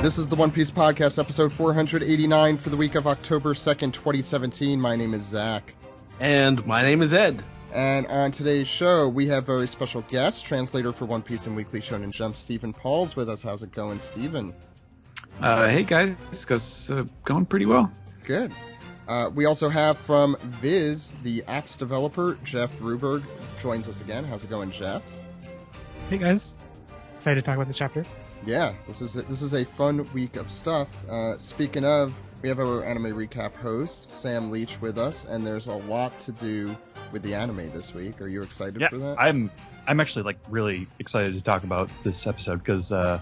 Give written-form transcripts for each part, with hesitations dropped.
This is the One Piece Podcast, episode 489 for the week of October 2nd, 2017. My name is Zach. And my name is Ed. And on today's show, we have a very special guest, translator for One Piece and Weekly Shonen Jump, Stephen Paul's with us. How's it going, Stephen? Hey guys, it's going pretty well. Good. We also have from Viz, the apps developer, Jeff Ruberg, joins us again. How's it going, Jeff? Hey guys, excited to talk about this chapter. Yeah, this is a fun week of stuff. Speaking of, we have our anime recap host, Sam Leach, with us, and there's a lot to do with the anime this week. Are you excited for that? I'm actually really excited to talk about this episode because at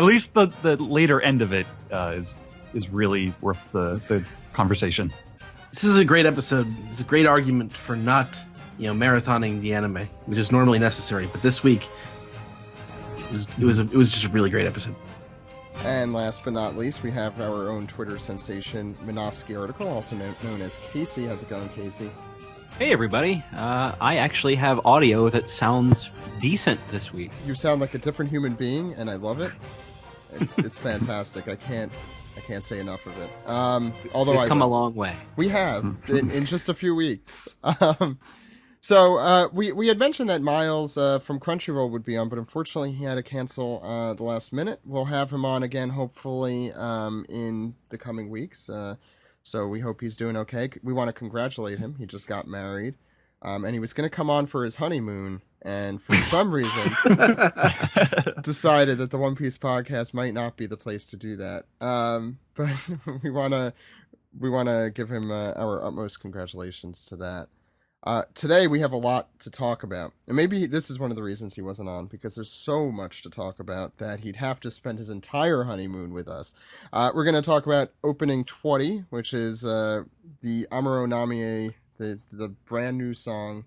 least the later end of it is really worth the conversation. This is a great episode. It's a great argument for not marathoning the anime, which is normally necessary, but this week it was just a really great episode. And last but not least, we have our own Twitter sensation, Minovsky Article, also known as Casey. How's it going, Casey? Hey everybody, I actually have audio that sounds decent this week. You sound like a different human being, and I love it. It's fantastic. I can't say enough of it. Although We've come a long way. We have in just a few weeks. So we had mentioned that Miles from Crunchyroll would be on, but unfortunately he had to cancel the last minute. We'll have him on again, hopefully, in the coming weeks. So we hope he's doing okay. We want to congratulate him. He just got married, and he was going to come on for his honeymoon, and for some reason decided that the One Piece podcast might not be the place to do that. But we want to give him our utmost congratulations to that. Today we have a lot to talk about, and maybe this is one of the reasons he wasn't on, because there's so much to talk about that he'd have to spend his entire honeymoon with us. We're going to talk about opening 20, which is the Amuro Namie, the brand new song.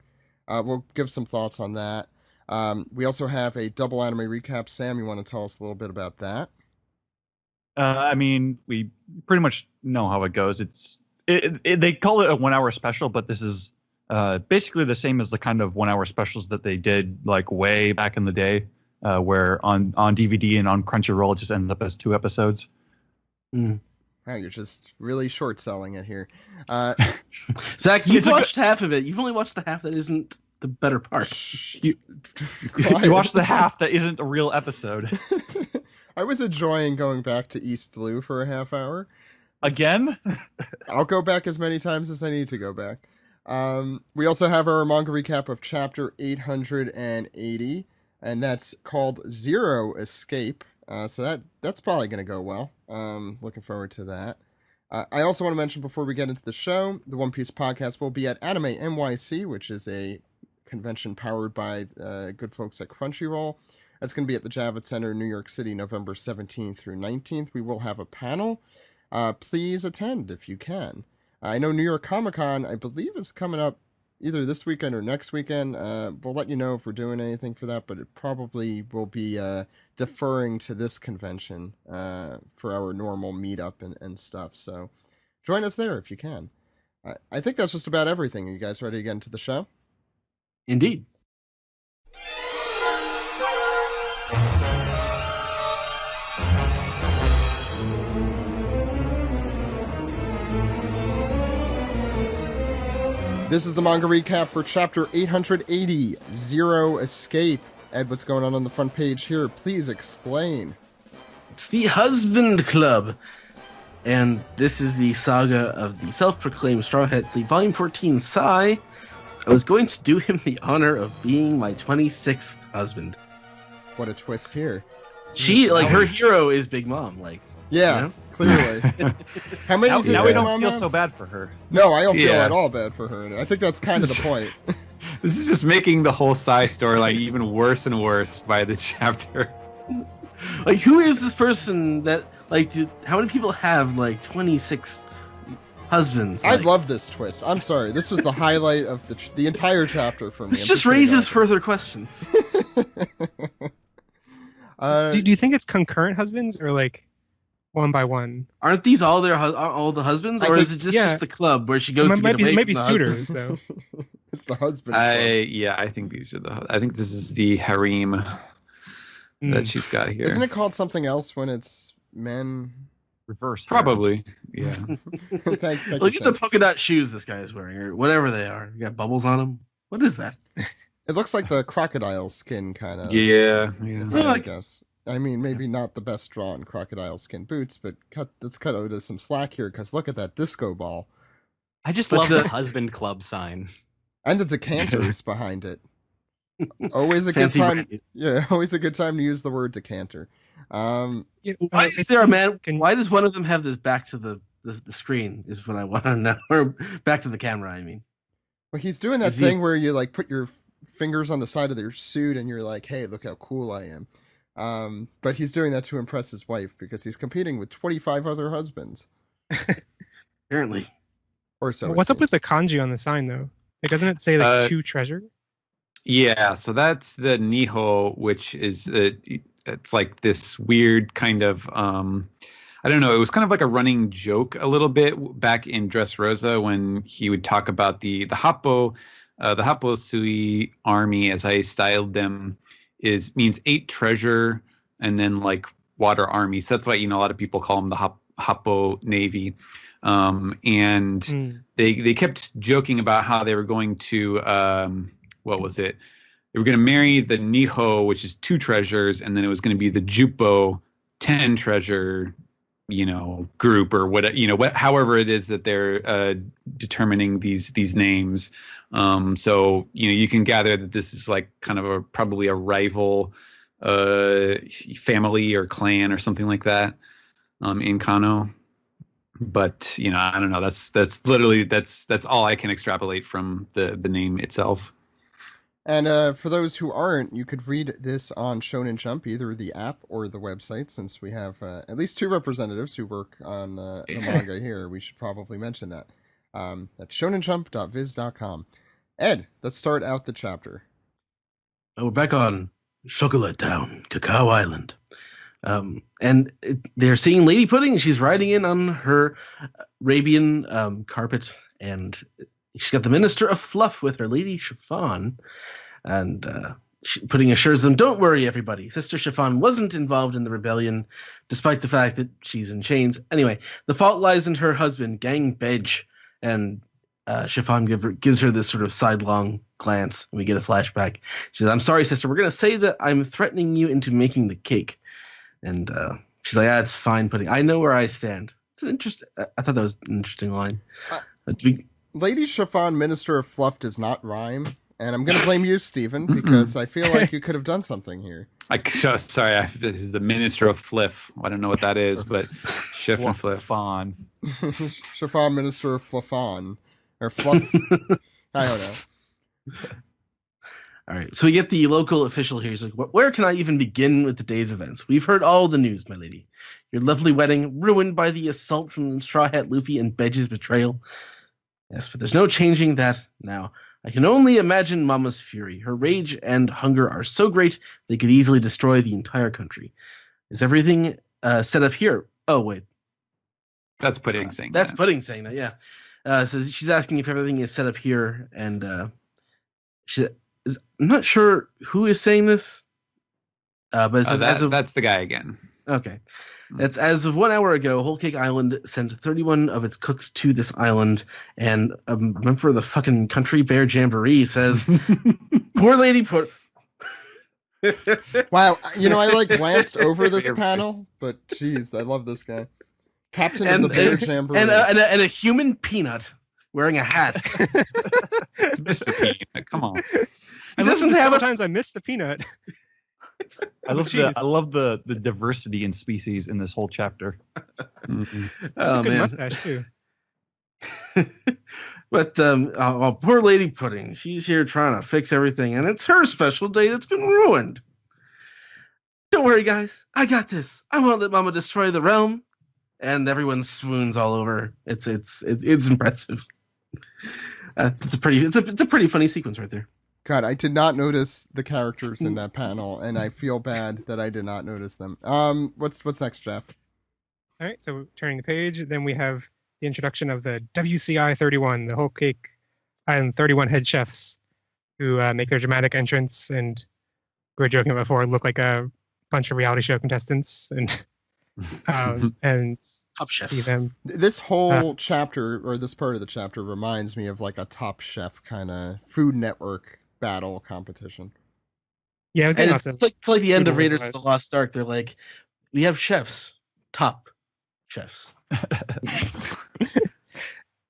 We'll give some thoughts on that. We also have a double anime recap. Sam, you want to tell us a little bit about that? We pretty much know how it goes. They call it a 1 hour special, but this is basically the same as the kind of 1 hour specials that they did way back in the day, where on DVD and on Crunchyroll it just ends up as 2 episodes. Mm. Wow, you're just really short selling it here. Zach, you've watched half of it. You've only watched the half that isn't the better part. You watched the half that isn't a real episode. I was enjoying going back to East Blue for a half hour. Again? I'll go back as many times as I need to go back. We also have our manga recap of chapter 880, and that's called Zero Escape. So that's probably going to go well. Looking forward to that. I also want to mention before we get into the show, the One Piece podcast will be at Anime NYC, which is a convention powered by good folks at Crunchyroll. That's going to be at the Javits Center in New York City, November 17th through 19th. We will have a panel. Please attend if you can. I know New York Comic Con, I believe, is coming up either this weekend or next weekend. We'll let you know if we're doing anything for that, but it probably will be deferring to this convention for our normal meetup and stuff. So join us there if you can. I think that's just about everything. Are you guys ready to get into the show? Indeed. This is the manga recap for chapter 880, Zero Escape. Ed, what's going on the front page here? Please explain. It's the Husband Club. And this is the saga of the self-proclaimed Straw Hat Fleet, Volume 14, Sai. I was going to do him the honor of being my 26th husband. What a twist here. Her hero is Big Mom, Yeah, clearly. How many now did we Big don't Mom feel have? so bad for her. No, I don't feel at all bad for her. I think that's kind of the point. This is just making the whole Psy storyline even worse and worse by the chapter. Who is this person that, how many people have, 26 husbands? I love this twist. I'm sorry. This was the highlight of the entire chapter for me. This just raises further questions. Do you think it's concurrent husbands or one by one? Aren't these all the husbands, or is it just the club where she goes to get away might be from the suitors husband? though. It's the husband. I think these are I think this is the harem. that she's got here. Isn't it called something else when it's men? Reverse. Probably. Yeah. Thank Look you, at the Sam. polka dot shoes this guy is wearing, or whatever they are. You got bubbles on them. What is that? It looks like the crocodile skin kind of. Yeah. Well, I I guess. I mean, maybe not the best drawn crocodile skin boots, but let's cut out of some slack here because look at that disco ball I just But love the- the husband club sign. and the decanters behind it. Always a good Fancy time. branding. Yeah, always a good time to use the word decanter. Why is it's- there a man? can- Why does one of them have this back to the screen? Is what I want to know, or back to the camera. I mean, Well, he's doing that Is he- thing where you like put your fingers on the side of their suit and you're like, "Hey, look how cool I am." But he's doing that to impress his wife because he's competing with 25 other husbands, apparently. or so. What's up with the kanji on the sign though? Like, doesn't it say like two treasure? Yeah, so that's the Niho, which is it's like this weird kind of I don't know. It was kind of like a running joke a little bit back in Dressrosa when he would talk about the Happo Sui army, as I styled them, means 8 treasure and then like water army. So that's why a lot of people call them the Happo Navy. And they kept joking about how they were going to what was it? They were going to marry the Niho, which is 2 treasures, and then it was going to be the Jupo 10 treasure, group or however it is that they're determining these names. So you can gather that this is like kind of probably a rival family or clan or something like that in Kano. But I don't know. That's literally that's all I can extrapolate from the name itself. And for those who aren't, you could read this on Shonen Jump, either the app or the website, since we have at least 2 representatives who work on the manga here. We should probably mention that. At shonenjump.viz.com. Ed, let's start out the chapter. We're back on Chocolate Town, Cacao Island. And they're seeing Lady Pudding. She's riding in on her Arabian carpet, and she's got the Minister of Fluff with her, Lady Chiffon. And Pudding assures them, "Don't worry, everybody. Sister Chiffon wasn't involved in the rebellion, despite the fact that she's in chains. Anyway, the fault lies in her husband, Gang Bedge." And Chiffon gives her this sort of sidelong glance, and we get a flashback. She says, "I'm sorry, sister. We're going to say that I'm threatening you into making the cake." And she's like, "It's fine, Pudding. I know where I stand." It's an interesting. I thought that was an interesting line. Lady Chiffon, Minister of Fluff does not rhyme. And I'm going to blame you, Stephen, because I feel like you could have done something here. Sorry, this is the Minister of Fliff. I don't know what that is, but Schiff and Fliff. Fawn. Chiffon, Minister of Fluffon. Or Fluff. I don't know. All right, so we get the local official here. He's like, "Where can I even begin with the day's events? We've heard all the news, my lady. Your lovely wedding ruined by the assault from Straw Hat Luffy and Bedge's betrayal. Yes, but there's no changing that now. I can only imagine Mama's fury. Her rage and hunger are so great they could easily destroy the entire country. Is everything set up here?" Oh, wait. That's Pudding saying That's that. Pudding saying that, yeah. So she's asking if everything is set up here, and I'm not sure who is saying this, but it says That's the guy again. okay. It's as of 1 hour ago, Whole Cake Island sent 31 of its cooks to this island, and a member of the fucking Country Bear Jamboree says, "Poor lady put." Wow, I like glanced over this panel, but jeez, I love this guy. Captain of the Bear Jamboree. And a human peanut wearing a hat. It's Mr. Peanut. Come on. He doesn't have a. Sometimes I miss the peanut. I love Jeez. I love the diversity in species in this whole chapter. Mhm. Oh Good man. mustache too. But poor lady Pudding. She's here trying to fix everything, and it's her special day that's been ruined. Don't worry, guys. I got this. I won't let Mama destroy the realm. And everyone swoons all over. It's impressive. It's a pretty funny sequence right there. God, I did not notice the characters in that panel, and I feel bad that I did not notice them. What's next, Jeff? All right, so turning the page, then we have the introduction of the WCI 31, the Whole Cake Island 31 head chefs, who make their dramatic entrance, and we were joking about before, look like a bunch of reality show contestants and Top see chefs. them. This whole chapter, or this part of the chapter, reminds me of like a Top Chef kind of Food Network battle competition. Yeah, I was And getting lots of it's like the end Food of Wars Raiders of the Lost Ark. They're like, we have chefs, top chefs.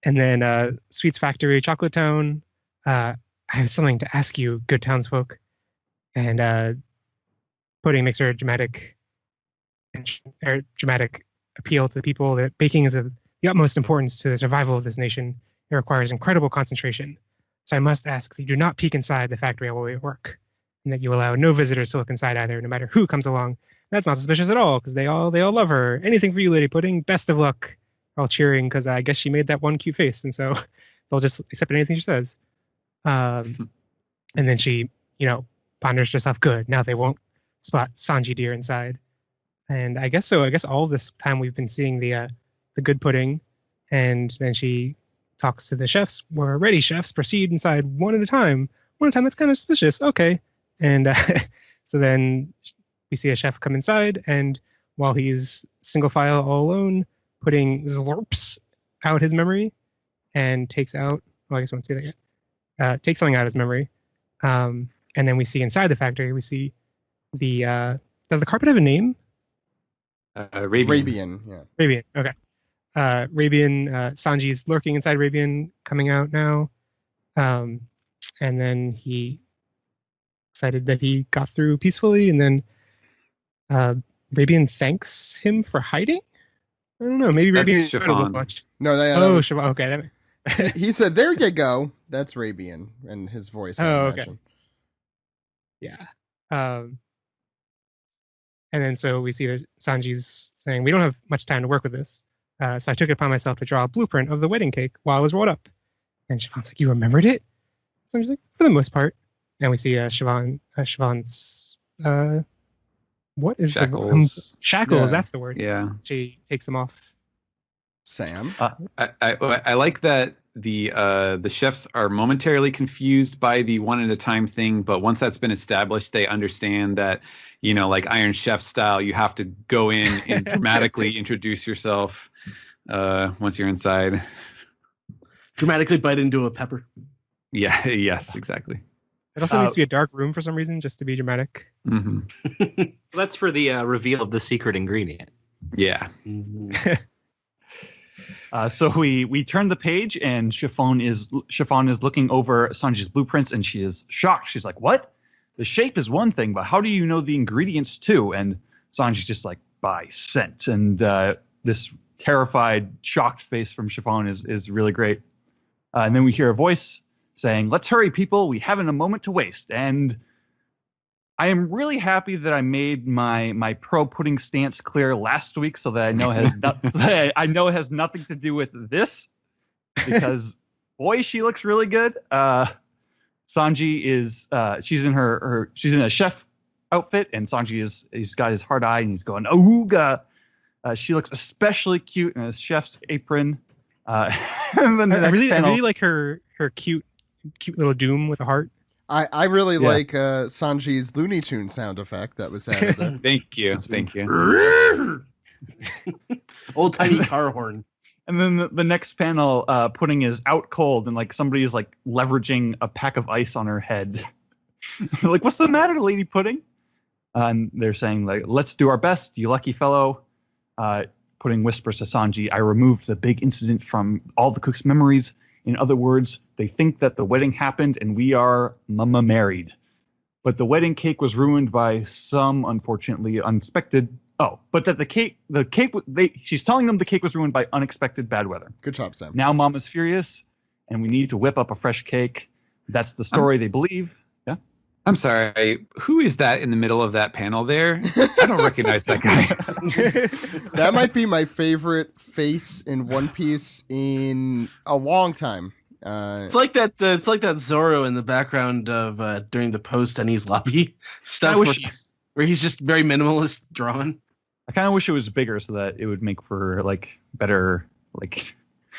And then Sweets Factory, Chocolate Town. I have something to ask you, good townsfolk. And Pudding makes her dramatic appeal to the people that baking is of the utmost importance to the survival of this nation. It requires incredible concentration. So I must ask that you do not peek inside the factory while we work, and that you allow no visitors to look inside either, no matter who comes along. That's not suspicious at all, because they all love her. Anything for you, Lady Pudding. Best of luck. All cheering because I guess she made that one cute face, and so they'll just accept anything she says. And then she, ponders herself. Good. Now they won't spot Sanji deer inside. And I guess so. I guess all this time we've been seeing the good pudding, and then she talks to the chefs. We're ready, chefs. Proceed inside one at a time. One at a time. That's kind of suspicious. Okay. And so then we see a chef come inside, and while he's single file all alone, Pudding slurps out his memory and takes out. Well, I guess I won't say that yet. Takes something out of his memory, and then we see inside the factory. We see the. Does the carpet have a name? Rabian. Yeah. Rabian. Okay. Rabian. Sanji's lurking inside Rabian, coming out now, and then he excited that he got through peacefully, and then Rabian thanks him for hiding. I don't know. Maybe That's Rabian a little Chiffon. much. No, that Oh, was, Siobhan. Okay. he said, "There you go." That's Rabian and his voice. I Oh, okay. imagine. Yeah. And then so we see that Sanji's saying, we don't have much time to work with this. So I took it upon myself to draw a blueprint of the wedding cake while it was rolled up. And Siobhan's like, you remembered it? Sanji's like, for the most part. And we see Siobhan's, what is Shackles. shackles, Yeah. that's the word. Yeah. She takes them off. Sam. I like that the chefs are momentarily confused by the one at a time thing, but once that's been established, they understand that, like Iron Chef style, you have to go in and dramatically introduce yourself once you're inside. Dramatically bite into a pepper. Yeah. Yes. Exactly. It also needs to be a dark room for some reason, just to be dramatic. Hmm. That's for the reveal of the secret ingredient. Yeah. So we turn the page, and Chiffon is looking over Sanji's blueprints, and she is shocked. She's like, "What? The shape is one thing, but how do you know the ingredients too?" And Sanji's just like, "By scent." And this terrified, shocked face from Chiffon is really great. And then we hear a voice saying, "Let's hurry, people. We haven't a moment to waste." And I am really happy that I made my pro pudding stance clear last week, so that I know it has nothing to do with this, because boy, she looks really good. Sanji is she's in a chef outfit, and Sanji he's got his hard eye and he's going ooga. She looks especially cute in a chef's apron. And then I really like her cute little doom with a heart. I really like Sanji's Looney Tune sound effect that was added there. Thank you. Old timey car horn. And then the next panel, Pudding is out cold, and like somebody is like leveraging a pack of ice on her head. Like, what's the matter, Lady Pudding? And they're saying, like, let's do our best, you lucky fellow. Pudding whispers to Sanji, I removed the big incident from all the cook's memories. In other words, they think that the wedding happened and we are married. But the wedding cake was ruined by some unfortunately unexpected. Oh, but that she's telling them the cake was ruined by unexpected bad weather. Good job, Sam. Now Mama's furious, and we need to whip up a fresh cake. That's the story they believe. Yeah. I'm sorry. Who is that in the middle of that panel there? I don't recognize that guy. That might be my favorite face in One Piece in a long time. It's like that. It's like that Zoro in the background of during the post Enies lobby stuff, where he's just very minimalist drawn. I kind of wish it was bigger so that it would make for like better like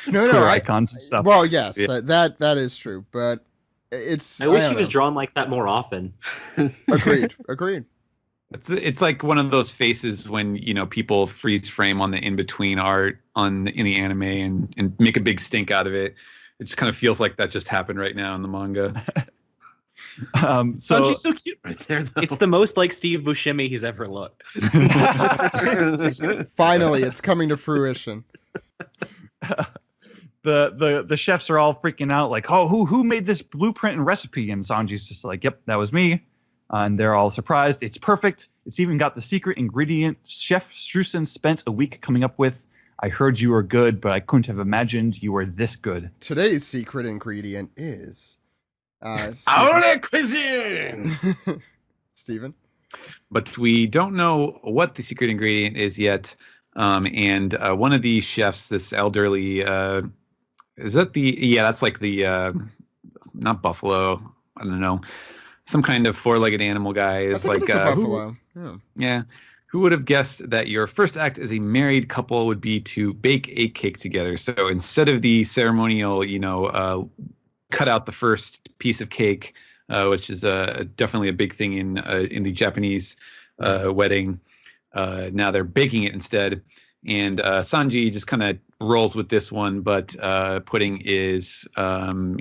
No, icons and stuff. Well, yes, that is true, but it's. I wish he don't was know. drawn like that more often. Agreed. It's like one of those faces when people freeze frame on the in between art in the anime and make a big stink out of it. It just kind of feels like that just happened right now in the manga. So Sanji's so cute right there, though. It's the most like Steve Buscemi he's ever looked. Finally, it's coming to fruition. the chefs are all freaking out, like, oh, who made this blueprint and recipe? And Sanji's just like, yep, that was me. And they're all surprised. It's perfect. It's even got the secret ingredient Chef Strusen spent a week coming up with. I heard you were good, but I couldn't have imagined you were this good. Today's secret ingredient is Our cuisine. Stephen. But we don't know what the secret ingredient is yet. And one of the chefs, this elderly, is that that's like the, not buffalo, I don't know, some kind of four-legged animal guy is I think like, it is a buffalo. yeah. Who would have guessed that your first act as a married couple would be to bake a cake together? So instead of the ceremonial, cut out the first piece of cake, which is definitely a big thing in the Japanese wedding. Now they're baking it instead, and Sanji just kind of rolls with this one, but pudding is on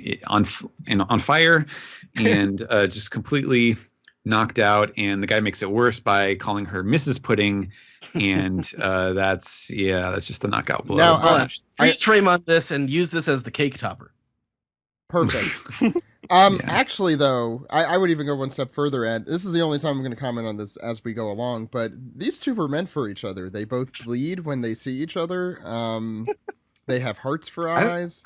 fire and just completely knocked out, and the guy makes it worse by calling her Mrs. Pudding, and that's just a knockout blow. Now, Freeze frame on this and use this as the cake topper. Perfect. Actually, though, I would even go one step further. And this is the only time I'm going to comment on this as we go along. But these two were meant for each other. They both bleed when they see each other. They have hearts for eyes.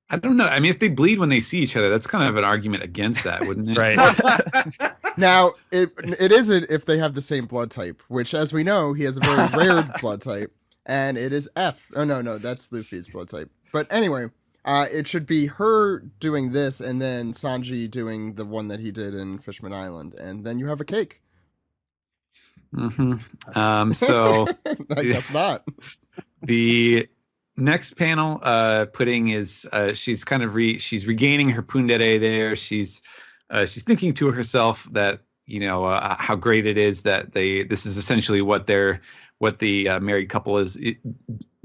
I don't know. I mean, if they bleed when they see each other, that's kind of an argument against that, wouldn't it? Right. Now, it isn't if they have the same blood type, which, as we know, he has a very rare blood type, and it is F. Oh, no, that's Luffy's blood type. But anyway, it should be her doing this, and then Sanji doing the one that he did in Fishman Island, and then you have a cake. Mm-hmm. So I guess not. The next panel, Pudding is she's kind of she's regaining her pundere there. She's thinking to herself that how great it is that this is essentially what the married couple is.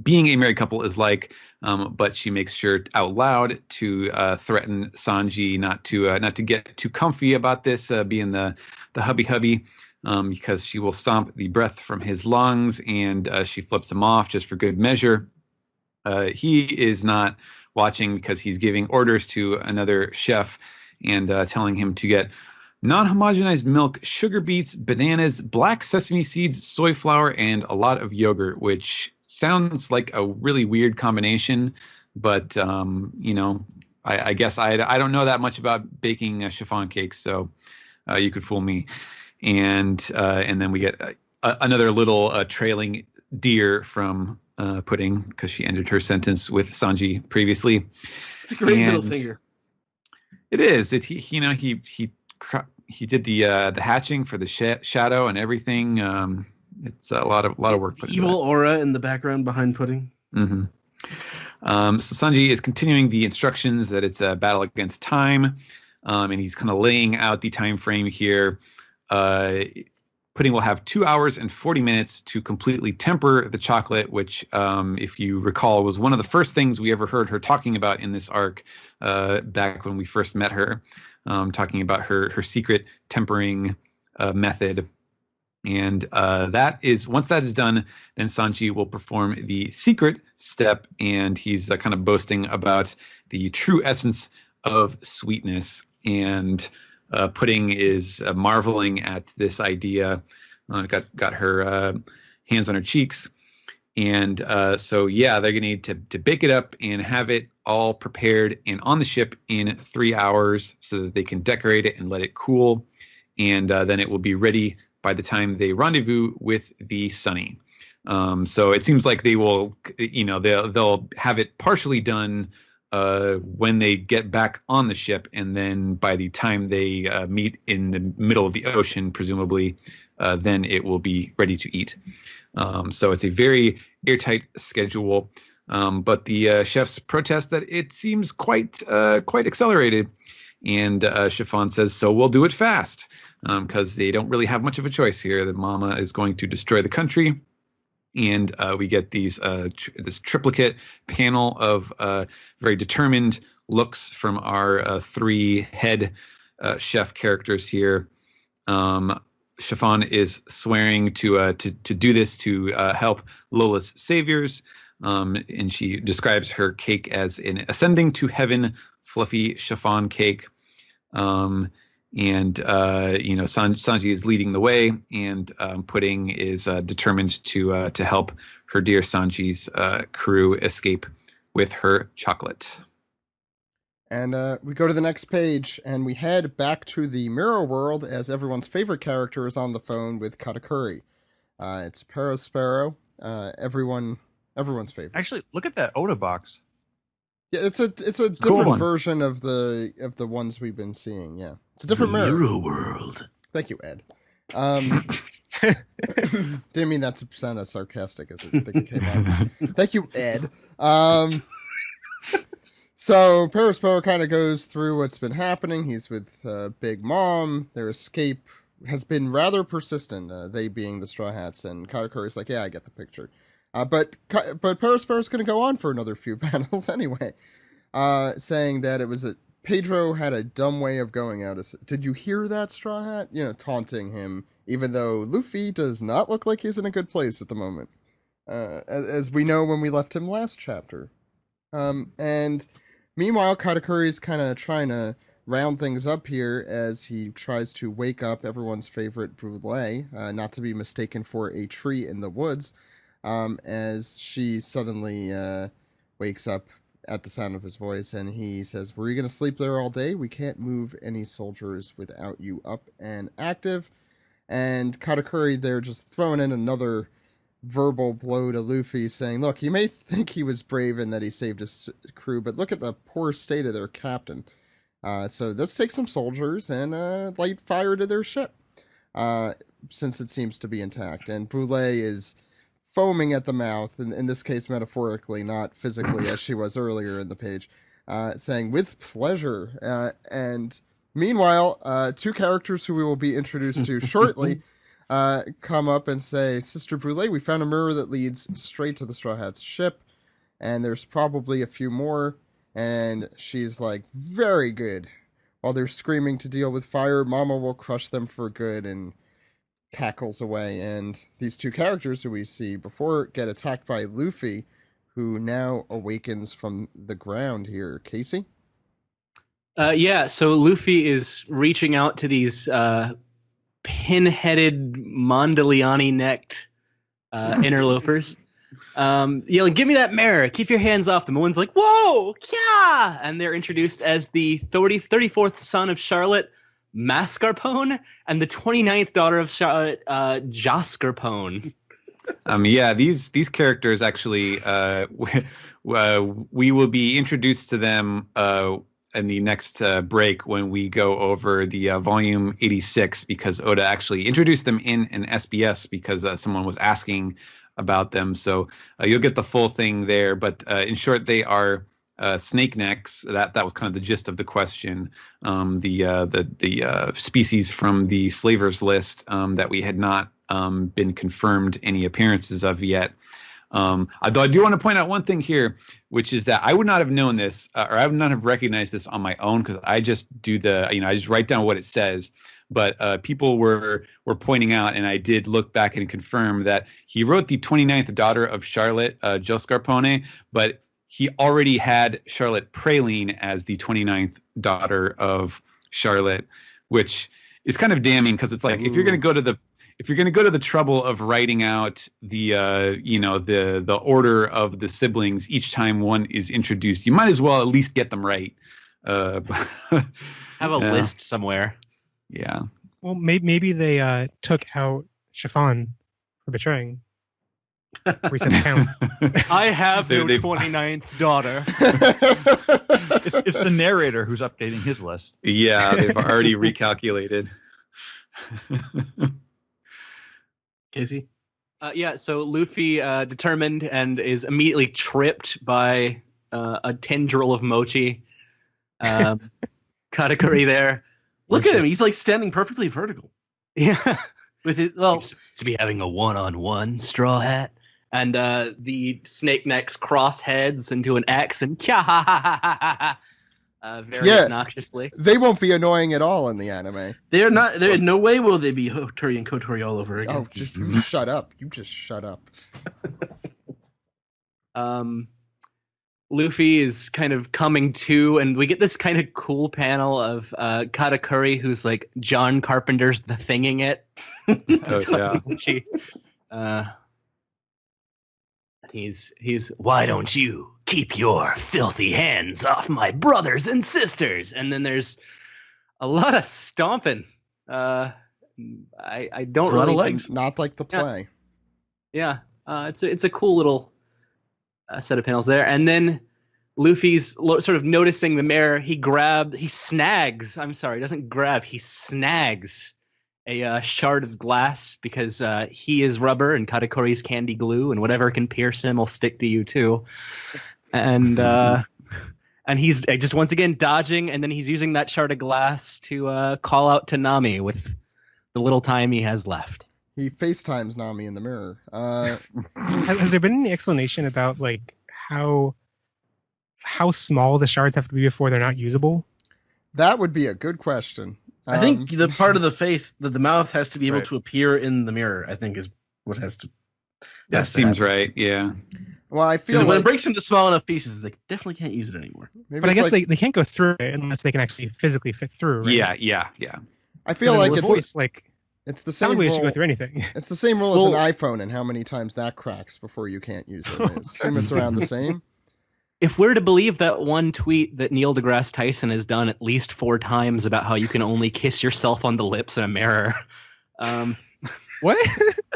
Being a married couple is like, but she makes sure out loud to threaten Sanji not to get too comfy about this being the hubby. Because she will stomp the breath from his lungs, and she flips him off just for good measure. He is not watching because he's giving orders to another chef and telling him to get non-homogenized milk, sugar beets, bananas, black sesame seeds, soy flour, and a lot of yogurt, which sounds like a really weird combination. But, I guess I don't know that much about baking chiffon cakes, so you could fool me. And then we get another little trailing deer from Pudding because she ended her sentence with Sanji previously. It's a great middle finger. It is. He did the hatching for the shadow and everything. It's a lot of work. Evil aura in the background behind Pudding. Mm-hmm. So Sanji is continuing the instructions that it's a battle against time, and he's kind of laying out the time frame here. Pudding will have 2 hours and 40 minutes to completely temper the chocolate, which, if you recall, was one of the first things we ever heard her talking about in this arc back when we first met her, talking about her secret tempering method. And once that is done, then Sanji will perform the secret step, and he's kind of boasting about the true essence of sweetness. And Pudding is marveling at this idea. Got her hands on her cheeks, and so they're gonna need to bake it up and have it all prepared and on the ship in 3 hours so that they can decorate it and let it cool, and then it will be ready by the time they rendezvous with the Sunny. So it seems like they will, they'll have it partially done when they get back on the ship, and then by the time they meet in the middle of the ocean, presumably, then it will be ready to eat. So it's a very airtight schedule, but the chefs protest that it seems quite accelerated, And Chiffon says, so we'll do it fast, because they don't really have much of a choice here. The mama is going to destroy the country. And we get this triplicate panel of very determined looks from our three head chef characters here. Chiffon is swearing to do this to help Lola's saviors, and she describes her cake as an ascending to heaven fluffy chiffon cake. Sanji is leading the way, and Pudding is determined to help her dear Sanji's crew escape with her chocolate. And we go to the next page, and we head back to the mirror world as everyone's favorite character is on the phone with Katakuri. It's Perospero, everyone's favorite. Actually, look at that Oda box. Yeah, it's a different version of the ones we've been seeing. Yeah, it's a different mirror world. Thank you, Ed. Didn't mean that to sound as sarcastic as I think it came out. Thank you, Ed. So Perospero kind of goes through what's been happening. He's with Big Mom. Their escape has been rather persistent. They being the Straw Hats, and Katakuri's like, yeah, I get the picture. But Perospero's going to go on for another few panels anyway, saying that it was Pedro had a dumb way of going out. Did you hear that, Straw Hat? Taunting him, even though Luffy does not look like he's in a good place at the moment, as we know when we left him last chapter. And meanwhile, Katakuri's kind of trying to round things up here as he tries to wake up everyone's favorite Brûlée, not to be mistaken for a tree in the woods. As she suddenly wakes up at the sound of his voice, and he says, were you going to sleep there all day? We can't move any soldiers without you up and active. And Katakuri there just throwing in another verbal blow to Luffy, saying, look, you may think he was brave and that he saved his crew, but look at the poor state of their captain. So let's take some soldiers and light fire to their ship, since it seems to be intact. And Brûlée is foaming at the mouth, and in this case metaphorically, not physically as she was earlier in the page, saying, with pleasure. And meanwhile, two characters who we will be introduced to shortly come up and say, Sister Brûlée, we found a mirror that leads straight to the Straw Hats' ship, and there's probably a few more. And she's like, very good. While they're screaming to deal with fire, Mama will crush them for good, and cackles away. And these two characters who we see before get attacked by Luffy, who now awakens from the ground here. Casey? So Luffy is reaching out to these pin-headed, Mondeliani-necked interlopers, yelling, give me that mirror, keep your hands off them. And one's like, whoa, yeah! And they're introduced as the 34th son of Charlotte, Mascarpone, and the 29th daughter of Charlotte, Jascarpone. These characters actually, we will be introduced to them in the next break when we go over the volume 86, because Oda actually introduced them in an SBS because someone was asking about them. So you'll get the full thing there. But in short, they are snake necks. That was kind of the gist of the question. The species from the slavers list that we had not been confirmed any appearances of yet. Though I do want to point out one thing here, which is that I would not have known this, or I would not have recognized this on my own, because I just do I just write down what it says. But people were pointing out, and I did look back and confirm that he wrote the 29th daughter of Charlotte, Joscarpone, but he already had Charlotte Praline as the 29th daughter of Charlotte, which is kind of damning, because it's like, if you're going to go to the trouble of writing out the order of the siblings each time one is introduced, you might as well at least get them right. Have a list somewhere. Yeah. Well, maybe they took out Chiffon for betraying. Reset the count. I have no 29th daughter. It's the narrator who's updating his list. Yeah, they've already recalculated. Casey? So Luffy determined and is immediately tripped by a tendril of Mochi. Katakuri there. Look at him. He's like standing perfectly vertical. Yeah. With his, To be having a one-on-one Straw Hat. And the snake necks cross heads into an X and very obnoxiously. They won't be annoying at all in the anime. They're not. They're in no way will they be Hotori and Kotori all over again. Oh, just you shut up. You just shut up. Luffy is kind of coming to, and we get this kind of cool panel of Katakuri, who's like John Carpenter's The Thinging It. He's why don't you keep your filthy hands off my brothers and sisters? And then there's a lot of stomping. I don't really a lot of legs. Not like the play. Yeah. It's a cool little set of panels there. And then Luffy's sort of noticing the mirror. He snags a shard of glass because he is rubber and Katakuri's candy glue, and whatever can pierce him will stick to you too. And he's just once again dodging, and then he's using that shard of glass to call out to Nami with the little time he has left. He FaceTimes Nami in the mirror. Has there been any explanation about like how small the shards have to be before they're not usable? That would be a good question. I think the part of the face that the mouth has to be able to appear in the mirror, I think is what has to. That seems right. Yeah. Well, I feel when it breaks into small enough pieces, they definitely can't use it anymore. But I guess they can't go through it unless they can actually physically fit through. Right? Yeah. I feel like it's the same sound waves rule. Should go through anything. It's the same rule as an iPhone and how many times that cracks before you can't use it. I assume it's around the same. If we're to believe that one tweet that Neil deGrasse Tyson has done at least 4 times about how you can only kiss yourself on the lips in a mirror. What?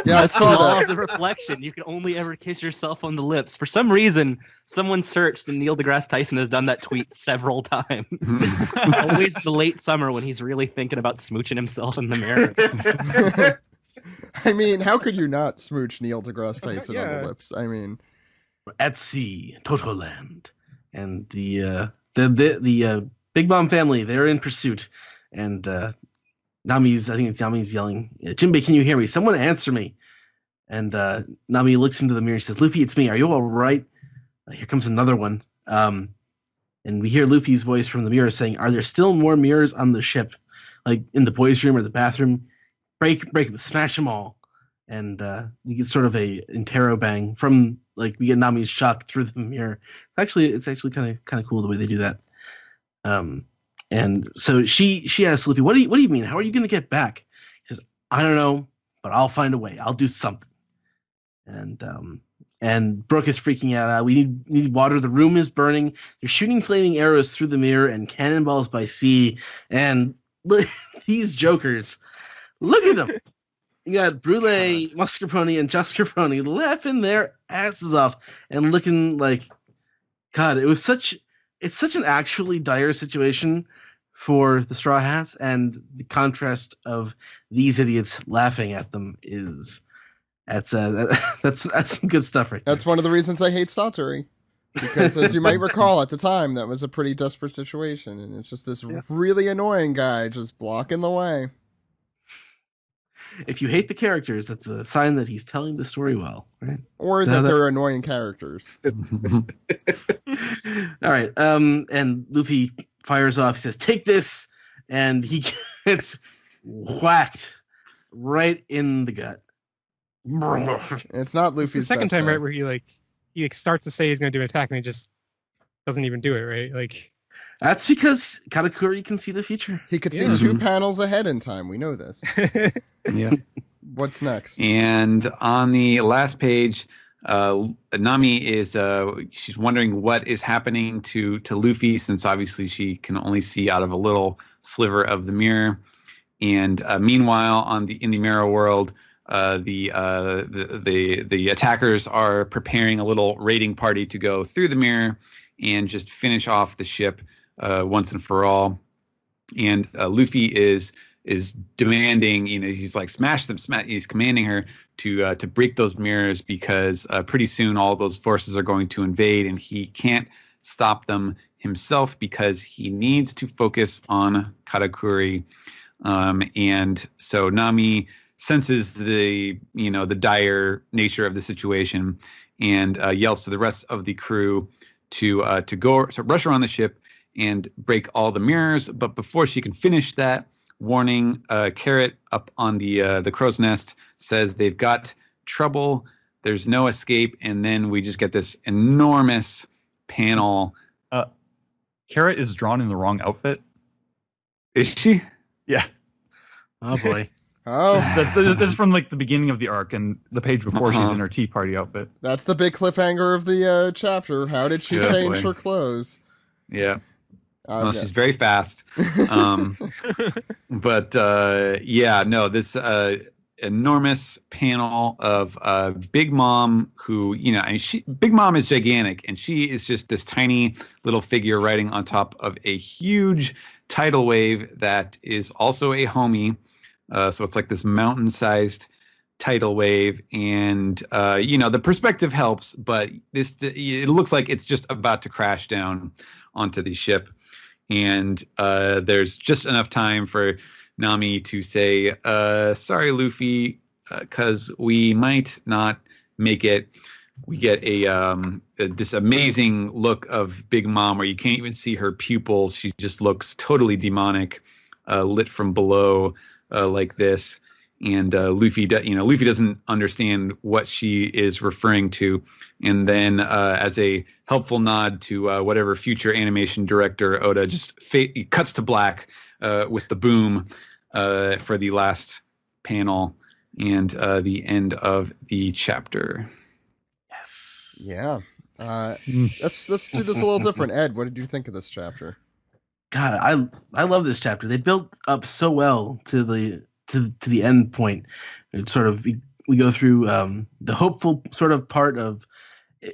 Yeah, I saw law that. of the reflection. You can only ever kiss yourself on the lips. For some reason, someone searched and Neil deGrasse Tyson has done that tweet several times. Always in the late summer when he's really thinking about smooching himself in the mirror. I mean, how could you not smooch Neil deGrasse Tyson on the lips? I mean, at sea, Totoland, and the Big Mom family, they're in pursuit, and Nami's yelling, "Jinbei, can you hear me? Someone answer me!" And Nami looks into the mirror and says, "Luffy, it's me. Are you all right?" Here comes another one, and we hear Luffy's voice from the mirror saying, "Are there still more mirrors on the ship, like in the boys' room or the bathroom? Break them, smash them all!" And you get sort of a interrobang from. Like we get Nami's shock through the mirror. It's actually kind of cool the way they do that. And so she asks Luffy, "What do you mean? How are you going to get back?" He says, "I don't know, but I'll find a way. I'll do something." And Brooke is freaking out. We need water. The room is burning. They're shooting flaming arrows through the mirror and cannonballs by sea. And look, these jokers, look at them. You got Brule, Mascarpone, and Jascarpone laughing their asses off and looking like, God, it's such an actually dire situation for the Straw Hats, and the contrast of these idiots laughing at them that's some good stuff right there. That's one of the reasons I hate Satori. Because as you might recall at the time, that was a pretty desperate situation, and it's just this really annoying guy just blocking the way. If you hate the characters, that's a sign that he's telling the story well, right? Or that they're annoying characters. All right. And Luffy fires off. He says, "Take this," and he gets whacked right in the gut. It's not Luffy's the second best time, right, where he starts to say he's going to do an attack and he just doesn't even do it, right? Like. That's because Katakuri can see the future. He could see 2 panels ahead in time. We know this. Yeah. What's next? And on the last page, Nami is she's wondering what is happening to Luffy, since obviously she can only see out of a little sliver of the mirror. And meanwhile, in the mirror world, the attackers are preparing a little raiding party to go through the mirror and just finish off the ship once and for all. And Luffy is demanding, he's like, smash them, he's commanding her to break those mirrors, because pretty soon all those forces are going to invade and he can't stop them himself because he needs to focus on Katakuri. And so Nami senses the dire nature of the situation and yells to the rest of the crew to rush around the ship and break all the mirrors. But before she can finish that, warning, Carrot up on the crow's nest says they've got trouble. There's no escape, and then we just get this enormous panel. Carrot is drawn in the wrong outfit. Is she? Yeah. Oh boy. Oh, This is from like the beginning of the arc, and the page before she's in her tea party outfit. that's the big cliffhanger of the chapter. How did she Yeah, change boy. her clothes? Yeah. Well, Okay. she's very fast. But this enormous panel of Big Mom, who, Big Mom is gigantic, and she is just this tiny little figure riding on top of a huge tidal wave that is also a homie. So it's like this mountain-sized tidal wave, and the perspective helps, but it looks like it's just about to crash down onto the ship, and there's just enough time for Nami to say, "Sorry, Luffy, because we might not make it." We get this amazing look of Big Mom where you can't even see her pupils. She just looks totally demonic, lit from below. Like this, and Luffy doesn't understand what she is referring to, and then as a helpful nod to whatever future animation director, Oda just cuts to black with the boom for the last panel and the end of the chapter. Yes. Yeah. Let's do this a little different. Ed, what did you think of this chapter? God, I love this chapter. They built up so well to the end point. It's sort of we go through the hopeful sort of part of,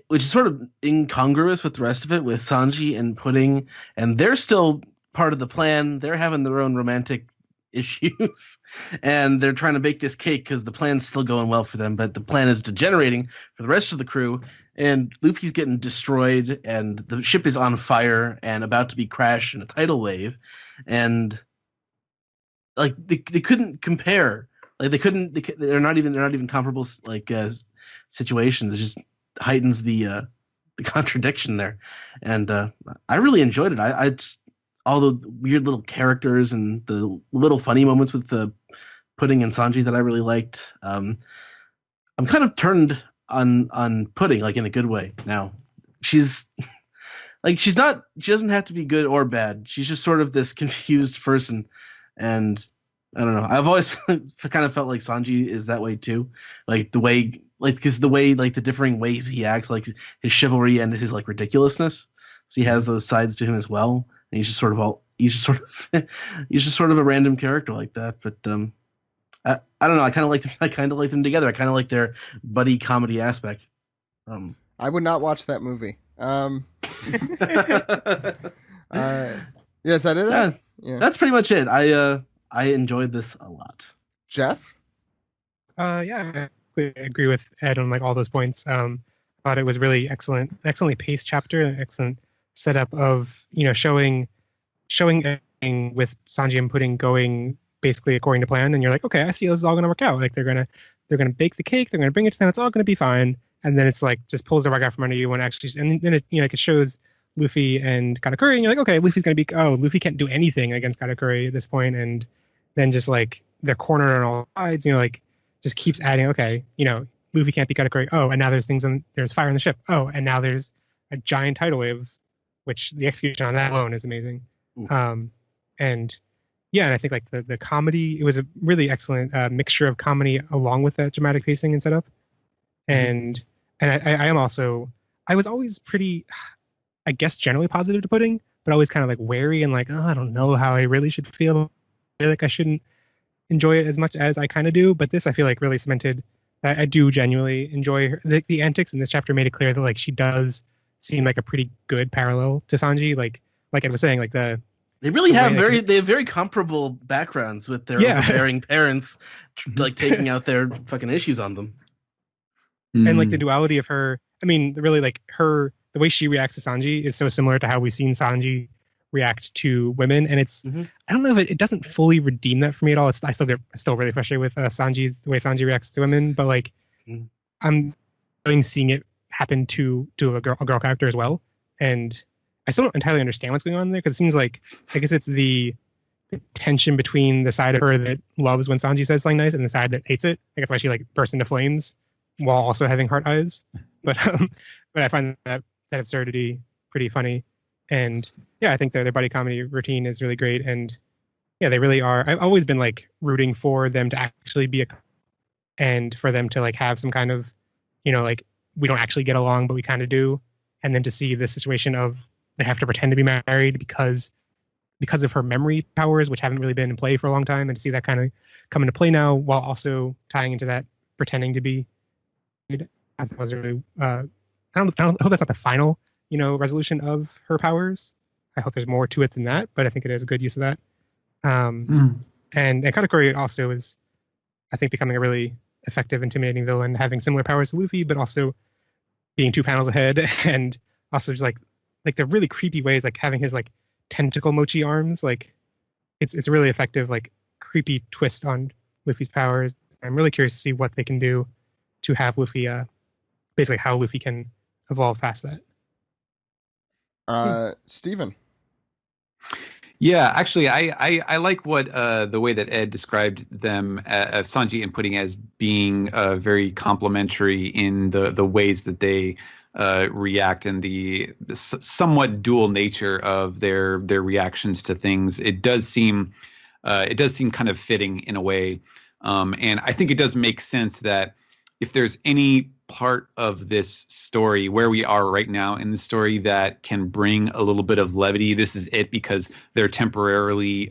which is sort of incongruous with the rest of it, with Sanji and Pudding, and they're still part of the plan. They're having their own romantic issues, and they're trying to bake this cake because the plan's still going well for them, but the plan is degenerating for the rest of the crew. And Luffy's getting destroyed, and the ship is on fire and about to be crashed in a tidal wave, and like they couldn't compare. Like they're not even comparable situations. It just heightens the contradiction there, and I really enjoyed it. I just all the weird little characters and the little funny moments with the Pudding and Sanji that I really liked. I'm kind of turned on Pudding, like in a good way now. She doesn't have to be good or bad. She's just sort of this confused person, and I don't know. I've always kind of felt like Sanji is that way too, like because the differing ways he acts, like his chivalry and his like ridiculousness. So he has those sides to him as well, and he's just sort of a random character like that. But I don't know. I kind of like them together. I kind of like their buddy comedy aspect. I would not watch that movie. Is that it? Yeah. That's pretty much it. I enjoyed this a lot. Jeff? Yeah, I agree with Ed on like all those points. Thought it was really excellently paced chapter, an excellent setup of showing everything with Sanji and Pudding going basically according to plan, and you're like, okay, I see this is all gonna work out. Like they're gonna bake the cake, they're gonna bring it to them, it's all gonna be fine. And then it's like just pulls the rug out from under you and actually, and then it it shows Luffy and Katakuri, and you're like, okay, Luffy can't do anything against Katakuri at this point, and then just like they're cornered on all sides, just keeps adding, okay, Luffy can't beat Katakuri. Oh, and now there's fire in the ship. Oh, and now there's a giant tidal wave, which the execution on that alone is amazing. And yeah, and I think like the comedy, it was a really excellent mixture of comedy along with that dramatic pacing and setup. And I was always pretty, I guess, generally positive to Pudding, but always kind of like wary and like, oh, I don't know how I really should feel. I feel like I shouldn't enjoy it as much as I kind of do. But this, I feel like, really cemented that I do genuinely enjoy her. The antics in this chapter made it clear that like she does seem like a pretty good parallel to Sanji. Like Ed was saying, like they really have very comparable backgrounds with their overbearing parents, like taking out their fucking issues on them. And like the duality of her, I mean, really like her the way she reacts to Sanji is so similar to how we've seen Sanji react to women, and it's I don't know if it doesn't fully redeem that for me at all. I still really frustrated with Sanji's the way Sanji reacts to women, but like I'm enjoying seeing it happen to a girl character as well, and I still don't entirely understand what's going on there because it seems like I guess it's the tension between the side of her that loves when Sanji says something nice and the side that hates it. I think that's why she like bursts into flames while also having heart eyes. But I find that absurdity pretty funny. And yeah, I think their buddy comedy routine is really great. And yeah, they really are. I've always been like rooting for them to actually be and for them to like have some kind of, like we don't actually get along, but we kind of do. And then to see the situation of they have to pretend to be married because of her memory powers, which haven't really been in play for a long time, and to see that kind of come into play now while also tying into that pretending to be. I thought was really. I hope that's not the final, resolution of her powers. I hope there's more to it than that, but I think it is a good use of that. And Katakuri also is, I think, becoming a really effective, intimidating villain, having similar powers to Luffy, but also being 2 panels ahead, and also just like the really creepy ways, like having his like tentacle mochi arms. Like it's a really effective, like creepy twist on Luffy's powers. I'm really curious to see what they can do to have Luffy, basically how Luffy can evolve past that. Steven. Yeah, actually, I like what the way that Ed described them, Sanji and Pudding, as being very complementary in the ways that they react and the somewhat dual nature of their reactions to things. It does seem kind of fitting in a way, and I think it does make sense that if there's any part of this story where we are right now in the story that can bring a little bit of levity, this is it, because they're temporarily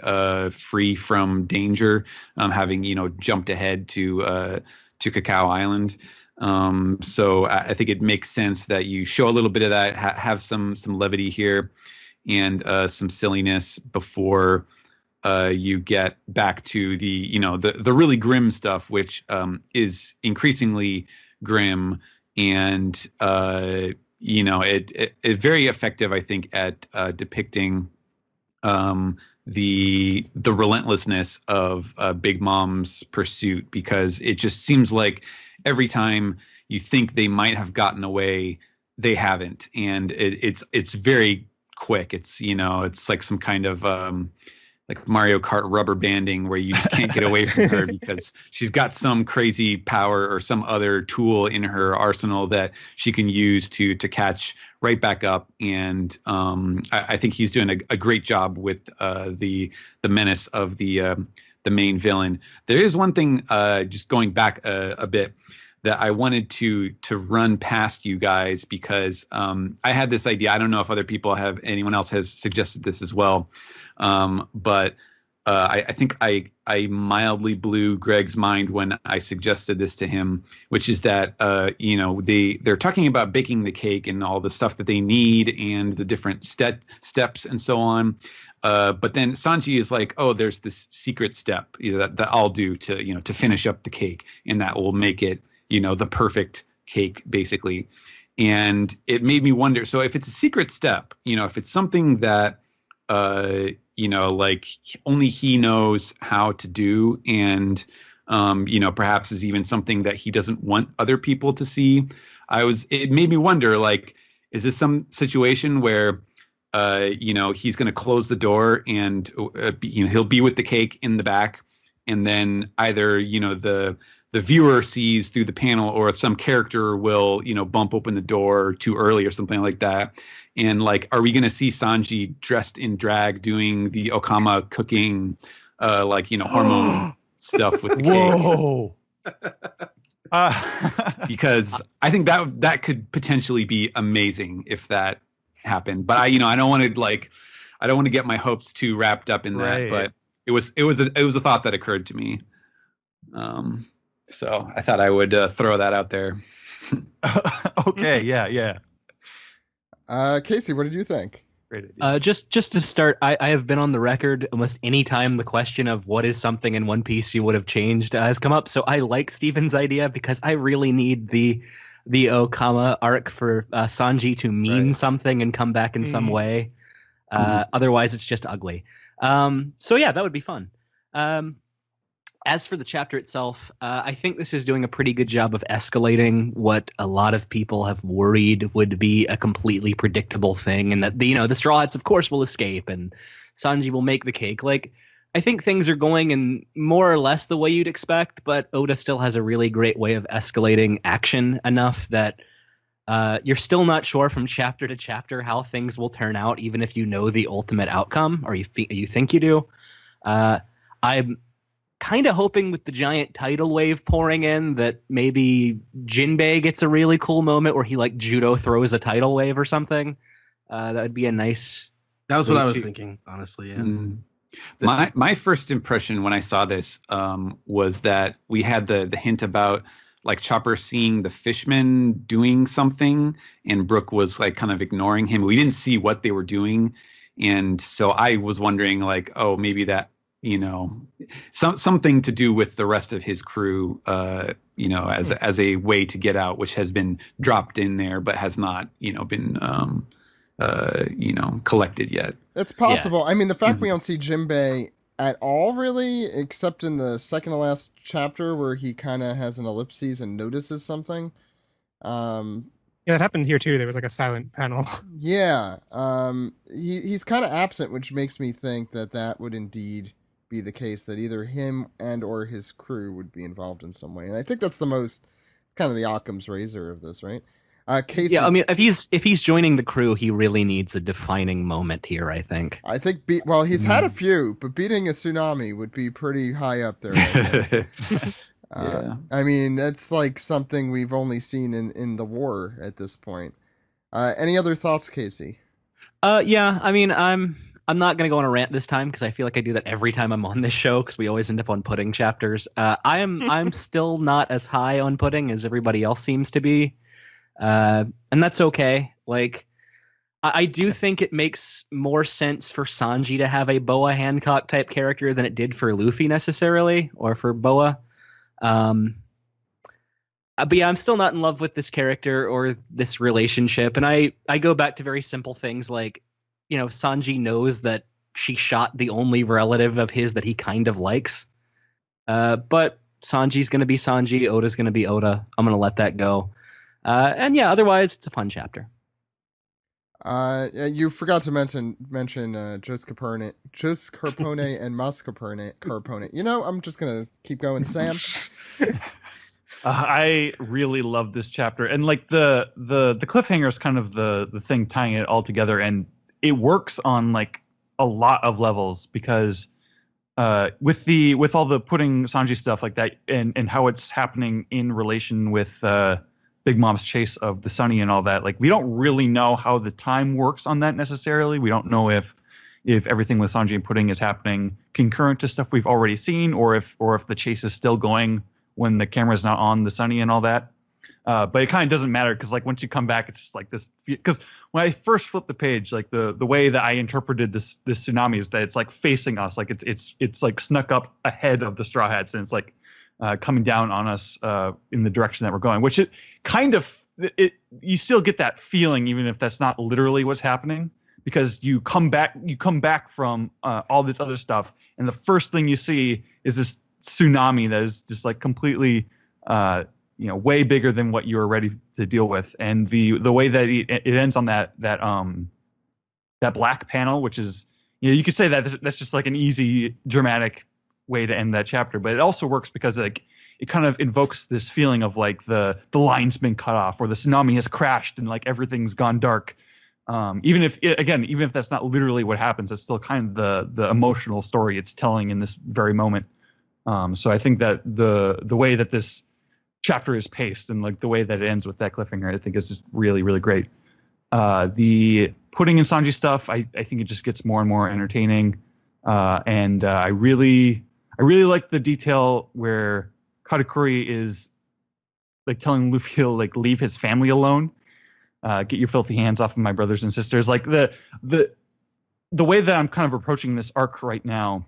free from danger, having jumped ahead to Cacao Island. So I think it makes sense that you show a little bit of that, have some levity here, and some silliness before you get back to the really grim stuff, which is increasingly grim, and it very effective, I think, at depicting the relentlessness of Big Mom's pursuit, because it just seems like every time you think they might have gotten away, they haven't, and it's very quick. It's like some kind of like Mario Kart rubber banding where you just can't get away from her because she's got some crazy power or some other tool in her arsenal that she can use to catch right back up. And I think he's doing a great job with the menace of the main villain. There is one thing, just going back a bit, that I wanted to run past you guys, because I had this idea. I don't know if anyone else has suggested this as well. But I think I mildly blew Greg's mind when I suggested this to him, which is that they're talking about baking the cake and all the stuff that they need and the different steps and so on. But then Sanji is like, oh, there's this secret step that I'll do to finish up the cake, and that will make it the perfect cake, basically. And it made me wonder. So if it's a secret step, if it's something that like only he knows how to do, and perhaps is even something that he doesn't want other people to see. It made me wonder, like, is this some situation where he's going to close the door and he'll be with the cake in the back, and then either the viewer sees through the panel, or some character will bump open the door too early or something like that. And like, are we going to see Sanji dressed in drag doing the Okama cooking, hormone stuff with the cake? Whoa! Because I think that could potentially be amazing if that happened. But I don't want to get my hopes too wrapped up in that. Right. But it was a thought that occurred to me. So I thought I would throw that out there. Okay. Yeah. Casey, what did you think? Great idea. Just to start, I have been on the record almost any time the question of what is something in One Piece you would have changed has come up. So I like Steven's idea, because I really need the the Okama arc for Sanji to mean Right. something and come back in some way. Otherwise, it's just ugly. So yeah, that would be fun. As for the chapter itself, I think this is doing a pretty good job of escalating what a lot of people have worried would be a completely predictable thing, and that the Straw Hats, of course, will escape and Sanji will make the cake. Like, I think things are going in more or less the way you'd expect, but Oda still has a really great way of escalating action enough that you're still not sure from chapter to chapter how things will turn out, even if you know the ultimate outcome, or you think you do. I'm kind of hoping with the giant tidal wave pouring in that maybe Jinbei gets a really cool moment where he like judo throws a tidal wave or something. That would be a nice. That was what I was thinking, honestly. Yeah. My first impression when I saw this was that we had the hint about like Chopper seeing the fishmen doing something, and Brooke was like kind of ignoring him. We didn't see what they were doing, and so I was wondering like, oh, maybe that, something to do with the rest of his crew, as a way to get out, which has been dropped in there but has not, been collected yet. It's possible. Yeah. I mean, the fact we don't see Jinbei at all, really, except in the second to last chapter where he kind of has an ellipses and notices something. Yeah, that happened here too. There was like a silent panel. Yeah. He's kind of absent, which makes me think that would indeed be the case, that either him and or his crew would be involved in some way. And I think that's the most kind of the Occam's razor of this, right? Casey, yeah, I mean, if he's joining the crew, he really needs a defining moment here, I think. I think he's had a few, but beating a tsunami would be pretty high up there. Yeah. I mean, that's like something we've only seen in the war at this point. Any other thoughts, Casey? Yeah, I mean, I'm not going to go on a rant this time because I feel like I do that every time I'm on this show because we always end up on Pudding chapters. I'm still not as high on Pudding as everybody else seems to be. And that's okay. Like, I do think it makes more sense for Sanji to have a Boa Hancock type character than it did for Luffy necessarily, or for Boa. But yeah, I'm still not in love with this character or this relationship. And I go back to very simple things like, Sanji knows that she shot the only relative of his that he kind of likes. But Sanji's going to be Sanji. Oda's going to be Oda. I'm going to let that go. And yeah, otherwise it's a fun chapter. You forgot to mention Jos Carpone and Mas Carpone. I'm just gonna keep going, Sam. I really love this chapter, and like the cliffhanger is kind of the thing tying it all together, and it works on like a lot of levels because with all the putting Sanji stuff like that and how it's happening in relation with Big Mom's chase of the Sunny and all that, like we don't really know how the time works on that necessarily. We don't know if everything with Sanji and Pudding is happening concurrent to stuff we've already seen, or if the chase is still going when the camera's not on the Sunny and all that. But it kind of doesn't matter because like once you come back, it's just like this. Because when I first flipped the page, like the way that I interpreted this tsunami is that it's like facing us, like it's like snuck up ahead of the Straw Hats, and it's like coming down on us in the direction that we're going, which it kind of you still get that feeling even if that's not literally what's happening, because you come back from all this other stuff, and the first thing you see is this tsunami that is just like completely way bigger than what you were ready to deal with, and the way that it ends on that black panel, which is you could say that's just like an easy dramatic way to end that chapter, but it also works because like it kind of invokes this feeling of like the line's been cut off or the tsunami has crashed and like everything's gone dark. Even if that's not literally what happens, it's still kind of the emotional story it's telling in this very moment. So I think that the way that this chapter is paced and like the way that it ends with that cliffhanger, I think is just really, really great. The Pudding and Sanji stuff, I think it just gets more and more entertaining. And I really like the detail where Katakuri is like telling Luffy to like leave his family alone, get your filthy hands off of my brothers and sisters. Like the way that I'm kind of approaching this arc right now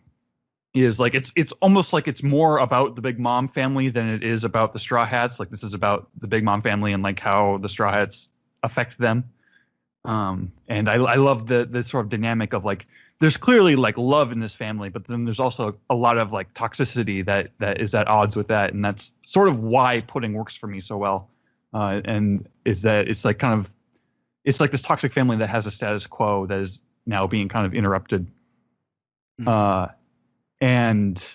is like it's almost like it's more about the Big Mom family than it is about the Straw Hats. Like this is about the Big Mom family and like how the Straw Hats affect them. And I love the sort of dynamic of like there's clearly like love in this family, but then there's also a lot of like toxicity that is at odds with that, and that's sort of why Pudding works for me so well. And is that it's like kind of it's like this toxic family that has a status quo that is now being kind of interrupted. And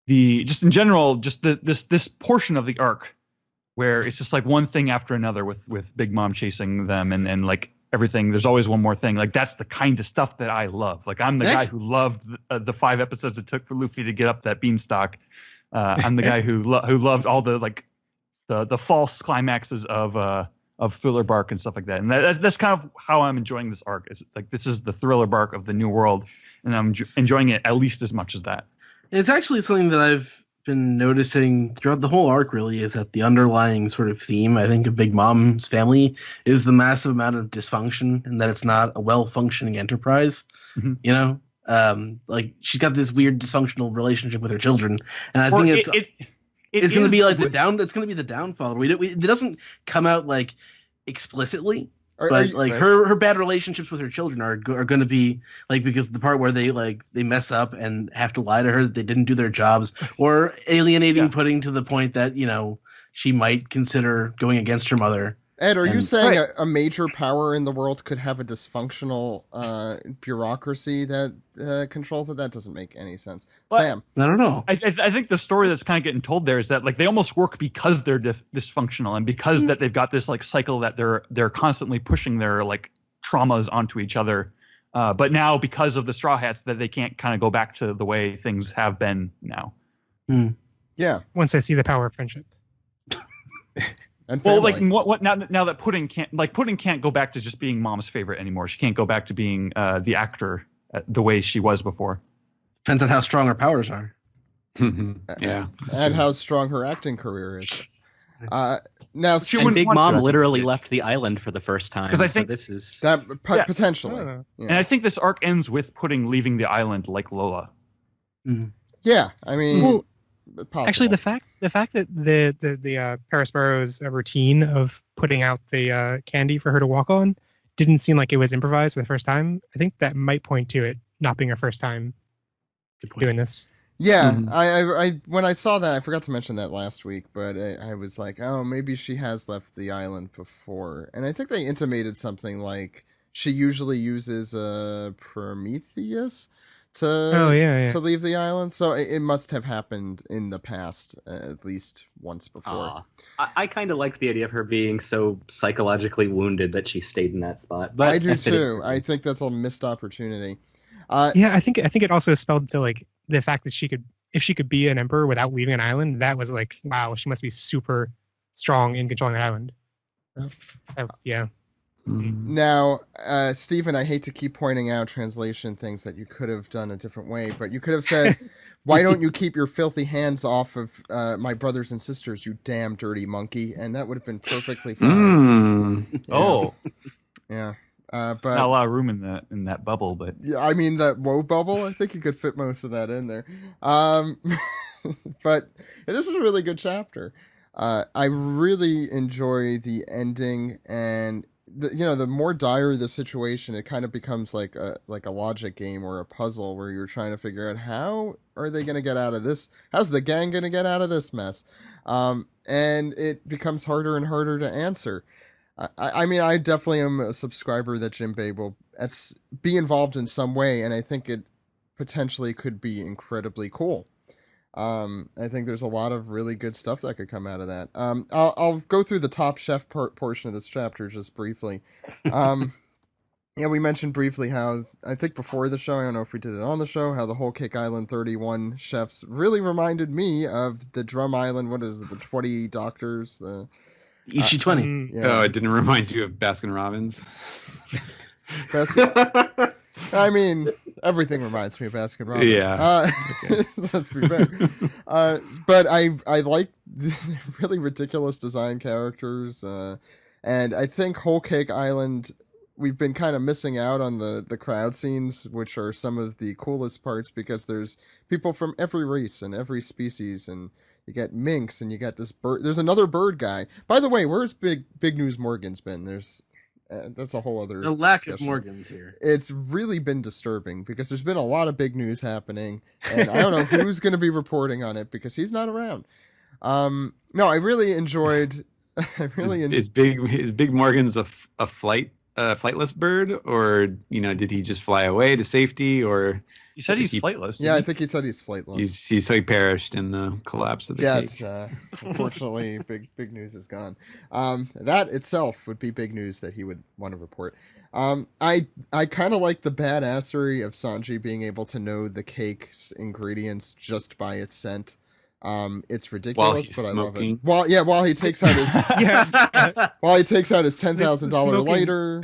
the just in general, just this portion of the arc where it's just like one thing after another with Big Mom chasing them and like everything. There's always one more thing. Like that's the kind of stuff that I love. Like I'm the guy who loved the 5 episodes it took for Luffy to get up that beanstalk. I'm the guy who loved all the like the false climaxes of Thriller Bark and stuff like that. And that's kind of how I'm enjoying this arc. Is like this is the Thriller Bark of the New World, and I'm enjoying it at least as much as that. It's actually something that I've been noticing throughout the whole arc, really, is that the underlying sort of theme, I think, of Big Mom's family is the massive amount of dysfunction and that it's not a well-functioning enterprise. Mm-hmm. You know? Like, she's got this weird dysfunctional relationship with her children. And I think it's going to be like it's going to be the downfall. It doesn't come out, like, explicitly. But her bad relationships with her children are going to be like because the part where they mess up and have to lie to her that they didn't do their jobs or alienating Pudding to the point that she might consider going against her mother. Ed, are you saying a major power in the world could have a dysfunctional bureaucracy that controls it? That doesn't make any sense. But, Sam? I don't know. I think the story that's kind of getting told there is that like they almost work because they're dysfunctional and because that they've got this like cycle that they're constantly pushing their like traumas onto each other. But now because of the Straw Hats that they can't kind of go back to the way things have been now. Yeah. Once I see the power of friendship. And family. Well, like now that Pudding can't go back to just being Mom's favorite anymore. She can't go back to being the actor the way she was before. Depends on how strong her powers are. Yeah, and how strong her acting career is. Now, Big Mom literally left the island for the first time. Because I think this is that potentially. Yeah. And I think this arc ends with Pudding leaving the island like Lola. Yeah, I mean. Well, possible. actually, the fact that the Paris Barrow's routine of putting out the candy for her to walk on didn't seem like it was improvised for the first time. I think that might point to it not being her first time doing this. Yeah, I when I saw that, I forgot to mention that last week, but I was like, oh, maybe she has left the island before, and I think they intimated something like she usually uses Prometheus to leave the island, so it must have happened in the past at least once before. I kind of like the idea of her being so psychologically wounded that she stayed in that spot. But I do too. I think that's a missed opportunity. I think it also spelled to like the fact that if she could be an emperor without leaving an island, that was like, wow, she must be super strong in controlling an island. Yeah. Now, Stephen, I hate to keep pointing out translation things that you could have done a different way, but you could have said, why don't you keep your filthy hands off of my brothers and sisters, you damn dirty monkey? And that would have been perfectly fine. Yeah. Oh. Yeah. But not a lot of room in that bubble, but yeah, I mean that woe bubble, I think you could fit most of that in there. But this is a really good chapter. I really enjoy the ending, and the more dire the situation, it kind of becomes like a logic game or a puzzle where you're trying to figure out how are they going to get out of this? How's the gang going to get out of this mess? And it becomes harder and harder to answer. I mean, I definitely am a subscriber that Jinbei will be involved in some way, and I think it potentially could be incredibly cool. I think there's a lot of really good stuff that could come out of that. I'll go through the Top Chef portion of this chapter just briefly. We mentioned briefly how, I think before the show, I don't know if we did it on the show, how the Whole Cake Island 31 chefs really reminded me of the Drum Island, what is it, the 20 doctors, the... Ishi 20. Yeah. Oh, it didn't remind you of Baskin Robbins? I mean, everything reminds me of Baskin Robbins. Yeah. Let's be fair. But I like the really ridiculous design characters. And I think Whole Cake Island we've been kind of missing out on the crowd scenes, which are some of the coolest parts because there's people from every race and every species, and you get minks and you got this bird. There's another bird guy. By the way, where's Big News Morgan's been? There's that's a whole other The lack discussion. of Morgans here. It's really been disturbing because there's been a lot of big news happening, and I don't know who's going to be reporting on it because he's not around. No, I really enjoyed. I really is Big Morgan's a flightless bird, or did he just fly away to safety, or He said he's flightless. Yeah, I think he said he's flightless. So he perished in the collapse of the cake. Unfortunately, big news is gone. That itself would be big news that he would want to report. I kind of like the badassery of Sanji being able to know the cake's ingredients just by its scent. It's ridiculous, but I love it. While he takes out his while he takes out his $10,000 lighter.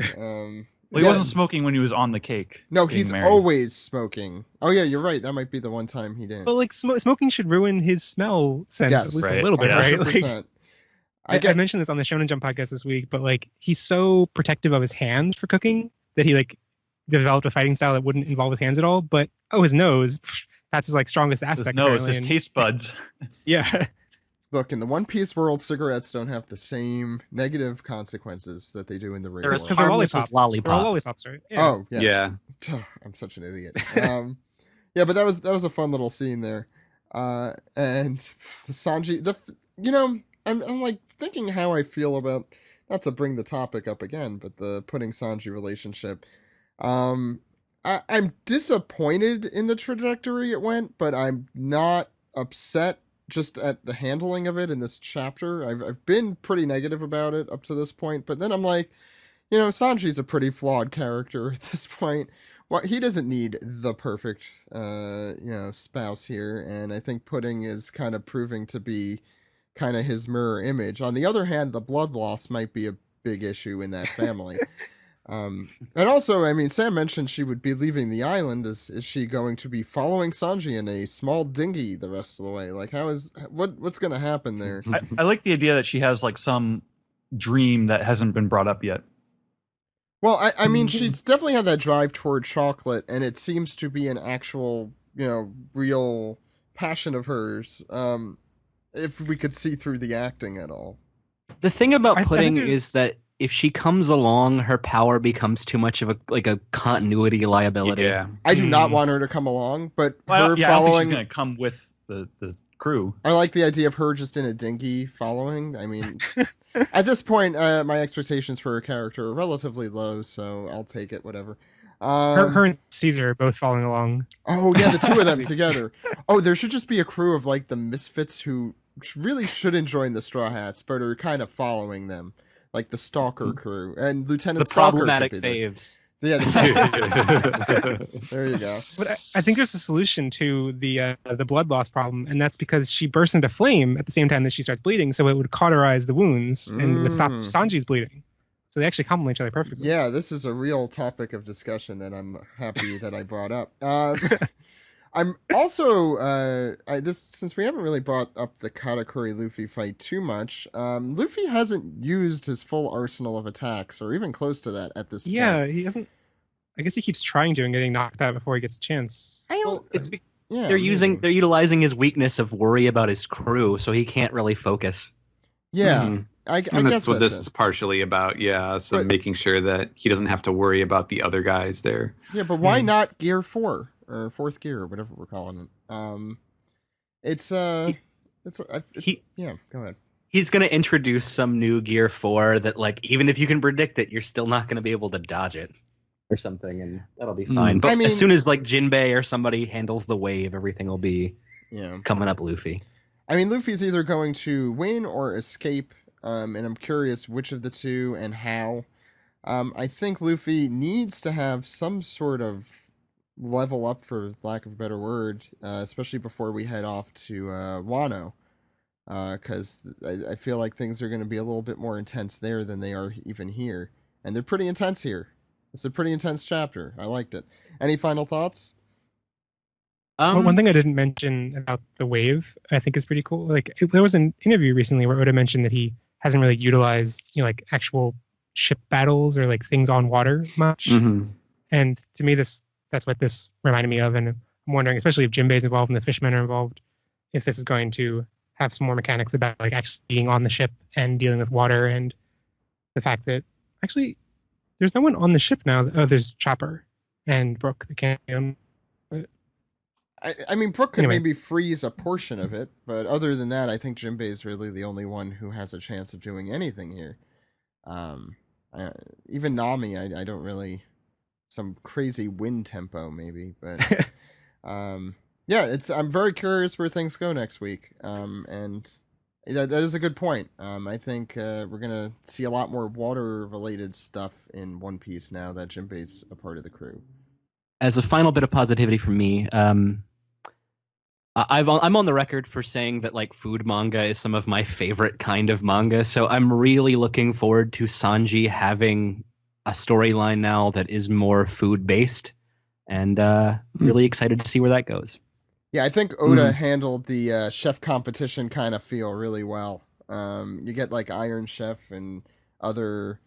Well, he wasn't smoking when he was on the cake. No, he's always smoking. Oh yeah, you're right. That might be the one time he didn't. But like smoking should ruin his smell sense at least a little bit, right? 100%. I mentioned this on the Shonen Jump podcast this week, but like he's so protective of his hands for cooking that he like developed a fighting style that wouldn't involve his hands at all. But his nose, that's his like strongest aspect. No, it's his taste buds. Yeah. Look, in the One Piece world, cigarettes don't have the same negative consequences that they do in the real world. Because they're lollipops. They're all lollipops, right? Yeah. Oh, yes. Yeah. I'm such an idiot. Yeah, but that was a fun little scene there. And the Sanji, I'm like thinking how I feel about, not to bring the topic up again, but the putting Sanji relationship. I'm disappointed in the trajectory it went, but I'm not upset just at the handling of it in this chapter. I've been pretty negative about it up to this point, but then I'm like, Sanji's a pretty flawed character at this point. Well, he doesn't need the perfect, spouse here, and I think Pudding is kind of proving to be kind of his mirror image. On the other hand, the blood loss might be a big issue in that family. And also, I mean, Sam mentioned she would be leaving the island. Is she going to be following Sanji in a small dinghy the rest of the way? Like, what's going to happen there? I like the idea that she has like some dream that hasn't been brought up yet. Well, I mean, she's definitely had that drive toward chocolate, and it seems to be an actual, real passion of hers. If we could see through the acting at all. The thing about Pudding is that if she comes along, her power becomes too much of a continuity liability. Yeah. I do not want her to come along, but her following. I don't think she's going to come with the crew. I like the idea of her just in a dinghy following. I mean, at this point, my expectations for her character are relatively low, so I'll take it, whatever. Her and Caesar are both following along. Oh, yeah, the two of them together. Oh, there should just be a crew of, like, the misfits who really shouldn't join the Straw Hats, but are kind of following them. Like the Stalker crew and Lieutenant Stalker. The problematic faves. Yeah, there you go. But I think there's a solution to the blood loss problem, and that's because she bursts into flame at the same time that she starts bleeding, so it would cauterize the wounds and would stop Sanji's bleeding. So they actually complement each other perfectly. Yeah, this is a real topic of discussion that I'm happy that I brought up. I'm also since we haven't really brought up the Katakuri Luffy fight too much. Luffy hasn't used his full arsenal of attacks, or even close to that at this point. Yeah, he hasn't. I guess he keeps trying to and getting knocked out before he gets a chance. They're utilizing his weakness of worry about his crew, so he can't really focus. Yeah. Mm-hmm. I guess that's what this is partially about, so making sure that he doesn't have to worry about the other guys there. Yeah, but why not Gear 4 or Fourth Gear or whatever we're calling it? Go ahead. He's going to introduce some new Gear 4 that, like, even if you can predict it, you're still not going to be able to dodge it or something, and that'll be fine. But as soon as, like, Jinbei or somebody handles the wave, everything will be coming up Luffy. I mean, Luffy's either going to win or escape. And I'm curious which of the two and how. I think Luffy needs to have some sort of level up, for lack of a better word, especially before we head off to Wano. Because I feel like things are going to be a little bit more intense there than they are even here. And they're pretty intense here. It's a pretty intense chapter. I liked it. Any final thoughts? One thing I didn't mention about the wave, I think is pretty cool. Like, there was an interview recently where Oda mentioned that he hasn't really utilized, like, actual ship battles or like things on water much. Mm-hmm. And to me, that's what this reminded me of. And I'm wondering, especially if Jinbei's involved and the fishermen are involved, if this is going to have some more mechanics about like actually being on the ship and dealing with water, and the fact that actually there's no one on the ship now. Oh, there's Chopper and Brooke, the cameo. I mean, Brooke could Anyway. maybe freeze a portion of it, but other than that, I think Jinbei is really the only one who has a chance of doing anything here. Um, Even Nami, I don't really, some crazy wind tempo maybe, but yeah, I'm very curious where things go next week. And that is a good point. I think we're gonna see a lot more water related stuff in One Piece now that Jinbei's a part of the crew. As a final bit of positivity from me, I'm on the record for saying that like food manga is some of my favorite kind of manga. So I'm really looking forward to Sanji having a storyline now that is more food based, and really excited to see where that goes. Yeah, I think Oda handled the chef competition kind of feel really well. You get like Iron Chef and other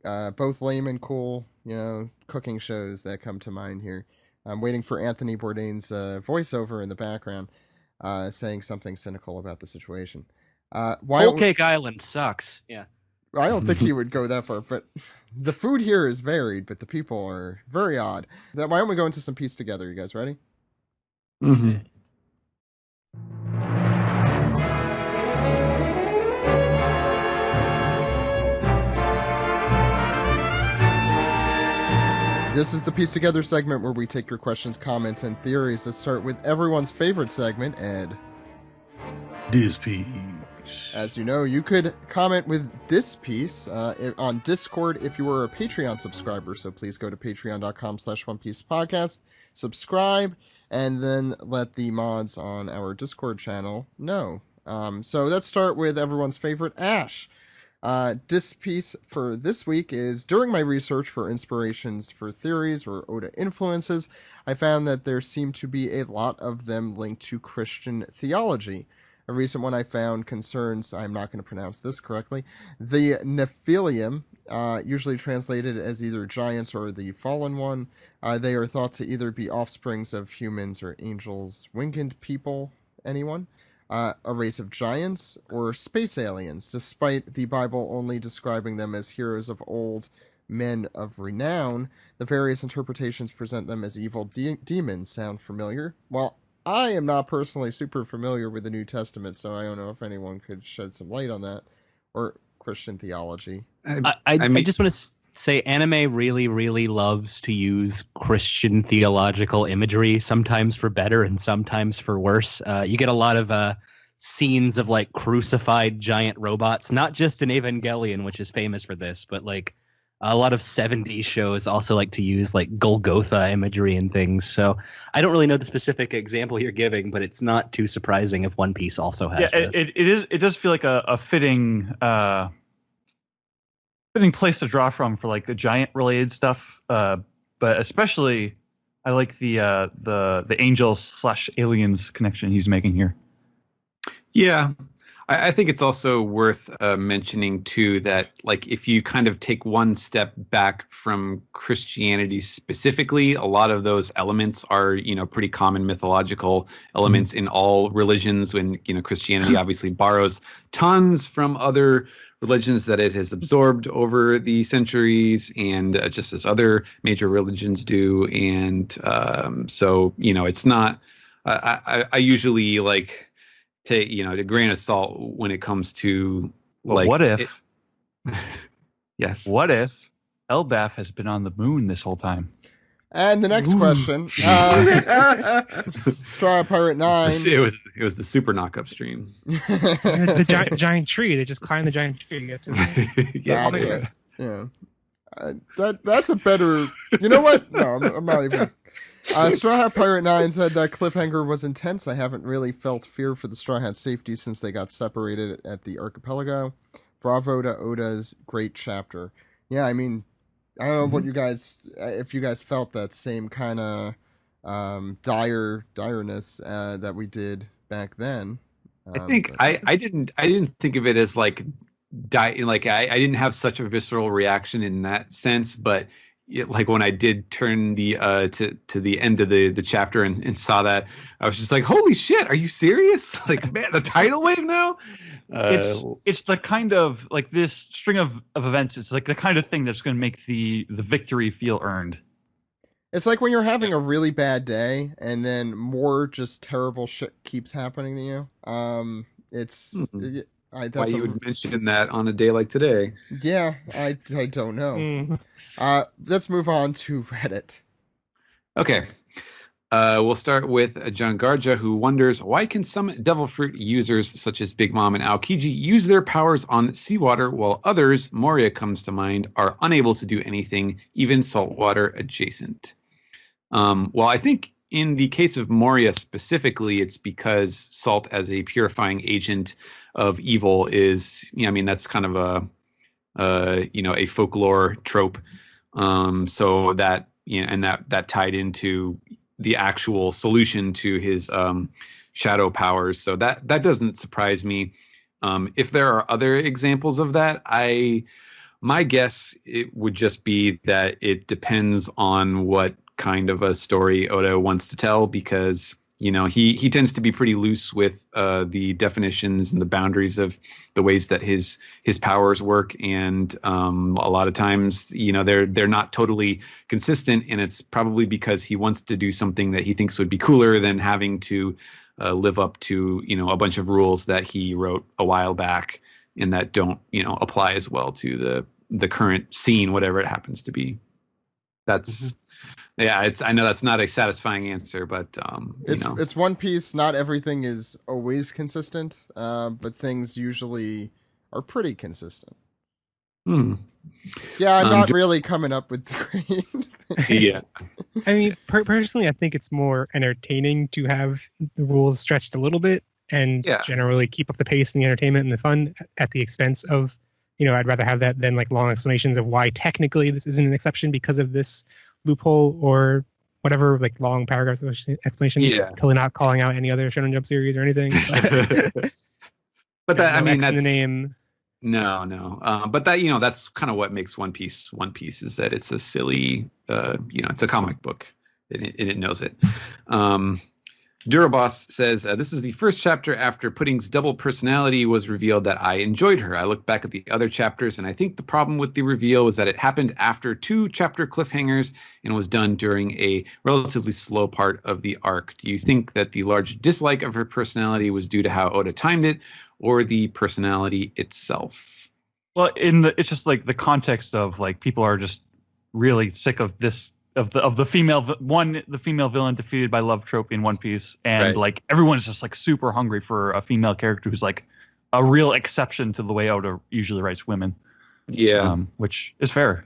both lame and cool, cooking shows that come to mind here. I'm waiting for Anthony Bourdain's voiceover in the background, saying something cynical about the situation. Whole Cake Island sucks. Yeah. I don't think he would go that far, but the food here is varied, but the people are very odd. Why don't we go into some Piece Together? You guys ready? Mm-hmm. This is the Piece Together segment where we take your questions, comments, and theories. Let's start with everyone's favorite segment, Ed. This piece. As you know, you could comment with this piece on Discord if you were a Patreon subscriber. So please go to patreon.com/OnePiecePodcast, subscribe, and then let the mods on our Discord channel know. So let's start with everyone's favorite, Ash. This piece for this week is, during my research for inspirations for theories or Oda influences, I found that there seem to be a lot of them linked to Christian theology. A recent one I found concerns, I'm not going to pronounce this correctly, the Nephilim, usually translated as either giants or the fallen one. They are thought to either be offsprings of humans or angels, winged people, anyone? A race of giants, or space aliens, despite the Bible only describing them as heroes of old, men of renown. The various interpretations present them as evil demons. Sound familiar? Well, I am not personally super familiar with the New Testament, so I don't know if anyone could shed some light on that, or Christian theology. I just want to say anime really, really loves to use Christian theological imagery, sometimes for better and sometimes for worse. You get a lot of scenes of like crucified giant robots, not just in Evangelion, which is famous for this, but like a lot of 70s shows also like to use like Golgotha imagery and things. So I don't really know the specific example you're giving, but it's not too surprising if One Piece also has this. It does feel like a fitting place to draw from for like the giant related stuff, but especially I like the angels/aliens connection he's making here. Yeah, I think it's also worth mentioning too that like if you kind of take one step back from Christianity specifically, a lot of those elements are pretty common mythological elements in all religions. When Christianity obviously borrows tons from other religions that it has absorbed over the centuries, and just as other major religions do. And so it's not. I usually like take a grain of salt when it comes to like. What if? Yes. What if Elbaf has been on the moon this whole time? And the next question, Straw Pirate 9. It was the super knock upstream. the giant tree. They just climb the giant tree to get to the Yeah. That's it. Yeah. That's a better. You know what? No, I'm not even. Straw Hat Pirate 9 said that cliffhanger was intense. I haven't really felt fear for the Straw Hat safety since they got separated at the archipelago. Bravo to Oda's great chapter. Yeah, I mean, I don't know what if you guys felt that same kind of direness that we did back then. I think I didn't think of it as like like I didn't have such a visceral reaction in that sense, but like when I did turn the to the end of the chapter and saw that, I was just like, holy shit, are you serious? Like, man, the tidal wave now. It's the kind of like this string of events. It's like the kind of thing that's going to make the victory feel earned. It's like when you're having a really bad day and then more just terrible shit keeps happening to you. It's Why that's you would mention that on a day like today? Yeah, I don't know. Let's move on to Reddit. Okay. We'll start with John Garja, who wonders, why can some devil fruit users, such as Big Mom and Aokiji, use their powers on seawater, while others, Moria comes to mind, are unable to do anything, even saltwater adjacent? Well, I think in the case of Moria specifically, it's because salt as a purifying agent of evil is, I mean, that's kind of a folklore trope. So that, and that tied into the actual solution to his shadow powers. So that doesn't surprise me. If there are other examples of that, my guess it would just be that it depends on what kind of a story Oda wants to tell, because he tends to be pretty loose with the definitions and the boundaries of the ways that his powers work, and a lot of times they're not totally consistent, and it's probably because he wants to do something that he thinks would be cooler than having to live up to a bunch of rules that he wrote a while back and that don't apply as well to the current scene, whatever it happens to be. That's Yeah, I know that's not a satisfying answer, but it's One Piece. Not everything is always consistent, but things usually are pretty consistent. Yeah, I'm not really coming up with great things. Yeah. I mean, personally, I think it's more entertaining to have the rules stretched a little bit and generally keep up the pace and the entertainment and the fun at the expense of, I'd rather have that than like long explanations of why technically this isn't an exception because of this loophole or whatever, like long paragraphs of explanation. Totally not calling out any other Shonen Jump series or anything. But that, I mean, X that's in the name. No. But that, that's kind of what makes One Piece is that it's a silly, it's a comic book and it knows it. Duraboss says, this is the first chapter after Pudding's double personality was revealed that I enjoyed her. I looked back at the other chapters, and I think the problem with the reveal was that it happened after 2 chapter cliffhangers and was done during a relatively slow part of the arc. Do you think that the large dislike of her personality was due to how Oda timed it, or the personality itself? Well, it's just like the context of like people are just really sick of this. Of the female villain defeated by love trope in One Piece, and like everyone's just like super hungry for a female character who's like a real exception to the way Oda usually writes women. Yeah, which is fair.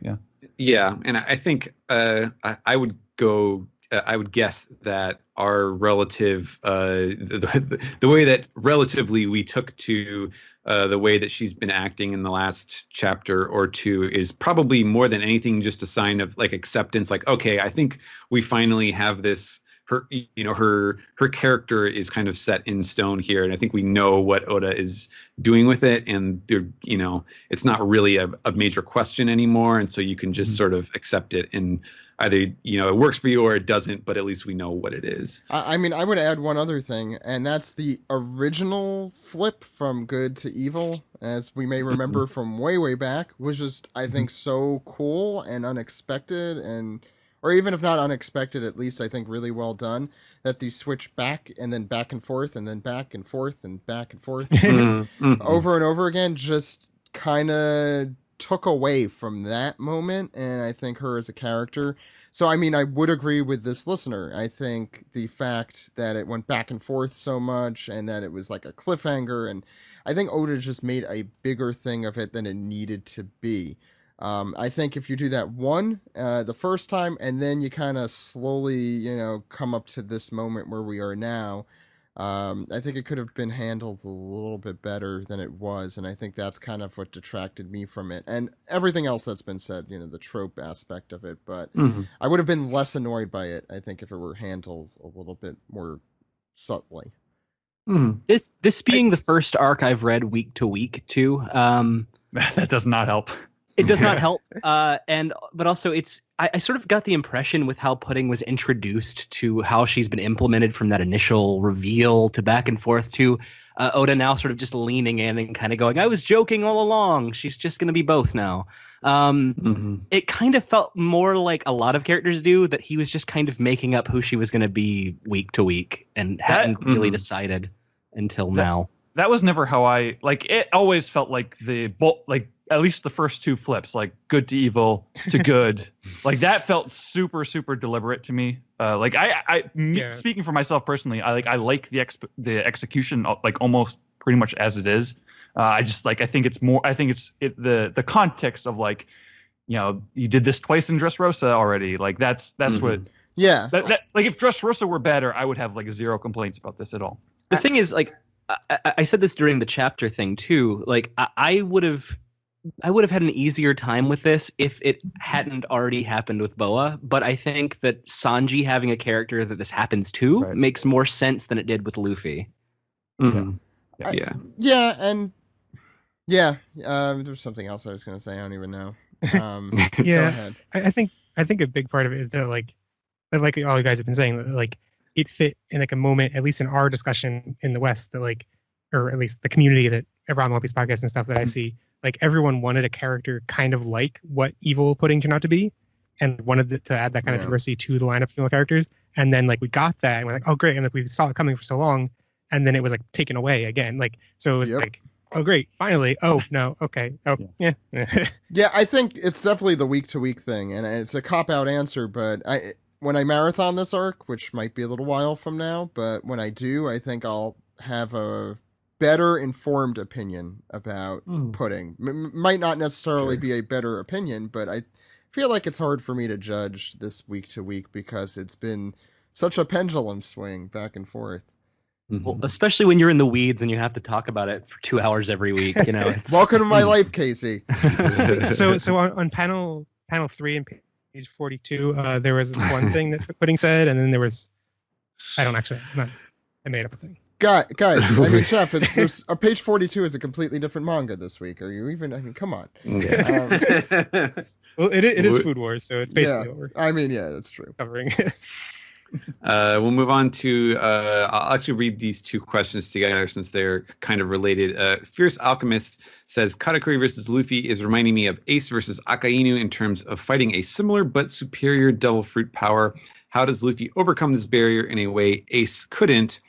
Yeah, and I think I would go. I would guess that our relative, the way that relatively we took to the way that she's been acting in the last chapter or two is probably more than anything just a sign of like acceptance. Like, okay, I think we finally have this. Her character is kind of set in stone here, and I think we know what Oda is doing with it, and it's not really a major question anymore, and so you can just sort of accept it, and either it works for you or it doesn't, but at least we know what it is. I mean, I would add one other thing, and that's the original flip from good to evil, as we may remember from way back, was just, I think, so cool and unexpected, or even if not unexpected, at least I think really well done, that the switch back and then back and forth and then back and forth and back and forth over and over again just kind of took away from that moment, and I think her as a character. So, I mean, I would agree with this listener. I think the fact that it went back and forth so much and that it was like a cliffhanger, and I think Oda just made a bigger thing of it than it needed to be. I think if you do that the first time, and then you kind of slowly, come up to this moment where we are now, I think it could have been handled a little bit better than it was, and I think that's kind of what detracted me from it. And everything else that's been said, the trope aspect of it, but I would have been less annoyed by it, I think, if it were handled a little bit more subtly. This being the first arc I've read week to week too, That does not help. It does not help. But also I sort of got the impression with how Pudding was introduced to how she's been implemented from that initial reveal to back and forth to Oda now sort of just leaning in and kind of going, I was joking all along. She's just going to be both now. It kind of felt more like a lot of characters do, that he was just kind of making up who she was going to be week to week and hadn't really decided until now. That was never how I like. It always felt like at least the first two flips, like good to evil to good, like that felt super deliberate to me. Speaking for myself personally, I like the execution like almost pretty much as it is. I think it's the context of like, you did this twice in Dressrosa already. Like that's what. Yeah. That like if Dressrosa were better, I would have like zero complaints about this at all. The thing is, like, I said this during the chapter thing too. Like, I would have had an easier time with this if it hadn't already happened with Boa. But I think that Sanji having a character that this happens to makes more sense than it did with Luffy. Mm-hmm. There's something else I was going to say. I don't even know. Yeah, Go ahead. I think a big part of it is that like all you guys have been saying, that like it fit in like a moment, at least in our discussion in the West, that like, or at least the community that around One Piece podcast and stuff that I see, like everyone wanted a character kind of like what Evil Pudding turned out to be, and wanted to add that kind of diversity to the lineup of female characters. And then like we got that, and we're like, oh great, and like we saw it coming for so long, and then it was like taken away again. Like so it was like, oh great, finally. Oh no, okay, yeah. Yeah, I think it's definitely the week to week thing, and it's a cop out answer, but when I marathon this arc, which might be a little while from now, but when I do, I think I'll have a better informed opinion about Pudding. Might not necessarily be a better opinion, but I feel like it's hard for me to judge this week to week because it's been such a pendulum swing back and forth. Well, especially when you're in the weeds and you have to talk about it for 2 hours every week. Welcome to my life, Casey. So on panel 3 and page 42, there was this one thing that Pudding said, and then there was, I made up a thing. Guys, I mean, Jeff, page 42 is a completely different manga this week. Are you even? I mean, come on. Yeah. Well, it is Food Wars, so it's basically what we're. I mean, yeah, that's true. Covering. We'll move on to. I'll actually read these two questions together since they're kind of related. Fierce Alchemist says Katakuri versus Luffy is reminding me of Ace versus Akainu in terms of fighting a similar but superior devil fruit power. How does Luffy overcome this barrier in a way Ace couldn't?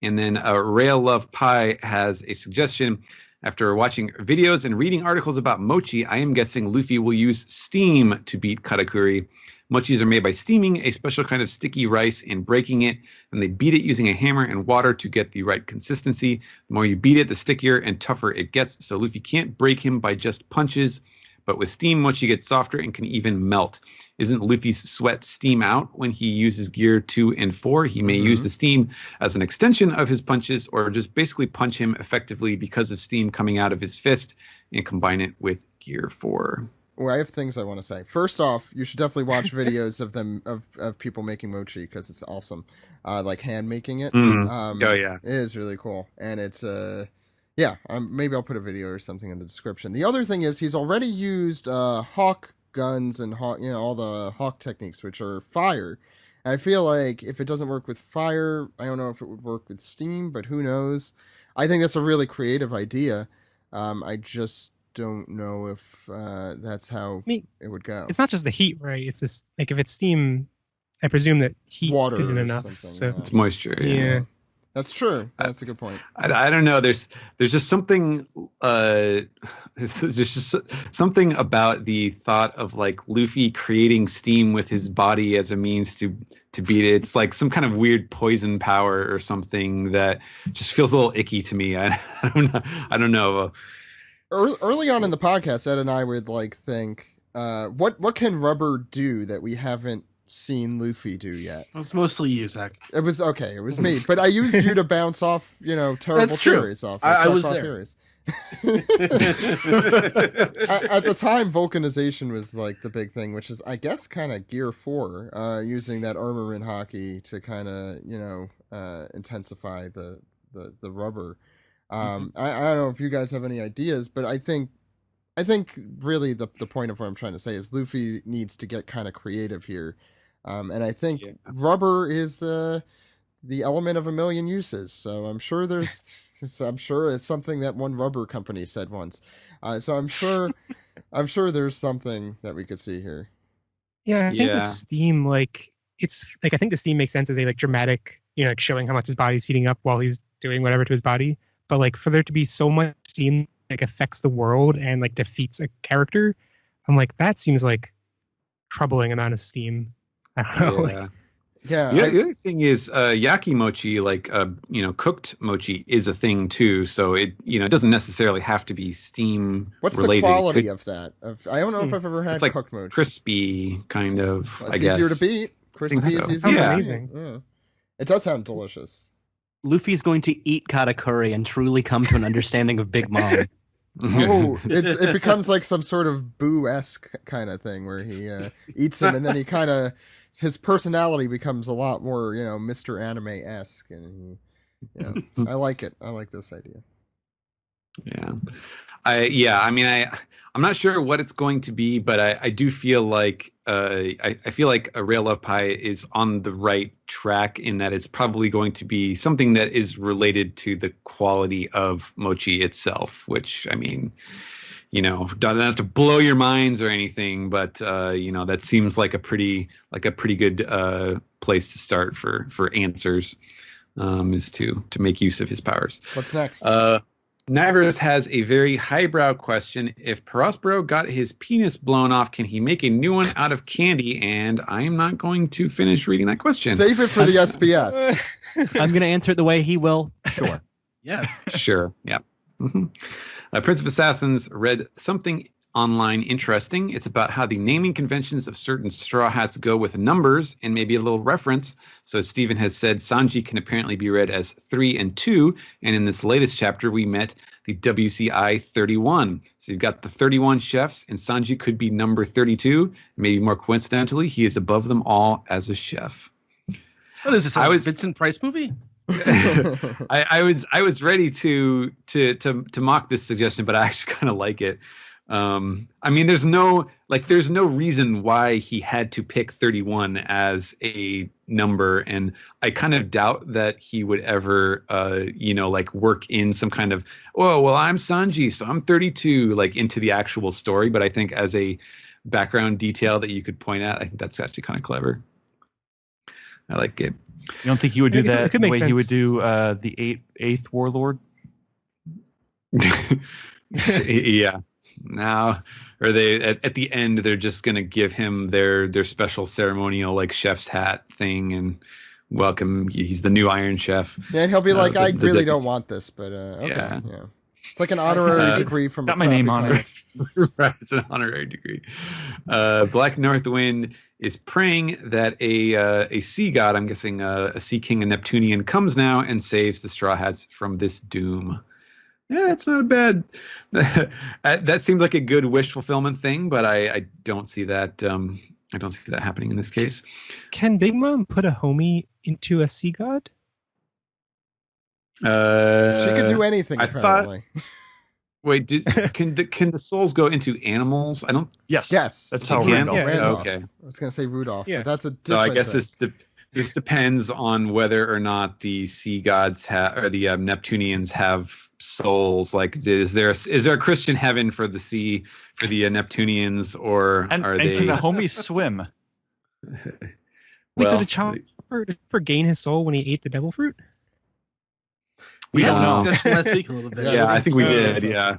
And then Rail Love Pie has a suggestion. After watching videos and reading articles about mochi, I am guessing Luffy will use steam to beat Katakuri. Mochis are made by steaming a special kind of sticky rice and breaking it, and they beat it using a hammer and water to get the right consistency. The more you beat it, the stickier and tougher it gets, so Luffy can't break him by just punches. But with steam, mochi gets softer and can even melt. Isn't Luffy's sweat steam out when he uses Gear 2 and 4? He may use the steam as an extension of his punches or just basically punch him effectively because of steam coming out of his fist and combine it with Gear 4. Well, I have things I want to say. First off, you should definitely watch videos of them of people making mochi because it's awesome. Like hand making it. Oh yeah, it is really cool, and it's maybe I'll put a video or something in the description. The other thing is he's already used hawk guns and all the hawk techniques, which are fire. And I feel like if it doesn't work with fire, I don't know if it would work with steam, but who knows? I think that's a really creative idea. I just don't know if that's how it would go. It's not just the heat, right? It's just like if it's steam, I presume that heat Water isn't enough. So it's moisture. Yeah. That's true. That's a good point. I don't know. There's just something. There's just something about the thought of like Luffy creating steam with his body as a means to beat it. It's like some kind of weird poison power or something that just feels a little icky to me. I don't know. Early on in the podcast, Ed and I would like think, what can rubber do that we haven't seen Luffy do yet? It was mostly you, Zach. It was okay. It was me, but I used you to bounce off, terrible theories off. I was there. Theories. At the time, vulcanization was like the big thing, which is, I guess, kind of Gear 4, using that armament hockey to kind of, intensify the rubber. I don't know if you guys have any ideas, but I think I think really the point of what I'm trying to say is Luffy needs to get kind of creative here, and I think Yeah. rubber is the element of a million uses. So I'm sure there's, so I'm sure it's something that one rubber company said once. So I'm sure there's something that we could see here. Yeah, I think the Yeah. steam, like it's like I think the steam makes sense as a like dramatic, like showing how much his body's heating up while he's doing whatever to his body. But like for there to be so much steam like affects the world and like defeats a character, I'm like that seems like troubling amount of steam. I don't know. Yeah. Yeah, Yeah, the other thing is yakimochi, like cooked mochi, is a thing too. So it doesn't necessarily have to be steam what's the related. quality of that? I don't know if I've ever It's had like cooked mochi. crispy, kind of. Well, I it's guess easier to beat. Crispy think is so. easier Sounds to amazing. beat. Yeah. It does sound delicious. Luffy's going to eat katakuri and truly come to an understanding of Big Mom. Oh, it becomes like some sort of Boo-esque kind of thing where he eats him and then he kind of his personality becomes a lot more, Mr. Anime-esque, and I like it. I like this idea. Yeah. I mean, I'm not sure what it's going to be, but I do feel like I feel like a Rail Love Pie is on the right track in that it's probably going to be something that is related to the quality of mochi itself, which I mean, don't have to blow your minds or anything, but that seems like a pretty good place to start for answers, is to make use of his powers. What's next? Nivers has a very highbrow question. If Prospero got his penis blown off, can he make a new one out of candy? And I am not going to finish reading that question. Save it for the SBS. I'm going to answer it the way he will. Sure. Yes. Sure. Yeah. Mm-hmm. Prince of Assassins read something online interesting. It's about how the naming conventions of certain Straw Hats go with numbers and maybe a little reference. So Stephen has said Sanji can apparently be read as 3 and 2. And in this latest chapter, we met the WCI 31. So you've got the 31 chefs, and Sanji could be number 32. Maybe more coincidentally, he is above them all as a chef. What is this? A Vincent Price movie? I was ready to mock this suggestion, but I actually kind of like it. I mean, there's no reason why he had to pick 31 as a number, and I kind of doubt that he would ever, work in some kind of, oh, well, I'm Sanji, so I'm 32, like into the actual story. But I think as a background detail that you could point at, I think that's actually kind of clever. I like it. You don't think he would do that it could the make way he would sense. do the eighth warlord? Yeah. Now, or they at the end they're just gonna give him their special ceremonial like chef's hat thing and welcome. He's the new Iron Chef. Yeah, and he'll be like, I the really WC. don't want this, but okay. Yeah. Yeah. It's like an honorary degree from Got a my name crappy on it. college. Right, it's an honorary degree. Black Northwind is praying that a sea god, I'm guessing a sea king, a Neptunian, comes now and saves the Straw Hats from this doom. Yeah, it's not bad. That seemed like a good wish fulfillment thing, but I don't see that. I don't see that happening in this case. Can Big Mom put a homie into a sea god? She could do anything, I apparently. Wait, can the souls go into animals? I don't. Yes. Yes. That's She how can? Randolph. Yeah. Randolph. Okay. I was going to say Rudolph, Yeah. but that's a different So I guess thing. this depends on whether or not the sea gods have or the Neptunians have souls. Like, is there a Christian heaven for the sea for the Neptunians, or And are can they? the homies swim? Wait, so Well, did Chopper gain his soul when he ate the devil fruit? We had No. this discussion last week a little bit. Yeah, Yeah, this I is think we very did. Yeah.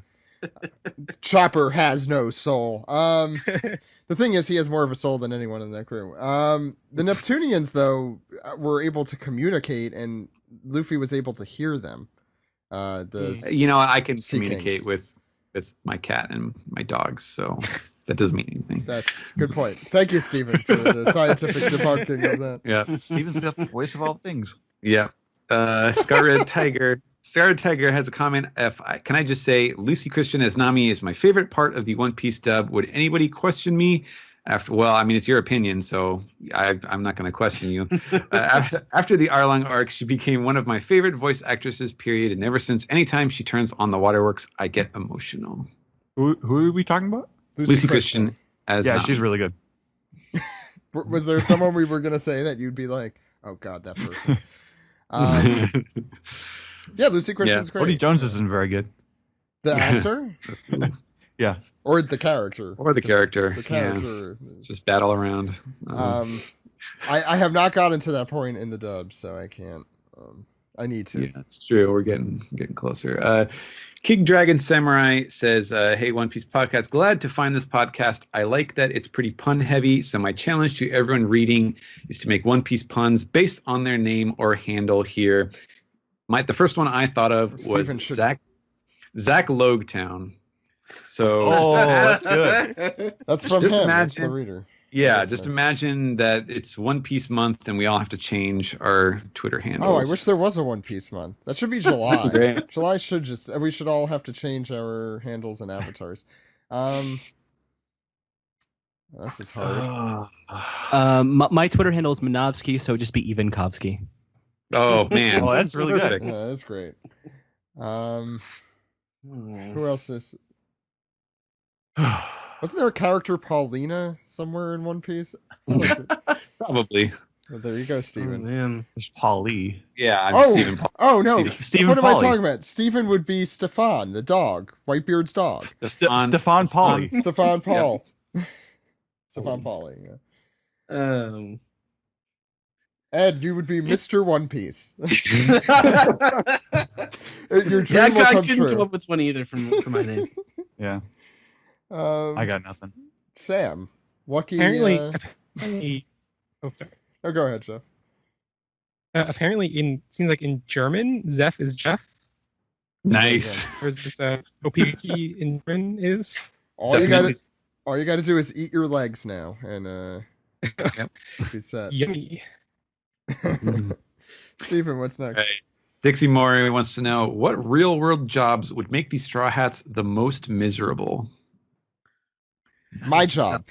Chopper has no soul. The thing is, he has more of a soul than anyone in that crew. The Neptunians, though, were able to communicate, and Luffy was able to hear them. I can Sea communicate kings. with my cat and my dogs, so that doesn't mean anything. That's a good point. Thank you, Stephen, for the scientific debunking of that. Yeah. Steven's got the voice of all things. Yeah. Scarred Tiger. Scarred Tiger has a comment. Can I just say, Lucy Christian as Nami is my favorite part of the One Piece dub. Would anybody question me? Well, I mean, it's your opinion, so I'm not going to question you. After the Arlong arc, she became one of my favorite voice actresses, period. And ever since, anytime she turns on the waterworks, I get emotional. Who are we talking about? Lucy Christian as Yeah, Nami. she's really good. Was there someone we were gonna say that you'd be like, oh god, that person? Yeah, Lucy Christian's great. Cody Jones isn't very good. The actor? Yeah. Or the character. Or the character. The character. It's just battle around. I have not gotten to that point in the dub, so I can't. I need to. Yeah, that's true. We're getting closer. King Dragon Samurai says, hey, One Piece podcast. Glad to find this podcast. I like that it's pretty pun heavy. So my challenge to everyone reading is to make One Piece puns based on their name or handle here. The first one I thought of was Zach Logetown. So that's good. That's from Just him. That's imagine- the reader. Yeah, just imagine that it's One Piece month and we all have to change our Twitter handles. Oh, I wish there was a One Piece month. That should be July. Great. July should we should all have to change our handles and avatars. This is hard. My Twitter handle is Manovsky, so just be Ivankovsky. Oh man, Oh, that's really good. Yeah, that's great. Who else is? Wasn't there a character Paulina somewhere in One Piece? Probably. Oh, there you go, Steven. Man. There's Paulie. Yeah, I'm Oh, Stephen Paul. oh no! Stephen What am I Pauly. talking about? Steven would be Stefan, the dog, Whitebeard's dog. Stefan Pauly. Stefan Paul. Stefan Pauly. Yeah. Ed, you would be Mr. One Piece. Your dream will I come couldn't true. come up with one either for my name. Yeah, I got nothing. Sam. Lucky. Apparently, oh sorry. Oh, go ahead, Jeff. Apparently, seems like in German, Zeph is Jeff. Nice. Whereas this Opiki in German is. All you gotta do is eat your legs now, and be set. Yummy. Steven, what's next? Right. Dixie Mori wants to know what real world jobs would make these Straw Hats the most miserable. My job.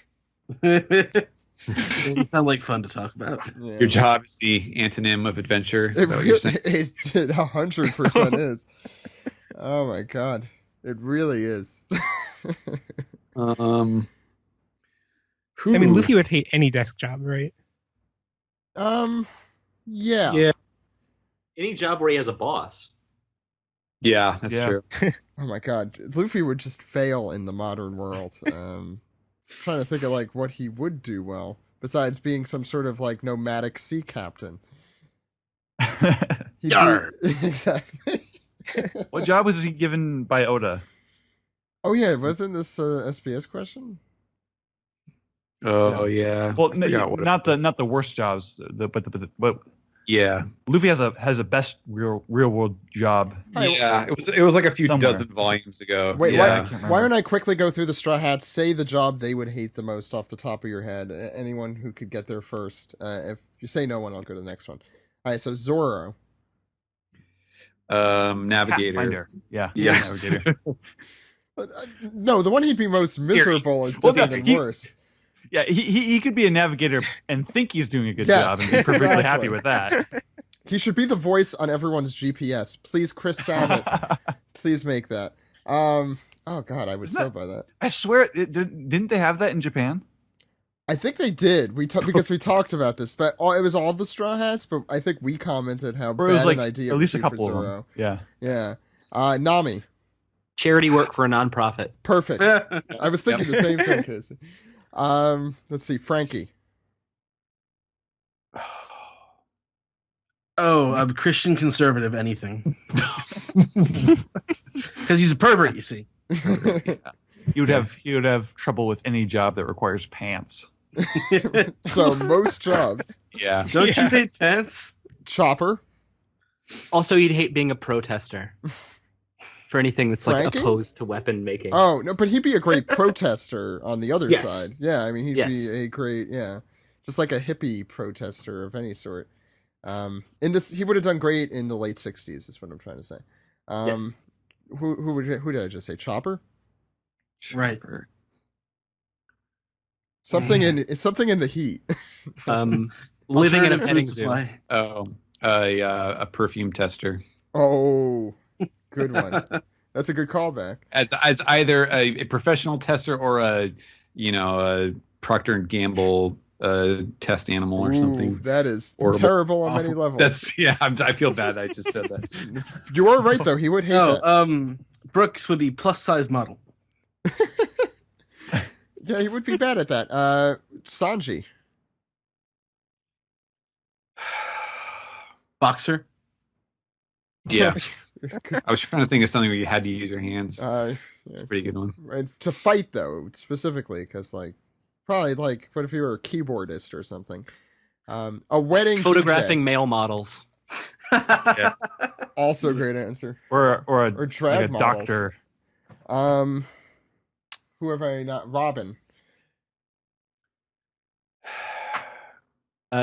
Doesn't sound like fun to talk about. Yeah. Your job is the antonym of adventure. Is that what you're saying? It 100% is. Oh my god, it really is. I mean, Luffy would hate any desk job, right? Yeah. Yeah. Any job where he has a boss. Yeah, that's Yeah. true. Oh my god, Luffy would just fail in the modern world. Trying to think of like what he would do well besides being some sort of like nomadic sea captain. Yar. Exactly. What job was he given by Oda? Oh yeah, wasn't this SBS question? Oh yeah. Well, I forgot what it- not the worst jobs, but yeah. Luffy has a best real world job. Yeah, it was like a few Somewhere. dozen volumes ago. Wait, yeah. I can't remember. why don't I quickly go through the Straw Hats? Say the job they would hate the most off the top of your head. Anyone who could get there first. If you say no one, I'll go to the next one. All right, so Zoro. Navigator. Pathfinder. Yeah. Yeah. Navigator. No, the one he'd be most Scary. miserable is Well, different no, than worse. Yeah, he could be a navigator and think he's doing a good Yes, job and be perfectly exactly. happy with that. He should be the voice on everyone's GPS. Please, Chris Sabat. Please make that. Oh god, I would Isn't so that- buy that. I swear, didn't they have that in Japan? I think they did. Because we talked about this, but it was all the Straw Hats. But I think we commented how Or it was bad like an idea at least a it would be couple for of Zoro. them. Yeah. Yeah. Nami. Charity work for a nonprofit. Perfect. I was thinking the same thing, Casey. Let's see, Frankie. Oh, a Christian conservative, anything. Because he's a pervert, you see. He would have trouble with any job that requires pants. So most jobs. Yeah. Don't you hate pants? Chopper. Also, you'd hate being a protester for anything that's like Frankie? opposed to weapon making. Oh no, but he'd be a great protester on the other Yes. side. Yeah, I mean he'd Yes. be a great just like a hippie protester of any sort. In this, he would have done great in the late '60s. Is what I'm trying to say. Yes. Who did I just say? Chopper. Right. Something in the heat. Living in a Alternative petting food zoo. supply. Oh, a perfume tester. Oh, good one. That's a good callback. as either a professional tester or a Procter and Gamble test animal or Ooh, something. that is Horrible. terrible on many levels. That's I feel bad. I just said that. You are right though. He would hate that. Brooks would be plus size model. Yeah, he would be bad at that. Sanji. Boxer. Yeah, I was trying to think of something where you had to use your hands. Yeah. It's a pretty good one. Right, to fight though, specifically, because probably what if you were a keyboardist or something? A wedding Photographing DJ. male models. Yeah. Also great answer. Or drag like a models. doctor. Who have I not? Robin.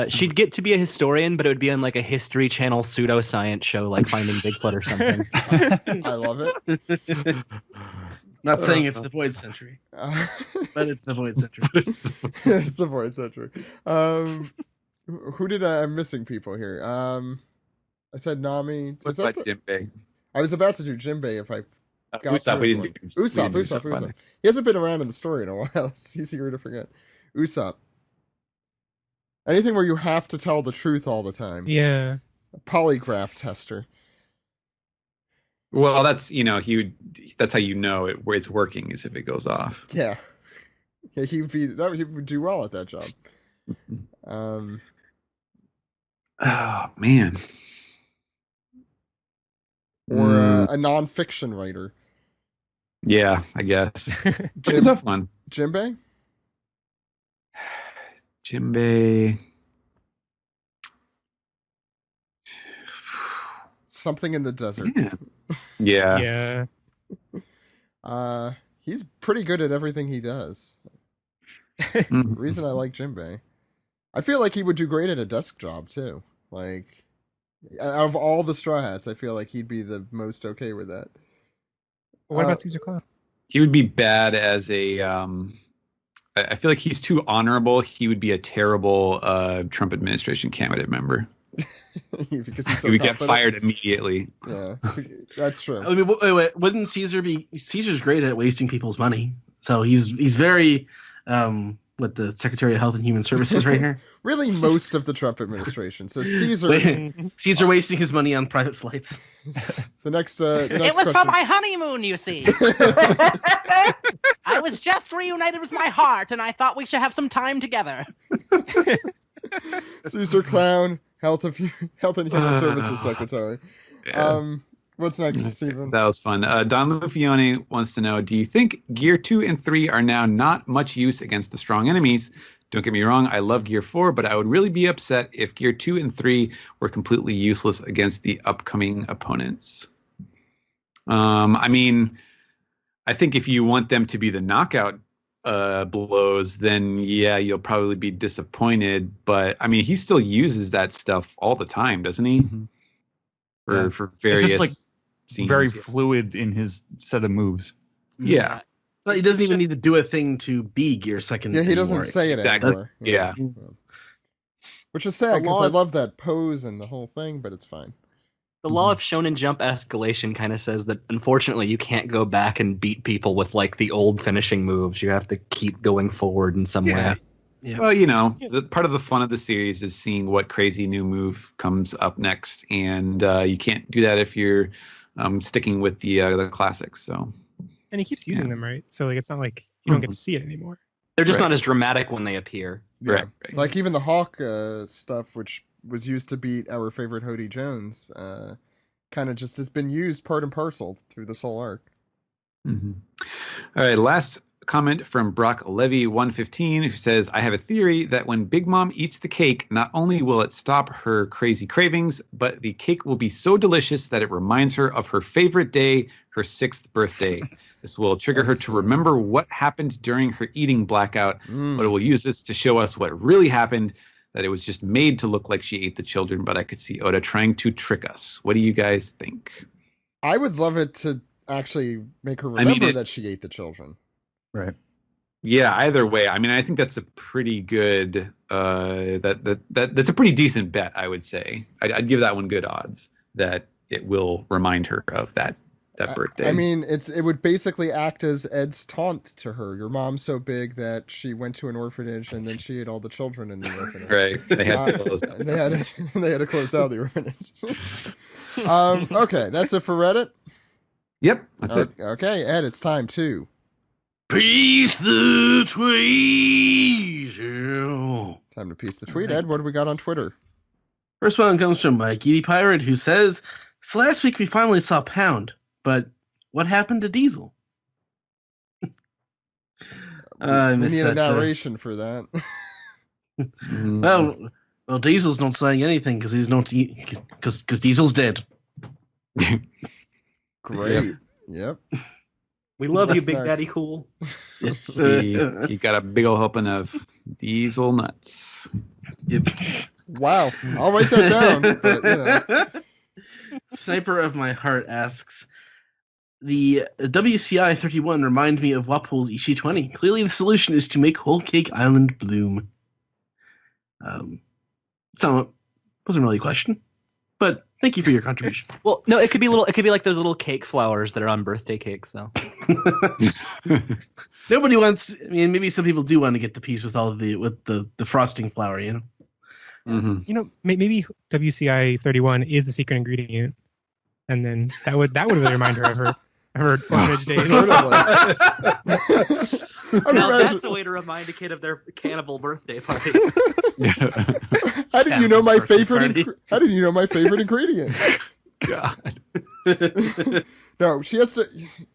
She'd get to be a historian, but it would be on like a History Channel pseudoscience show, like Finding Bigfoot or something. I love it. Not saying it's the Void Century, but it's the Void Century. It's the Void Century. Who did I'm missing people here? I said Nami. What's that Jinbei? I was about to do Jinbei if I got Usopp. through We it. didn't do Usopp. He hasn't been around in the story in a while. It's easier to forget. Usopp. Anything where you have to tell the truth all the time. Yeah. A polygraph tester. Well, that's that's how you know where it's working is if it goes off. Yeah. Yeah, he would do well at that job. Oh man. Or a nonfiction writer. Yeah, I guess. It's a tough one. Jinbei? Jinbei. Something in the desert. Yeah. Yeah. He's pretty good at everything he does. Mhm. The reason I like Jinbei. I feel like he would do great at a desk job too. Like, out of all the Straw Hats, I feel like he'd be the most okay with that. What about Caesar Clown? He would be bad as a. I feel like he's too honorable. He would be a terrible Trump administration candidate member. Because he's so He would get confident. fired immediately. Yeah, that's true. I mean, wait, wouldn't Caesar be? Caesar's great at wasting people's money. So he's very, what the Secretary of Health and Human Services right here. Really, most of the Trump administration. So Caesar, Caesar wasting his money on private flights. the next It was question. for my honeymoon, you see. I was just reunited with my heart, and I thought we should have some time together. Caesar Clown, Health and Human Services Secretary. Yeah. What's next, Stephen? That was fun. Don Lufione wants to know, do you think Gear 2 and 3 are now not much use against the strong enemies? Don't get me wrong, I love Gear 4, but I would really be upset if Gear 2 and 3 were completely useless against the upcoming opponents. I mean, I think if you want them to be the knockout blows, then yeah, you'll probably be disappointed. But I mean, he still uses that stuff all the time, doesn't he? Mm-hmm. For various it's just scenes. very fluid in his set of moves. Yeah. So he doesn't even need to do a thing to be Gear Second. Yeah, he doesn't anymore. say it Exactly. anymore. Yeah. Which is sad because I love that pose and the whole thing, but it's fine. The law of Shonen Jump escalation kind of says that unfortunately you can't go back and beat people with like the old finishing moves. You have to keep going forward in some way. Yeah. Well, the part of the fun of the series is seeing what crazy new move comes up next, and you can't do that if you're sticking with the classics. So. And he keeps using them, right? So like it's not like you don't get to see it anymore. They're just Right. not as dramatic when they appear. Yeah. Right. Like even the Hawk stuff, which was used to beat our favorite Hody Jones, kind of just has been used part and parcel through this whole arc. Mm-hmm. All right, last comment from Brock Levy 115, who says, I have a theory that when Big Mom eats the cake, not only will it stop her crazy cravings, but the cake will be so delicious that it reminds her of her favorite day, her 6th birthday. This will trigger her to remember what happened during her eating blackout, but it will use this to show us what really happened, that it was just made to look like she ate the children, but I could see Oda trying to trick us. What do you guys think? I would love it to actually make her remember that she ate the children. Right. Yeah, either way. I mean, I think that's a pretty good that's a pretty decent bet, I would say. I'd give that one good odds that it will remind her of that that birthday. I mean, it would basically act as Ed's taunt to her. Your mom's so big that she went to an orphanage and then she ate all the children in the orphanage. right. They had to close And they had to close down the orphanage. Okay, that's it for Reddit. Yep, that's it. Okay, Ed, it's time to Piece the tweet. time to piece the tweet. Ed, what do we got on Twitter? First one comes from Mikey Pirate, who says, "So last week we finally saw Pound, but what happened to Diesel?" I We missed need a that, narration for that. Well, Diesel's not saying anything because he's not because Diesel's dead. Great. Yep. We love you, What's Big next? Daddy Cool. He got a big old helping of diesel nuts. Wow. I'll write that down. But, you know. Sniper of my heart asks, the WCI 31 remind me of Wapol's Ishi 20. Clearly the solution is to make Whole Cake Island bloom. So wasn't really a question, but thank you for your contribution. Well, no, it could be like those little cake flowers that are on birthday cakes, though. Nobody wants. I mean, maybe some people do want to get the piece with all of the frosting flour, you know. Mm-hmm. You know, maybe WCI 31 is the secret ingredient, and then that would really remind her of her orphanage days. Certainly. I Now imagine- that's a way to remind a kid of their cannibal birthday party. How did you know my Birthday favorite? party. How did you know my favorite ingredient? God. No, she has to.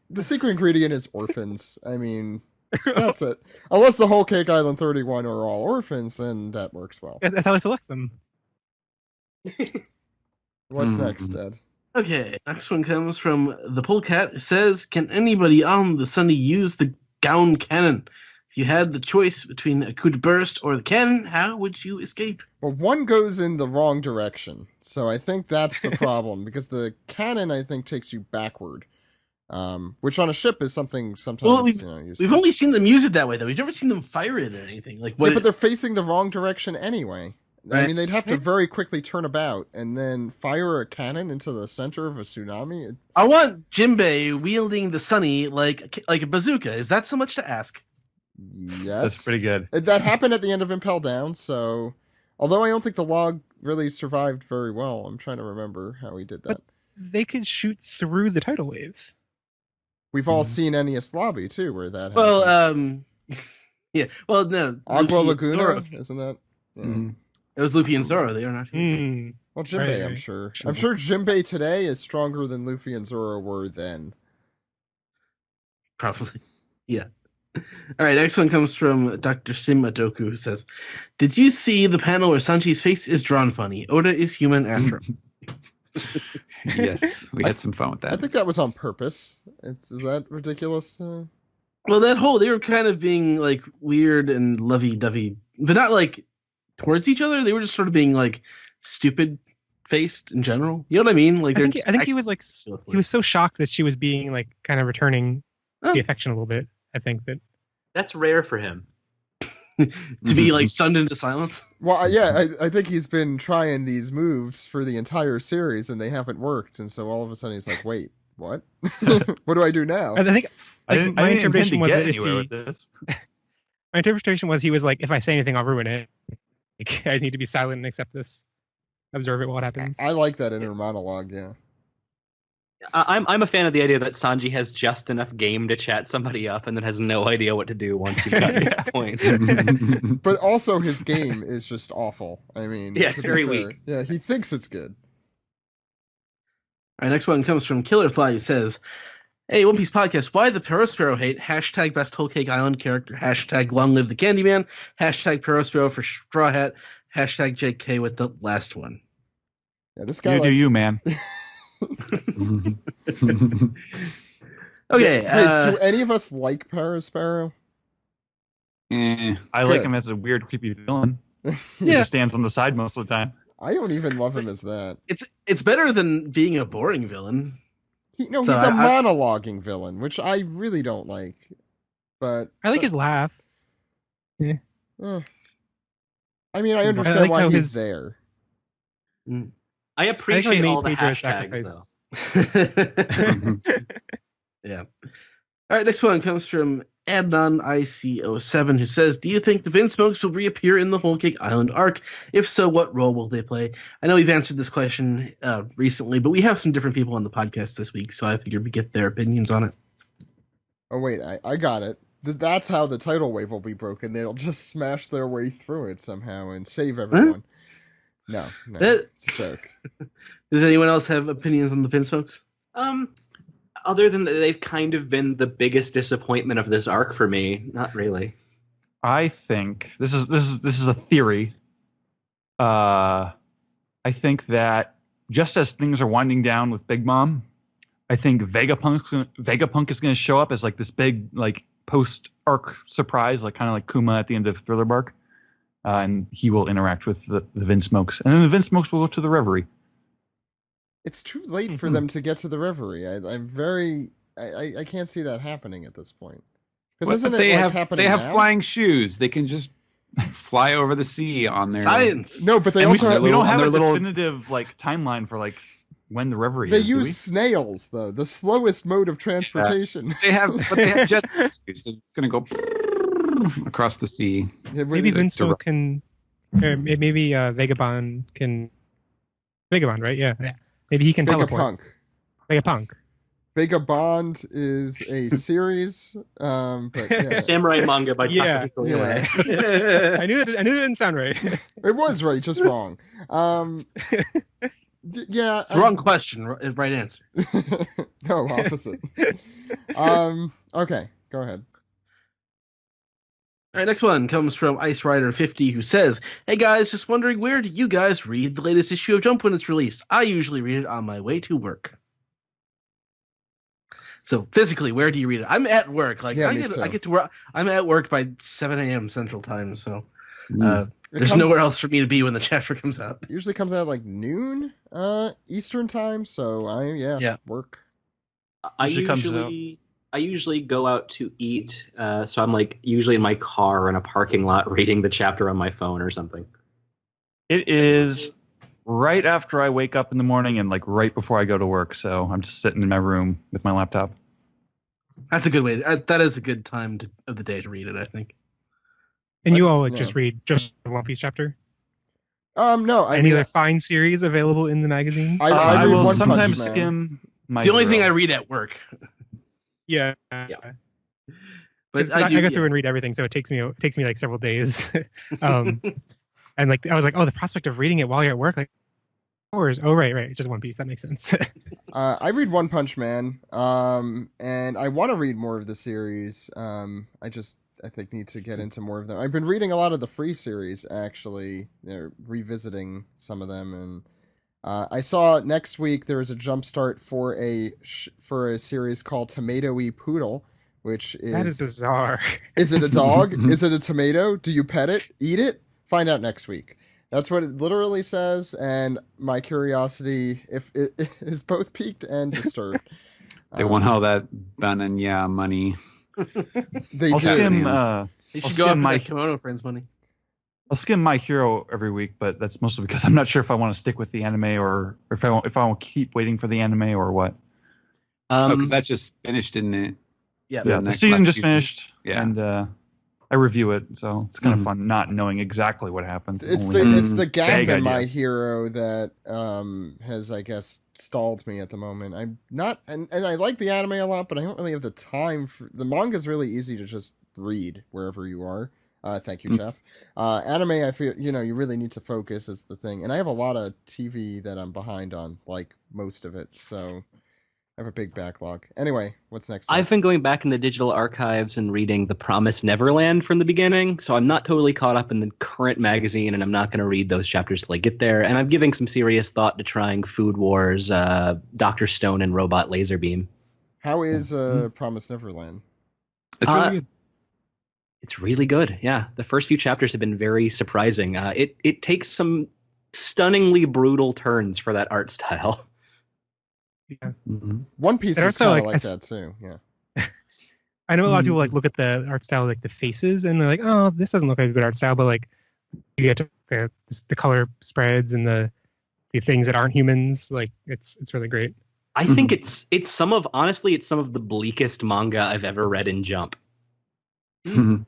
The secret ingredient is orphans. I mean, that's it. Unless the whole Cake Island 31 are all orphans, then that works well. That's how they select them. What's Mhm. next, Ed? Okay, next one comes from the Polecat, who says, "Can anybody on the Sunday use the gown cannon? If you had the choice between a coup de burst or the cannon, how would you escape?" Well, one goes in the wrong direction, so I think that's the problem because the cannon, I think, takes you backward, which on a ship is something sometimes Well, useful. We've only seen them use it that way, though. We've never seen them fire it or anything. Like, Yeah, what? but they're facing the wrong direction anyway. I Right. mean, they'd have to very quickly turn about and then fire a cannon into the center of a tsunami. I want Jimbei wielding the Sunny like a bazooka. Is that so much to ask? Yes. That's pretty good. That happened at the end of Impel Down, so although I don't think the log really survived very well, I'm trying to remember how he did that. They could shoot through the tidal wave. We've all seen Ennius Lobby too, where that happened. Well, yeah. Well, no. Agua Luffy and Laguna, Zoro. isn't that? Yeah. Mhm. It was Luffy and Zoro. They are not here. Hmm. Well, Jinbei, Right, I'm right. sure. I'm sure Jinbei today is stronger than Luffy and Zoro were then. Probably. Yeah. All right, next one comes from Dr. Sim Adoku, who says, "Did you see the panel where Sanji's face is drawn funny? Oda is human after all." Yes, we had some fun with I that. think that was on purpose. Is that ridiculous? Well, they were kind of being like weird and lovey-dovey, but not like towards each other. They were just sort of being like stupid faced in general. You know what I mean? Like I they're think, just I think he was like he was so shocked that she was being like kind of returning Oh. the affection a little bit. I think that That's rare for him. to be like stunned into silence. Well, yeah, I think he's been trying these moves for the entire series and they haven't worked, and so all of a sudden he's like, "Wait, what? What do I do now?" I think I like, didn't, my I didn't intend interpretation to was get that if anywhere he, with this. my interpretation was he was like, if I say anything, I'll ruin it. Like, I just need to be silent and accept this, observe it while it happens. I like that inner monologue. Yeah, I'm a fan of the idea that Sanji has just enough game to chat somebody up and then has no idea what to do once you've got to that point. but also his game is just awful. I mean, Yeah, to it's be very fair. weak. Yeah, he thinks it's good. All right, next one comes from Killerfly, who says, "Hey, One Piece Podcast, why the Perospero hate? Hashtag best Whole Cake Island character. Hashtag long live the Candyman. Hashtag Perospero for Straw Hat. Hashtag JK with the last one." Yeah, this guy. You do likes- you, man. Okay, Hey, do any of us like Parasparrow? Eh, I like Good. him as a weird, creepy villain. He Yeah. just stands on the side most of the time. I don't even love him as that. it's better than being a boring villain. So So he's a I- monologuing villain, which I really don't like. But I like his laugh. eh. I mean, I understand like why how he's his- there. I I like how he appreciate made all the Pedro hashtags, sacrifice though. Yeah. All right, next one comes from Adnan IC07, who says, "Do you think the Vinsmokes will reappear in the Whole Cake Island arc? If so, what role will they play?" I know we've answered this question recently, but we have some different people on the podcast this week, so I figured we'd get their opinions on it. Oh wait, I got it. That's how the tidal wave will be broken. They'll just smash their way through it somehow and save everyone. No, it's a joke. Does anyone else have opinions on the Vinsmokes? Other than that, they've kind of been the biggest disappointment of this arc for me. Not really. I think this is a theory. I think that just as things are winding down with Big Mom, I think Vegapunk is going to show up as like this big like post arc surprise, like kind of like Kuma at the end of Thriller Bark, and he will interact with the Vinsmokes, and then the Vinsmokes will go to the Reverie. It's too late for them to get to the Reverie. I can't see that happening at this point. Because isn't they it have happening they have now? flying shoes. They can just fly over the sea on their Science. No, but they And also we don't have a little- definitive like timeline for like when the Reverie they is. do we? use snails though, the slowest mode of transportation. They have jet shoes. It's going to go across the sea. Maybe to- Vinsmoke can, or maybe Vagabond can. Vagabond, right? Yeah. Maybe he can teleport. Vegapunk. Vagabond is a series, but yeah. Samurai manga by Yeah, Takahiko yeah. Inoue. I knew that it didn't sound right. It was right, just wrong. Yeah, It's the wrong question, right answer. No, opposite. Okay, go ahead. All right, next one comes from Ice Rider 50, who says, "Hey guys, just wondering, where do you guys read the latest issue of Jump when it's released? I usually read it on my way to work." So physically, where do you read it? I'm at work. Like Yeah, I me get too. to work. I'm at work by 7 a.m. Central Time, so It there's comes- nowhere else for me to be when the chapter comes out. Usually comes out like noon Eastern time, so Yeah. work. I usually go out to eat, so I'm like usually in my car or in a parking lot reading the chapter on my phone or something. It is right after I wake up in the morning and like right before I go to work. So I'm just sitting in my room with my laptop. That's a good way. That is a good time of the day to read it, I think. And you all Yeah. just read just the One Piece chapter? No, I Any mean, other fine series available in the magazine? I I read will One sometimes Punch Man. skim My It's the only Hero. thing I read at work. Yeah. But I do, go through and read everything, so it takes me like several days. And like I was like, oh, the prospect of reading it while you're at work, like hours. Oh, right, it's just One Piece. That makes sense. I read One Punch Man, and I want to read more of the series. I think need to get into more of them. I've been reading a lot of the free series, actually, revisiting some of them, and I saw next week there is a jumpstart for a series called Tomatoey Poodle, which is That is bizarre. Is it a dog? Is it a tomato? Do you pet it? Eat it? Find out next week. That's what it literally says, and my curiosity is both piqued and disturbed. They want all that banana money. They I'll do. skim. you I'll should go skim after my that Kimono Friends money. I'll skim My Hero every week, but that's mostly because I'm not sure if I want to stick with the anime or if I want to keep waiting for the anime or what. Because that just finished, didn't it? Yeah. Yeah, the next season last just season. finished, Yeah. and I review it, so it's kind of Mhm. fun not knowing exactly what happens. It's Only- the gap vague in idea. My Hero that has, I guess, stalled me at the moment. I'm not, and I like the anime a lot, but I don't really have the time for the manga's really easy to just read wherever you are. Thank you, Jeff. Anime, I feel you really need to focus. It's the thing, and I have a lot of TV that I'm behind on, like most of it. So I have a big backlog. Anyway, what's next? I've been going back in the digital archives and reading The Promised Neverland from the beginning, so I'm not totally caught up in the current magazine, and I'm not going to read those chapters till I get there. And I'm giving some serious thought to trying Food Wars, Dr. Stone, and Robot Laserbeam. How is Promised Neverland? It's really good. It's really good. Yeah, the first few chapters have been very surprising. It takes some stunningly brutal turns for that art style. Yeah. Mhm. One Piece And is also, kind of like, like I s- that too. Yeah. I know a lot of people like look at the art style, like the faces, and they're like, "Oh, this doesn't look like a good art style." But like, you get to the color spreads and the things that aren't humans. Like, it's really great. I think it's some of the bleakest manga I've ever read in Jump. They learned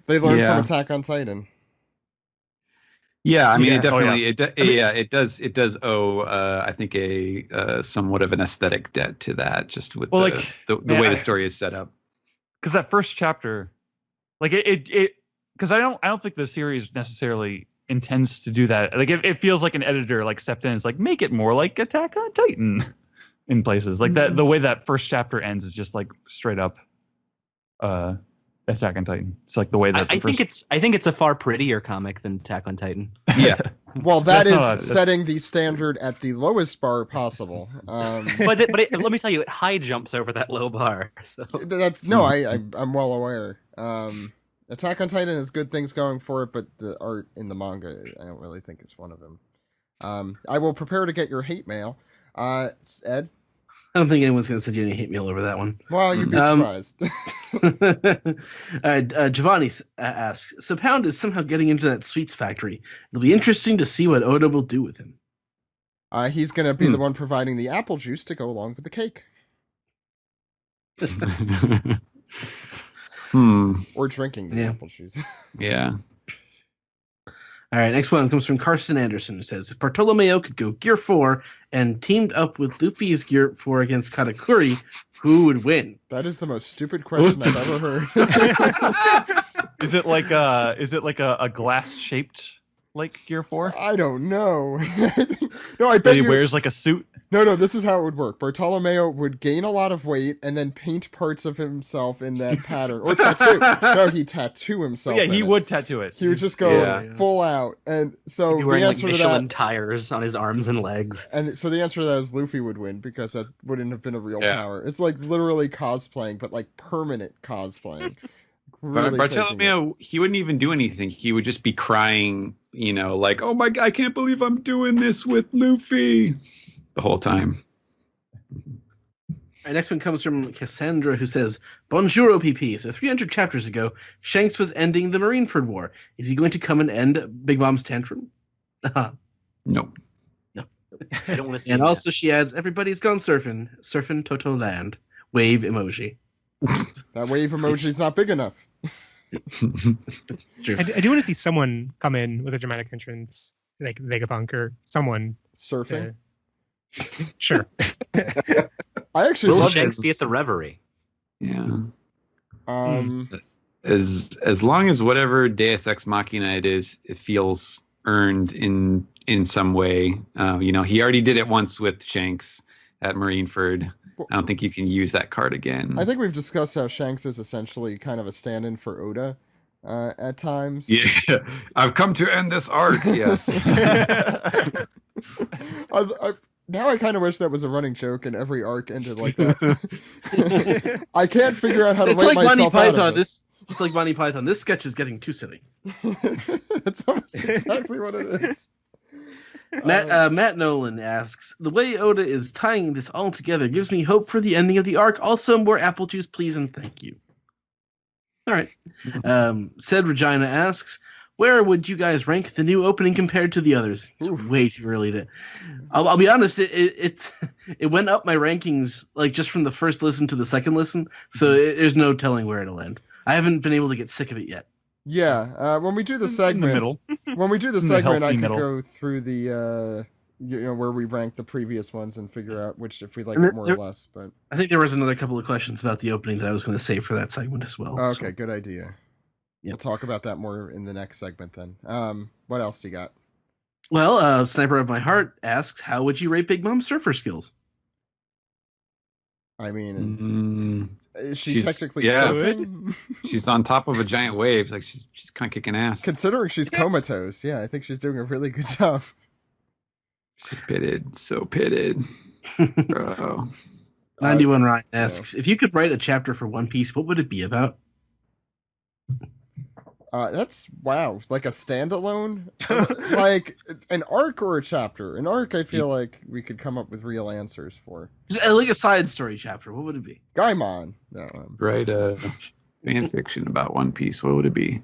from Yeah. Attack on Titan. Yeah, I mean, Yeah. it definitely, Oh, it does owe, I think, a somewhat of an aesthetic debt to that, just with Well, the man, way the story is set up. Because that first chapter, like it because I don't think the series necessarily intends to do that. Like it feels like an editor like stepped in and is like, make it more like Attack on Titan in places. Like that the way that first chapter ends is just like straight up Attack on Titan. It's like the way that I think it's a far prettier comic than Attack on Titan. Yeah. Well, that That's is not- setting the standard at the lowest bar possible. But let me tell you, it high jumps over that low bar. So That's no, I'm well aware. Attack on Titan has good things going for it, but the art in the manga, I don't really think it's one of them. I will prepare to get your hate mail. Ed? I don't think anyone's going to send you any hate mail over that one. Well, you'd be surprised. Giovanni asks, so Pound is somehow getting into that sweets factory. It'll be interesting to see what Oda will do with him. He's going to be the one providing the apple juice to go along with the cake. Or drinking the apple juice. Yeah. All right, next one comes from Carson Anderson, who says, if Bartolomeo could go Gear 4 and teamed up with Luffy's Gear 4 against Katakuri, who would win? That is the most stupid question I've ever heard. Is it like a glass shaped like Gear 4? I don't know. No, I bet That he you... wears like a suit? No, this is how it would work. Bartolomeo would gain a lot of weight and then paint parts of himself in that pattern. Or tattoo. No, he'd tattoo himself. Yeah, in he it. would tattoo it. He would just go Yeah. full out. And so He'd be the wearing like answer to Michelin that... tires on his arms and legs. And so the answer to that is Luffy would win, because that wouldn't have been a real Yeah. power. It's like literally cosplaying, but like permanent cosplaying. Really Bartolomeo, he wouldn't even do anything. He would just be crying, like, oh my God, I can't believe I'm doing this with Luffy the whole time. All right, next one comes from Cassandra, who says, Bonjour, OPP. So 300 chapters ago, Shanks was ending the Marineford War. Is he going to come and end Big Mom's tantrum? No. I don't want to see And that. also she adds, everybody's gone surfing. Surfing Toto Land. Wave emoji. That wave emoji's not big enough. True. I do want to see someone come in with a dramatic entrance, like Vegapunk or someone. Surfing. Sure. I actually Will love Shanks this. be at the Reverie? Yeah. Hmm. As long as whatever Deus Ex Machina it is, it feels earned in some way. He already did it once with Shanks at Marineford. I don't think you can use that card again. I think we've discussed how Shanks is essentially kind of a stand-in for Oda at times. Yeah, I've come to end this arc. Yes. Now I kind of wish that was a running joke and every arc ended like that. I can't figure out how to It's write like Monty myself out Python. of this. It's like Monty Python. This sketch is getting too silly. That's almost exactly what it is. Matt Nolan asks, the way Oda is tying this all together gives me hope for the ending of the arc. Also, more apple juice, please, and thank you. All right. Said Regina asks, where would you guys rank the new opening compared to the others? It's way too early to... I'll be honest, it went up my rankings like just from the first listen to the second listen, so there's no telling where it'll end. I haven't been able to get sick of it yet. Yeah, when we do the In segment, the middle. when we do the In the segment, I healthy could middle. go through the where we rank the previous ones and figure out which if we like it more or less. But I think there was another couple of questions about the opening that I was going to save for that segment as well. okay, good idea. Yeah. We'll talk about that more in the next segment then. What else do you got? Well, Sniper of My Heart asks, how would you rate Big Mom's surfer skills? I mean, is she She's- technically yeah. surfing? she's on top of a giant wave. Like she's kind of kicking ass. Considering she's comatose, yeah, I think she's doing a really good job. She's pitted, so pitted. Bro. 91 Ryan asks, if you could write a chapter for One Piece, what would it be about? That's wow, like a standalone, like an arc or a chapter. An arc, I feel like we could come up with real answers for. Just, like a side story chapter, what would it be? Gaimon. No, Write a fan fiction about One Piece. What would it be?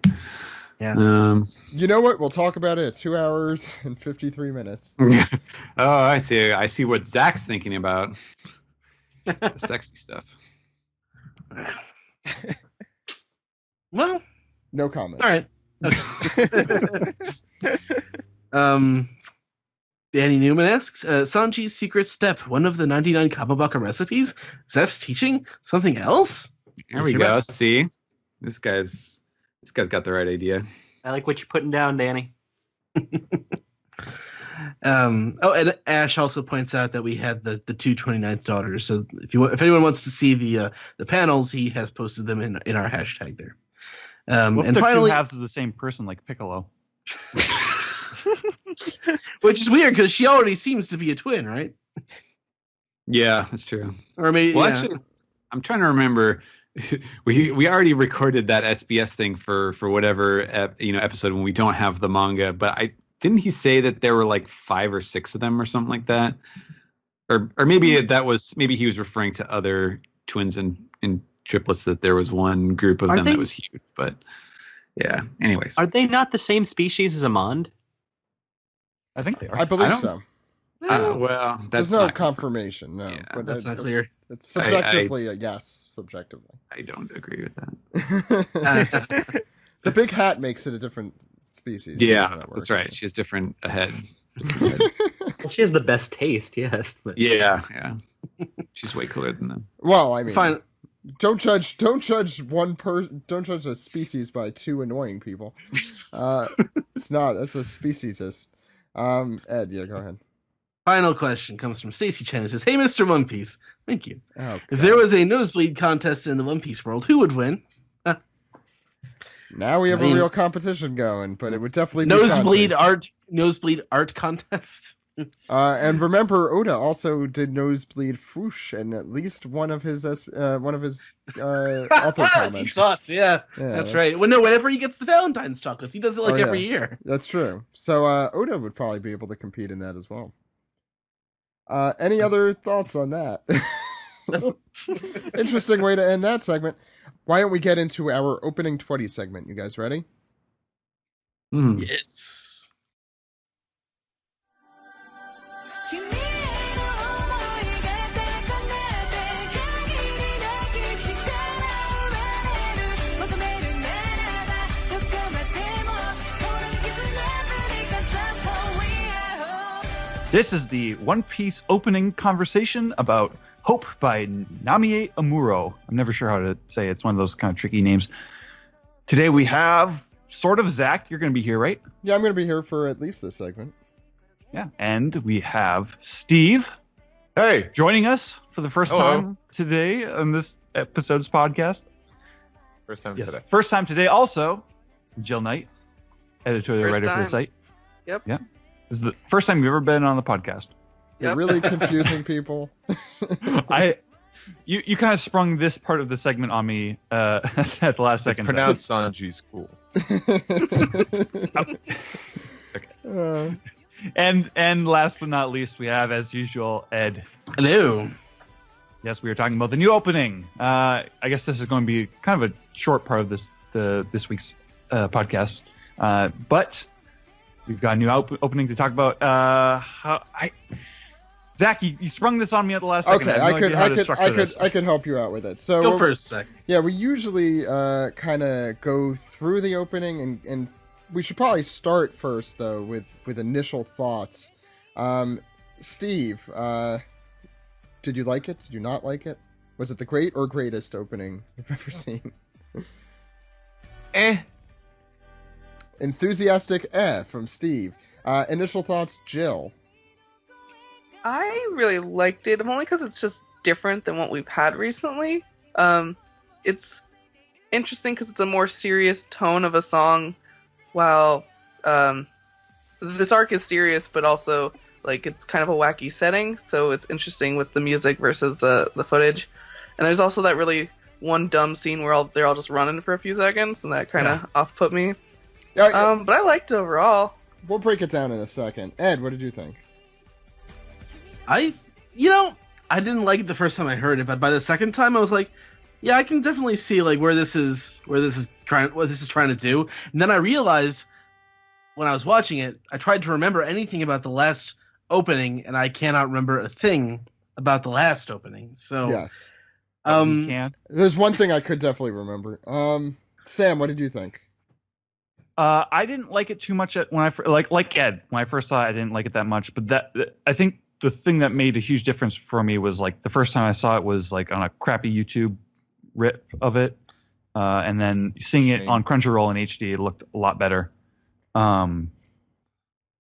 You know what? We'll talk about it at 2 hours and 53 minutes. Oh, I see. I see what Zach's thinking about. The sexy stuff. Well, No comment. all right. Danny Newman asks, Sanji's secret step, one of the 99 Kamabaka recipes? Zeph's teaching? Something else? There we go. See? This guy's got the right idea. I like what you're putting down, Danny. And Ash also points out that we had the 229th daughters. So if anyone wants to see the panels, he has posted them in our hashtag there. What And if finally, two halves of the same person, like Piccolo? which is weird because she already seems to be a twin, right? Yeah, that's true. Or maybe. Well, Yeah. actually, I'm trying to remember. We already recorded that SBS thing for whatever episode when we don't have the manga, but didn't he say that there were like 5 or 6 of them or something like that, or maybe maybe he was referring to other twins and triplets, that there was one group of them that was huge. But yeah, anyways, Are they not the same species as Amand? I think they are. I believe don't- so. well, that's There's no not confirmed. confirmation, no. Yeah, but That's not clear. It's subjectively a yes, subjectively. I don't agree with that. The big hat makes it a different species. Yeah, That works, that's right. so. She has different head. Well, she has the best taste, yes. But Yeah. She's way cooler than them. Well, I mean, Fine. don't judge one person. Don't judge a species by 2 annoying people. It's not. That's a speciesist. Ed, yeah, go ahead. Final question comes from Stacey Chen. It says, "Hey, Mr. One Piece, thank you. Oh, If there was a nosebleed contest in the One Piece world, who would win?" now we have I mean- a real competition going, but it would definitely be Nosebleed art contest. And remember, Oda also did nosebleed Foosh in at least one of his author Deep comments. thoughts, yeah, that's right. Well, no, whenever he gets the Valentine's chocolates, he does it like Oh, yeah. every year. That's true. So Oda would probably be able to compete in that as well. Any other thoughts on that? Interesting way to end that segment. Why don't we get into our opening 20 segment? You guys ready? Yes. 君への想いが高めて限りなき力を生まれる求めるならばどこまでも心に傷なぶりかさそう We are hope This is the One Piece opening conversation about Hope by Namie Amuro. I'm never sure how to say it. It's one of those kind of tricky names. Today we have sort of Zach. You're going to be here, right? Yeah, I'm going to be here for at least this segment. Yeah. And we have Steve. Hey, joining us for the first time today on this episode's podcast. First time Yes, today. first time today. Also, Jill Knight, editorial First writer for the time. site. Yep. Yeah. This is the first time you've ever been on the podcast. You're Yep. really confusing people. You kind of sprung this part of the segment on me at the last It's second. pronounced Sanji's cool. And last but not least, we have, as usual, Ed. Hello. Yes, we were talking about the new opening. I guess this is going to be kind of a short part of this week's podcast, but we've got a new opening to talk about. Zach, you sprung this on me at the last second. Okay, I, have no idea how to structure this. I could help you out with it. So Go first, Zach. Yeah, we usually kind of go through the opening, and we should probably start first though with initial thoughts. Steve, did you like it? Did you not like it? Was it the great or greatest opening you've ever seen? Enthusiastic from Steve. Initial thoughts, Jill. I really liked it, only because it's just different than what we've had recently. It's interesting because it's a more serious tone of a song, while this arc is serious, but also like it's kind of a wacky setting. So it's interesting with the music versus the footage. And there's also that really one dumb scene where they're all just running for a few seconds, and that kind of off-put me. Yeah, But I liked it overall. we'll break it down in a second. Ed, what did you think? I didn't like it the first time I heard it, but by the second time I was like, Yeah, I can definitely see like where this is trying to do. And then I realized when I was watching it, I tried to remember anything about the last opening, and I cannot remember a thing about the last opening. So Yes. You can. There's one thing I could definitely remember. Sam, what did you think? I didn't like it too much when like Ed, when I first saw it, I didn't like it that much. But I think the thing that made a huge difference for me was like the first time I saw it was like on a crappy YouTube rip of it, and then seeing it on Crunchyroll in HD, it looked a lot better.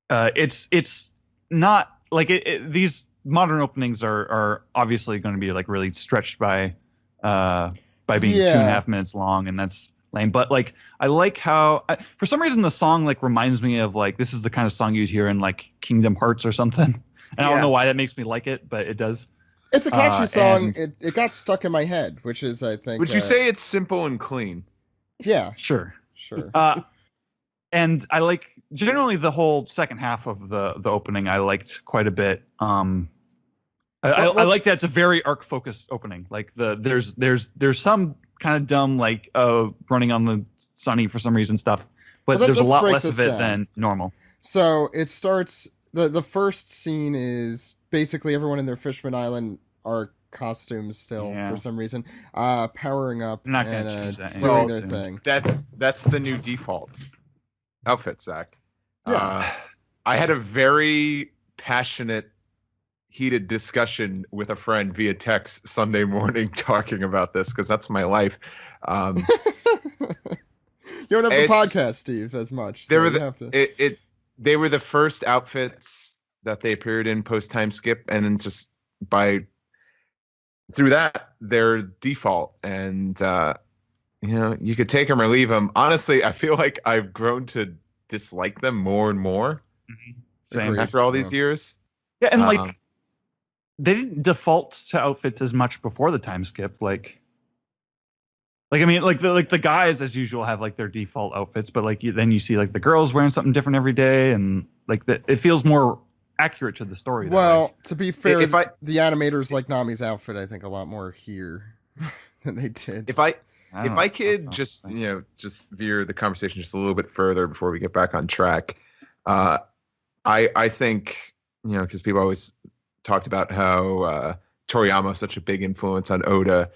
It's not like these modern openings are obviously going to be like really stretched by being 2.5 minutes long, and that's lame. But like I like how for some reason the song like reminds me of like this is the kind of song you'd hear in like Kingdom Hearts or something. And I don't know why that makes me like it, but it does. It's a catchy song. It got stuck in my head, which is, I think. Would you say it's simple and clean? Yeah. Sure. And I like generally the whole second half of the opening. I liked quite a bit. I like that it's a very arc focused opening. Like there's some kind of dumb like running on the sunny for some reason stuff, but there's a lot less of it than normal. So it starts. The first scene is basically everyone in their Fishman Island arc costumes still for some reason, powering up and doing their thing. That's the new default outfit, Zach. Yeah. I had a very passionate, heated discussion with a friend via text Sunday morning talking about this because that's my life. You don't have the podcast, Steve, as much. So they were the first outfits that they appeared in post time skip, and then just through that they're default, and you could take them or leave them. Honestly, I feel like I've grown to dislike them more and more after all these years. Yeah, and like they didn't default to outfits as much before the time skip. Like I mean, like the guys as usual have like their default outfits, but like then you see like the girls wearing something different every day, and like it feels more accurate to the story. Well, to be fair, the animators like Nami's outfit, I think, a lot more here than they did. If I could just veer the conversation just a little bit further before we get back on track, I think because people always talked about how Toriyama is such a big influence on Oda.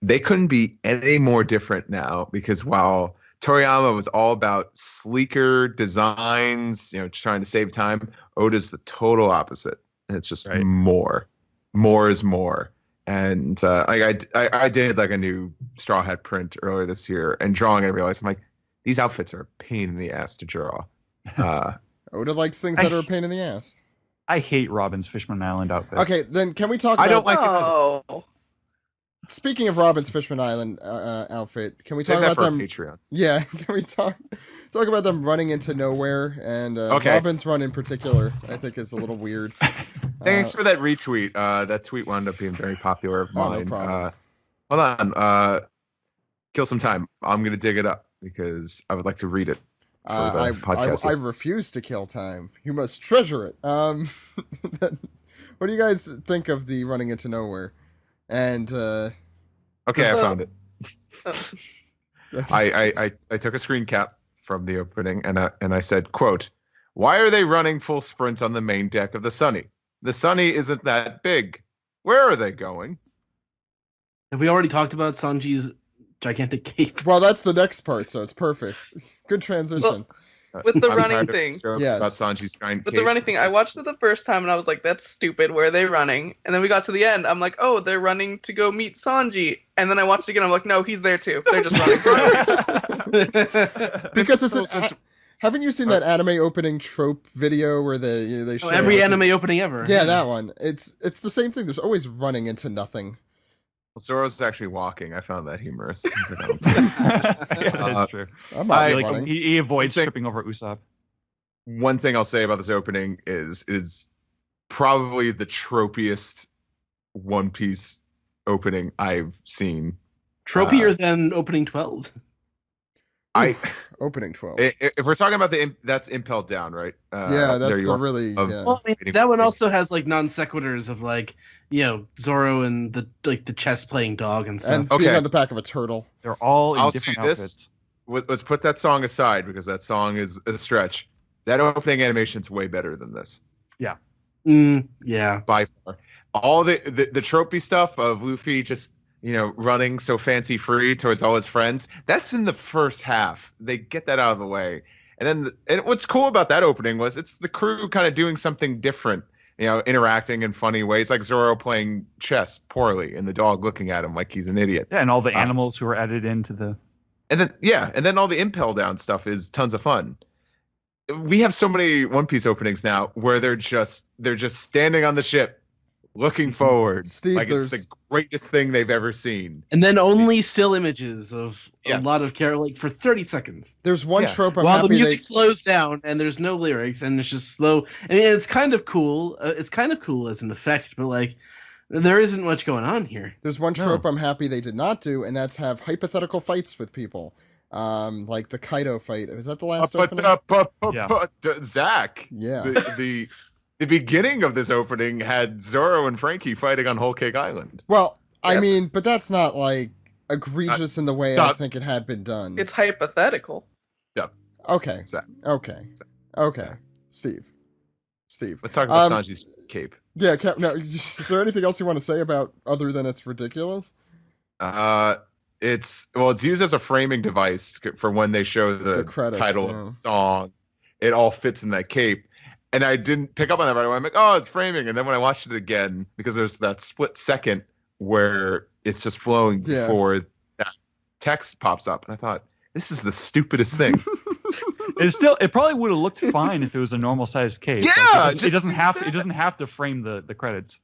They couldn't be any more different now, because while Toriyama was all about sleeker designs, trying to save time, Oda's the total opposite. And it's just more is more. And I did like a new Straw Hat print earlier this year, and drawing, I realized I'm like, these outfits are a pain in the ass to draw. Oda likes things that are a pain in the ass. I hate Robin's Fishman Island outfit. Okay, then can we talk about... I don't like it. Speaking of Robin's Fishman Island outfit, can we talk about them? Patreon. Yeah, can we talk about them running into nowhere? And Robin's run in particular, I think, is a little weird. Thanks for that retweet. That tweet wound up being very popular of mine. No problem. Hold on. Kill some time. I'm gonna dig it up because I would like to read it. I refuse to kill time. You must treasure it. What do you guys think of the running into nowhere? And okay, I found it. I took a screen cap from the opening, and I said, quote, "Why are they running full sprint on the main deck of the Sunny? The Sunny isn't that big. Where are they going?" Have we already talked about Sanji's gigantic cape? Well, that's the next part, so it's perfect. Good transition. With the running thing. Yes. About Sanji's giant With cape. the running thing, I watched it the first time and I was like, that's stupid. Where are they running? And then we got to the end. I'm like, oh, they're running to go meet Sanji. And then I watched it again. I'm like, no, he's there too. They're just running. Because haven't you seen that anime opening trope video where they show every anime opening ever? Yeah, that one. It's the same thing. There's always running into nothing. Well, Zoro's actually walking. I found that humorous. He's like, that's true. He avoids tripping over Usopp. One thing I'll say about this opening is probably the tropiest One Piece opening I've seen. Tropier than opening 12. I Opening 12. if we're talking about that's Impelled Down, right? Yeah, There that's you the are. really Of- yeah. Well, I mean, that one also has like non sequiturs of like, Zoro and the chess playing dog and stuff. And being Okay. on the back of a turtle. They're all in I'll say different this. outfits. Let's put that song aside because that song is a stretch. That opening animation's way better than this Yeah. by far. All the tropey stuff of Luffy just running so fancy free towards all his friends. That's in the first half. They get that out of the way, and then and what's cool about that opening was it's the crew kind of doing something different. Interacting in funny ways, like Zoro playing chess poorly and the dog looking at him like he's an idiot. Yeah, and all the animals who are added into the. And then all the Impel Down stuff is tons of fun. We have so many One Piece openings now where they're just standing on the ship, looking forward, Steve, like it's the greatest thing they've ever seen. And then only still images of a Yes. lot of character, like for 30 seconds. There's one Yeah. trope I'm While the happy music slows down and there's no lyrics and it's just slow. I mean, it's kind of cool. It's kind of cool as an effect, but like, there isn't much going on here. There's one trope I'm happy they did not do, and that's have hypothetical fights with people. Like the Kaido fight. Was that the last opening? Zach. Yeah. The beginning of this opening had Zoro and Frankie fighting on Whole Cake Island. Well, I Yep. mean, but that's not like egregious in the way I not- think it had been done. It's hypothetical. Okay. Zach. Okay. Steve. Let's talk about Um, Sanji's cape. Yeah, no, is there anything else you want to say about other than it's ridiculous? It's used as a framing device for when they show the credits, title yeah. of the song. It all fits in that cape. And I didn't pick up on that right away. I'm like, oh, it's framing. And then when I watched it again, because there's that split second where it's just flowing Yeah. before that text pops up. And I thought, this is the stupidest thing. It probably would have looked fine if it was a normal sized case. Yeah, it just doesn't do have that. it doesn't have to frame the credits.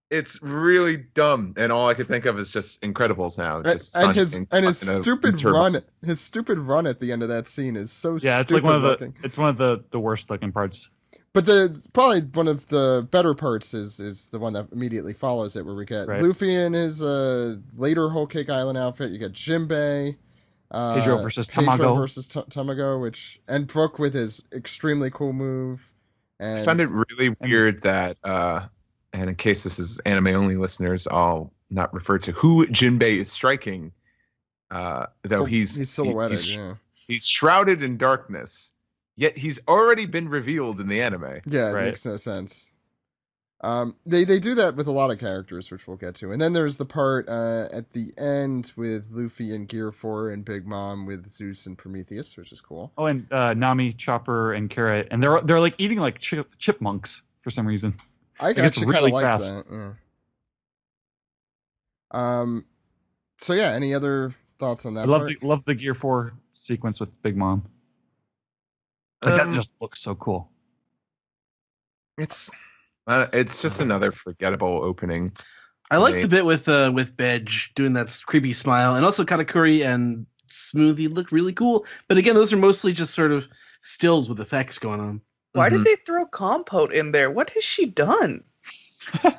It's really dumb. And all I could think of is just Incredibles now. Just And Sanji his being and his caught in a stupid wind turbine. run at the end of that scene is so Yeah, it's stupid like looking. one of the worst looking parts. But probably one of the better parts is the one that immediately follows it, where we get Right. Luffy in his later Whole Cake Island outfit. You get Jinbei, Pedro versus Pedro Tamago. versus Tamago, and Brook with his extremely cool move. And I found it really weird that, and in case this is anime only listeners, I'll not refer to who Jinbei is striking. Though he's silhouetted. he's shrouded in darkness, yet he's already been revealed in the anime. Yeah, it Right. makes no sense. They do that with a lot of characters, which we'll get to. And then there's the part at the end with Luffy and Gear 4 and Big Mom with Zeus and Prometheus, which is cool. Oh, and Nami, Chopper, and Carrot, and they're like eating like chipmunks for some reason. I it's actually kind really of like fast. that. Yeah. So yeah, any other thoughts on I that love part? love the Gear 4 sequence with Big Mom. Like that Um, just looks so cool. It's just another forgettable opening. I like Right. the bit with Bedge doing that creepy smile, and also Katakuri and Smoothie look really cool. But again, those are mostly just sort of stills with effects going on. Why Mhm. did they throw Compote in there? What has she done? I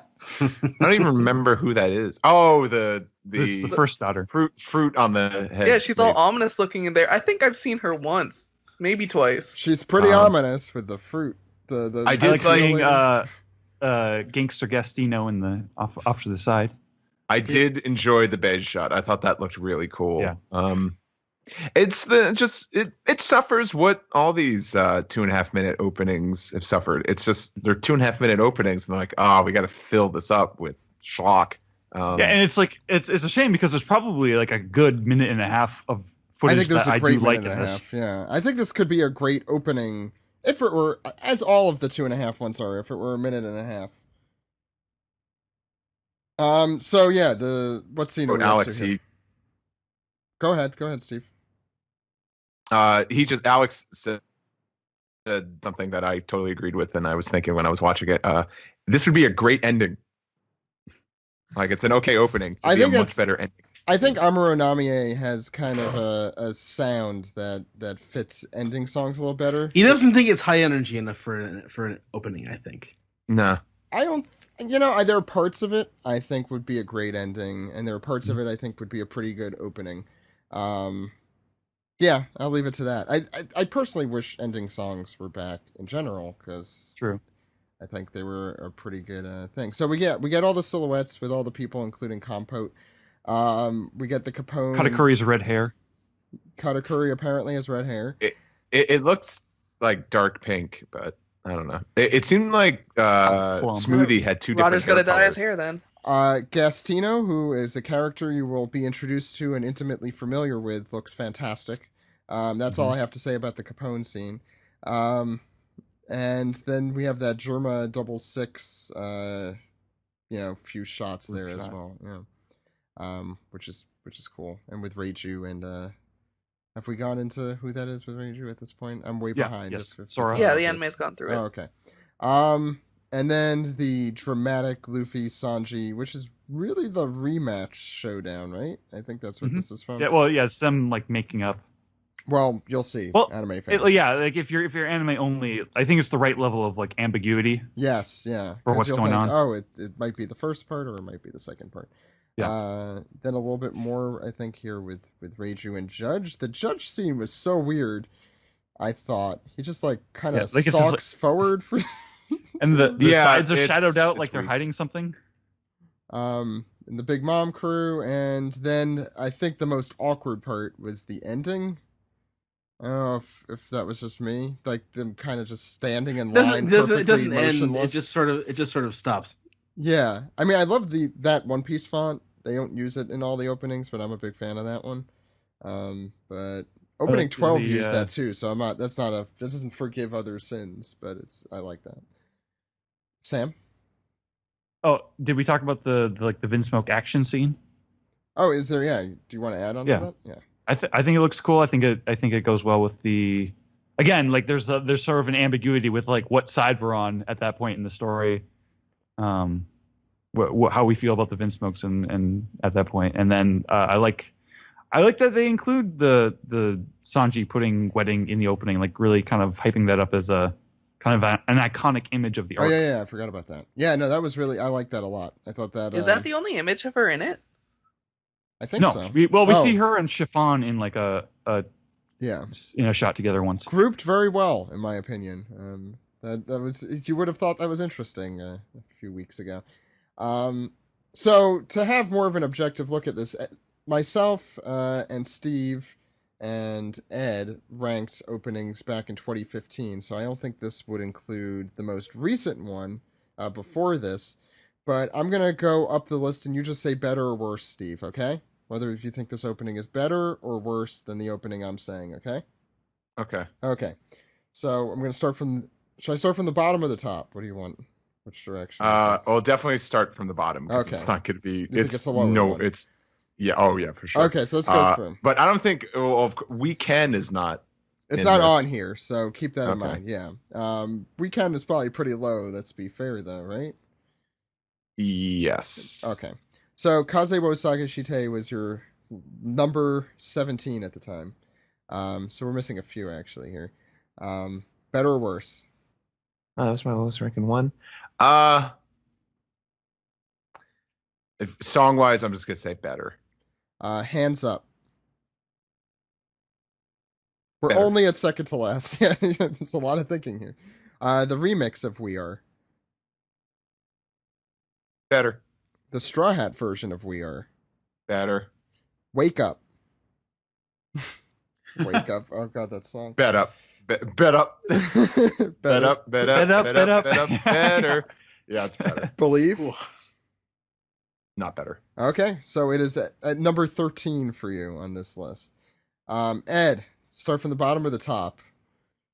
don't even remember who that is. Oh, the It's the first daughter. fruit on the head. Yeah, she's all ominous looking in there. I think I've seen her once, maybe twice. She's pretty Um, ominous with the fruit. The I I did like like- seeing Gangster Gastino in the off to the side. I did enjoy the beige shot. I thought that looked really cool. Yeah. It's it suffers what all these 2.5 minute openings have suffered. It's just they're 2.5 minute openings, and they're like, oh, we got to fill this up with schlock. Yeah, and it's like it's a shame because there's probably like a good minute and a half of I footage think there's that a I great do like minute in and a this. half. Yeah, I think this could be a great opening if it were, as all of the 2.5 ones are, if it were a minute and a half. So yeah, what scene are we up Alex, to here? Go ahead, Steve. Alex said something that I totally agreed with, and I was thinking when I was watching it, this would be a great ending. Like it's an okay opening. It'd I be a think much it's- better ending. I think Amuro Namie has kind of a sound that fits ending songs a little better. He doesn't think it's high energy enough for an opening, I think. No. I don't, there are parts of it I think would be a great ending, and there are parts of it I think would be a pretty good opening. Yeah, I'll leave it to that. I personally wish ending songs were back in general because True. I think they were a pretty good thing. So we get all the silhouettes with all the people, including Compote. We get the Capone. Katakuri's red hair. Katakuri apparently has red hair. It looked like dark pink, but I don't know. It seemed like Plum. Smoothie had two Roger's different gonna hair dye his colors. hair then. Gastino, who is a character you will be introduced to and intimately familiar with, looks fantastic. That's all I have to say about the Capone scene. And then we have that Germa 66, few shots Group there as shot. well. Yeah. Which is cool. And with Reiju and have we gone into who that is with Reiju at this point? I'm way Yeah, behind. yes. If it's Sora. not Yeah, the obvious. anime's gone through it. Oh, okay. And then the dramatic Luffy Sanji, which is really the rematch showdown, right? I think that's what Mhm. this is from. Yeah, well, yeah, it's them like making up. Well, you'll see. Well, Anime fans. yeah, like if you're anime only, I think it's the right level of like ambiguity. Yes, yeah. For 'Cause what's you'll going think, on. oh, it might be the first part or it might be the second part. Yeah. Then a little bit more, I think, here with Reiju and Judge. The Judge scene was so weird. I thought he just like kind of Yeah, like it's just, stalks forward for. And the Yeah, sides are it's- shadowed out like it's they're weak. hiding something. And the Big Mom crew, and then I think the most awkward part was the ending. I don't know if that was just me, like them kind of just standing in line, It perfectly doesn't end. motionless. It just sort of stops. Yeah, I mean, I love that One Piece font. They don't use it in all the openings, but I'm a big fan of that one. But opening 12 used that too, so I'm not. That doesn't forgive other sins, but I like that. Sam? Oh, did we talk about the like the Vinsmoke action scene? Oh, is there? Yeah. Do you want to add on Yeah. to that? Yeah. I think it looks cool. I think it goes well with the. Again, like there's sort of an ambiguity with like what side we're on at that point in the story, how we feel about the Vinsmokes and at that point, and then I like that they include the Sanji putting wedding in the opening, like really kind of hyping that up as a kind of an iconic image of the Oh arc. yeah, I forgot about that. Yeah, no, that was really I like that a lot. I thought that Is that the only image of her in it? I think No, so. we Oh. see her and Chiffon in like a Yeah, shot together once. grouped very well, in my opinion. That was you would have thought that was interesting a few weeks ago. So to have more of an objective look at this, myself and Steve and Ed ranked openings back in 2015. So I don't think this would include the most recent one before this. But I'm gonna go up the list, and you just say better or worse, Steve. Okay? Whether if you think this opening is better or worse than the opening I'm saying. Okay? Okay. Okay. So I'm gonna start from. Should I start from the bottom or the top? What do you want? Which direction? do you think? I'll definitely start from the bottom because Okay. it's not going to be. think it's a lower one? It's yeah. Oh yeah, for sure. Okay, so let's go through 'em. But I don't think Weekend is not. It's in not this. on here, so keep that in Okay. mind. Yeah. Weekend is probably pretty low. Let's be fair, though, right? Yes. Okay. So Kazebo Sagashite was your number 17 at the time. So we're missing a few actually here. Better or worse? Oh, that's my lowest ranking one. Song wise, I'm just gonna say better. Hands up. We're Better. only at second to last. Yeah, there's a lot of thinking here. The remix of We Are. Better. The Straw Hat version of We Are. Better. Wake Up. Wake Up. Oh god, that song. Bet up. Bet up. Bet up. Bet up. Bet up. Bet up. Better. Yeah, it's better. Believe. Not better. Okay, so it is at number 13 for you on this list. Ed, start from the bottom or the top?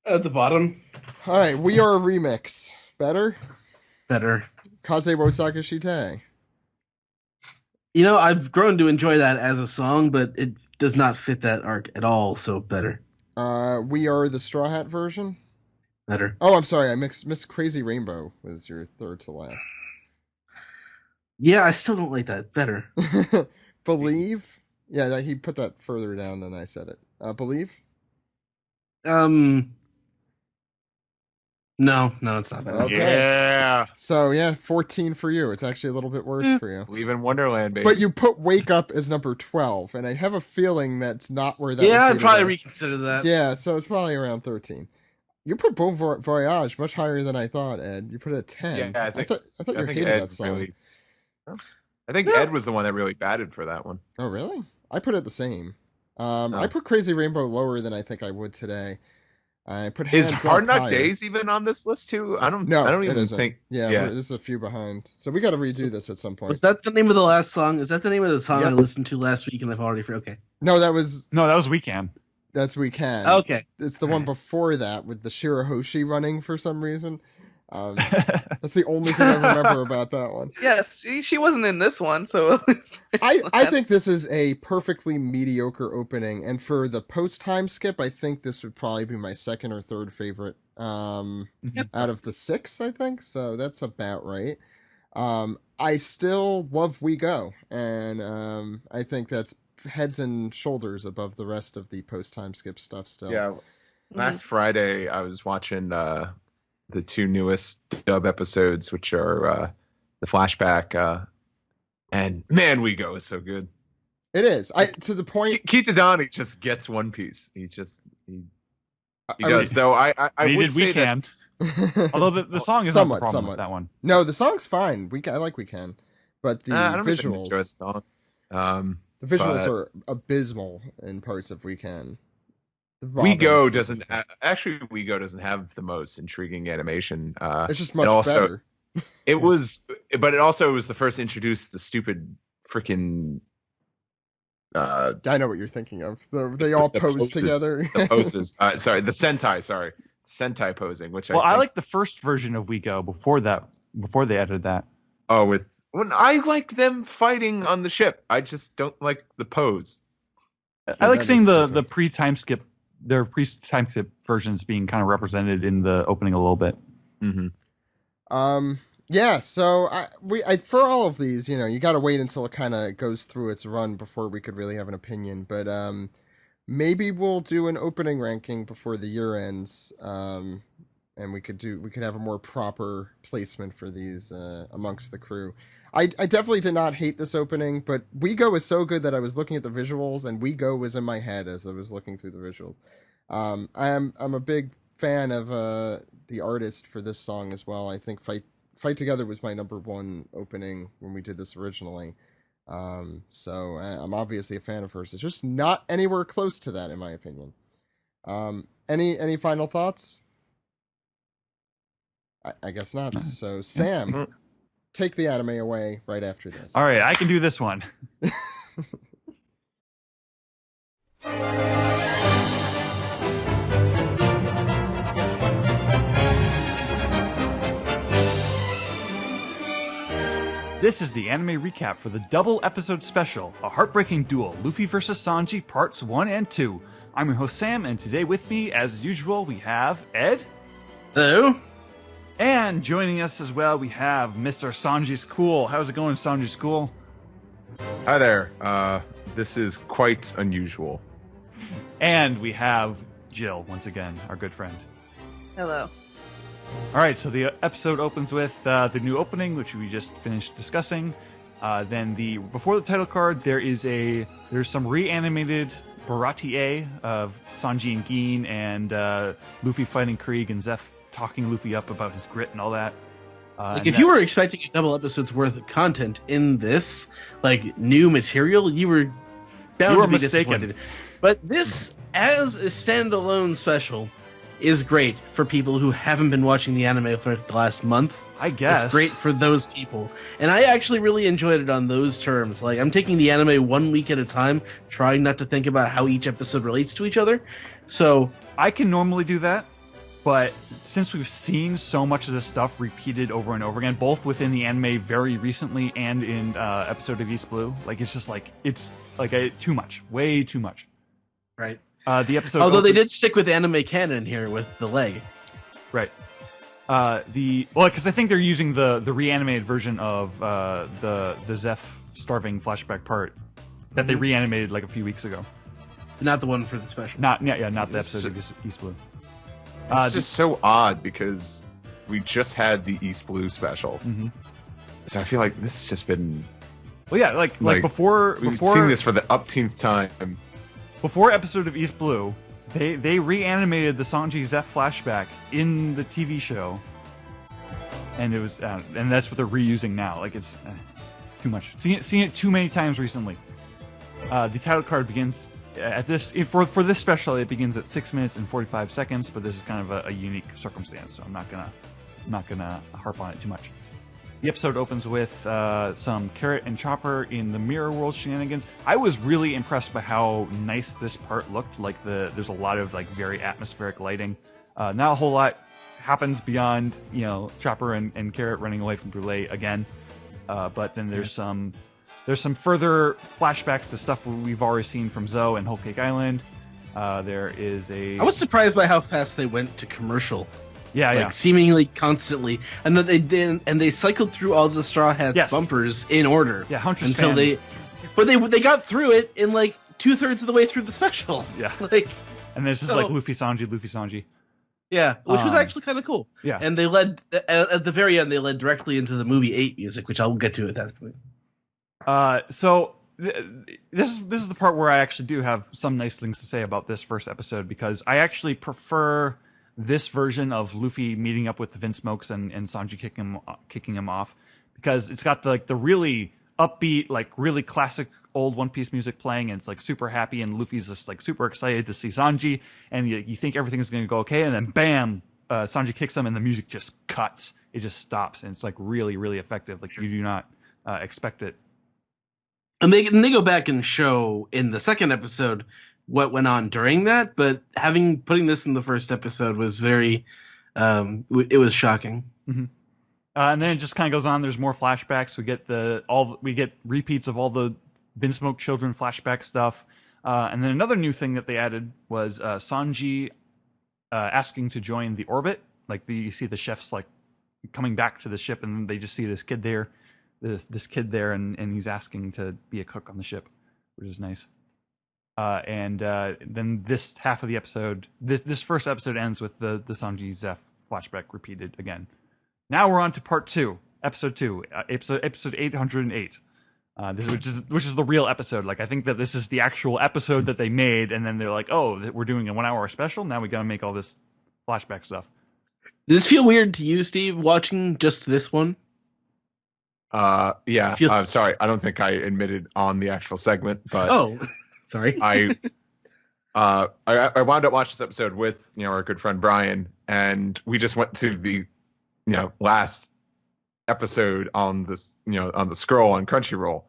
At the bottom, All right, We Are a Remix. Better? better. Kazebo Sakashite. You know, I've grown to enjoy that as a song, but it does not fit that arc at all. So better, We Are the Straw Hat version. better. Oh, I'm sorry, I missed Crazy Rainbow was your third to last. Yeah, I still don't like that. Better. Believe? Yeah, he put that further down than I said it. Believe? No, it's not bad. Okay. Yeah. So yeah, 14 for you. It's actually a little bit worse for you. Believe in Wonderland, baby. But you put Wake Up as number 12, and I have a feeling that's not where that Yeah, would I'd be probably today. reconsider that. Yeah, so it's probably around 13. You put Bon Voyage much higher than I thought, Ed. You put it at 10. Yeah, I think- thought you I think hated Ed that song. really. I think Ed was the one that really batted for that one. Oh, really? I put it the same. I put Crazy Rainbow lower than I think I would today. I put Is Hands Hard Up Knock higher. Days even on this list too? I don't No, it even isn't. think. Yeah, Yeah. this is a few behind. So we got to redo this at some point. Was that the name of the last song? Is that the name of the song I Yep. listened to last week and I've already okay. No, that was No, that was Weekend. We Can. Okay. It's the one before that with the Shirahoshi running for some reason. That's the only thing I remember about that one. Yes, she wasn't in this one, so at least I think this is a perfectly mediocre opening, and for the post time skip, I think this would probably be my second or third favorite out of the 6. I think so. That's about right. I still love We Go, and I think that's heads and shoulders above the rest of the post time skip stuff. Still, Yeah. Last Friday, I was watching the 2 newest dub episodes, which are the flashback, and man, We Go is so good. it is. To the point. Kitadani just gets One Piece. He I does. was- Though I He would did say that Weekend. Although the song is not the problem with that one. No, the song's fine. I like We Can, but the I don't even visuals. enjoy the song. The visuals But- are abysmal in parts of We Can. The We Robin Go specifically. doesn't actually. We Go doesn't have the most intriguing animation. It's just much also- better. It was, but it also was the first to introduce the stupid freaking. I know what you're thinking of. They all the pose poses, together. The poses. Sorry, the Sentai. Sorry, Sentai posing. Which Well, I I think, like the first version of We Go before they added that. Oh, when I like them fighting on the ship. I just don't like the pose. I like that seeing is the stupid. pre-time skip, their pre-time skip versions being kind of represented in the opening a little bit. Mm-hmm. Yeah. So I for all of these, you got to wait until it kind of goes through its run before we could really have an opinion. But maybe we'll do an opening ranking before the year ends. And we could have a more proper placement for these amongst the crew. I definitely did not hate this opening, but We Go is so good that I was looking at the visuals, and We Go was in my head as I was looking through the visuals. I'm a big fan of the artist for this song as well. I think Fight Together was my number 1 opening when we did this originally. So I'm obviously a fan of hers. It's just not anywhere close to that, in my opinion. Any final thoughts? I guess not. So Sam, take the anime away right after this. All right, I can do this one. This is the anime recap for the double episode special, A Heartbreaking Duel, Luffy vs. Sanji, parts 1 and 2. I'm your host Sam, and today with me, as usual, we have Ed. Hello. And joining us as well, we have Mr. Sanji School. How's it going, Sanji School? Hi there. This is quite unusual. And we have Jill, once again, our good friend. Hello. All right, so the episode opens with the new opening, which we just finished discussing. Then before the title card, there's some reanimated Baratie of Sanji and Gin and Luffy fighting Krieg and Zeph talking Luffy up about his grit and all that. If you were expecting a double episode's worth of content in this, like new material, you were bound You were to be mistaken. disappointed. But this, as a standalone special, is great for people who haven't been watching the anime for the last month. I guess It's great for those people. And I actually really enjoyed it on those terms. Like, I'm taking the anime 1 week at a time, trying not to think about how each episode relates to each other. So, I can normally do that, but since we've seen so much of this stuff repeated over and over again, both within the anime very recently and in episode of East Blue, it's too much, way too much. right. The episode, Although they did stick with anime canon here with the leg. right. Because I think they're using the reanimated version of the Zeph starving flashback part that they reanimated like a few weeks ago. Not the one for the special. Not the episode of East Blue. It's just so odd because we just had the East Blue special, Mhm. so I feel like this has just been. Well, yeah, like before we've seen this for the upteenth time. Before episode of East Blue, they reanimated the Sanji Zeph flashback in the TV show, and it was and that's what they're reusing now. Like it's just too much. Seen it too many times recently. The title card begins at this for this special. It begins at 6 minutes and 45 seconds, but this is kind of a unique circumstance, so I'm not gonna harp on it too much. The episode opens with some Carrot and Chopper in the Mirror World shenanigans. I was really impressed by how nice this part looked. Like there's a lot of like very atmospheric lighting. Not a whole lot happens beyond Chopper and Carrot running away from Brule again. But then there's some further flashbacks to stuff we've already seen from Zoe and Whole Cake Island. There is a. I was surprised by how fast they went to commercial. Yeah, seemingly constantly, and they did, and they cycled through all the Straw Hats bumpers in order. Yeah, Hunter's until fan. they got through it in like 2/3 of the way through the special. Yeah, and this is so, like Luffy Sanji. Yeah, which was actually kind of cool. Yeah, and they led at the very end. They led directly into the movie 8 music, which I'll get to at that point. So this is the part where I actually do have some nice things to say about this first episode, because I actually prefer this version of Luffy meeting up with the Vinsmokes and Sanji kicking him off, because it's got the really upbeat, like really classic old One Piece music playing, and it's like super happy, and Luffy's just like super excited to see Sanji, and you think everything's going to go okay, and then bam, Sanji kicks him, and the music just cuts. It just stops, and it's like really, really effective. Like you do not expect it. And they go back and show in the second episode what went on during that, but putting this in the first episode was very it was shocking. Mm-hmm. And then it just kind of goes on. There's more flashbacks. We get repeats of all the Vinsmoke children flashback stuff, and then another new thing that they added was Sanji asking to join the orbit. Like you see the chefs like coming back to the ship, and they just see this kid there, and he's asking to be a cook on the ship, which is nice. And then this half of the episode, this first episode ends with the Sanji Zeph flashback repeated again. Now we're on to part 2, episode 2, episode 808. Which is the real episode. Like I think that this is the actual episode that they made, and then they're like, oh, we're doing a 1 hour special. Now we got to make all this flashback stuff. Does this feel weird to you, Steve, watching just this one? Yeah. I'm sorry. I don't think I admitted on the actual segment, but sorry. I wound up watching this episode with our good friend Brian, and we just went to the last episode on this on the scroll on Crunchyroll,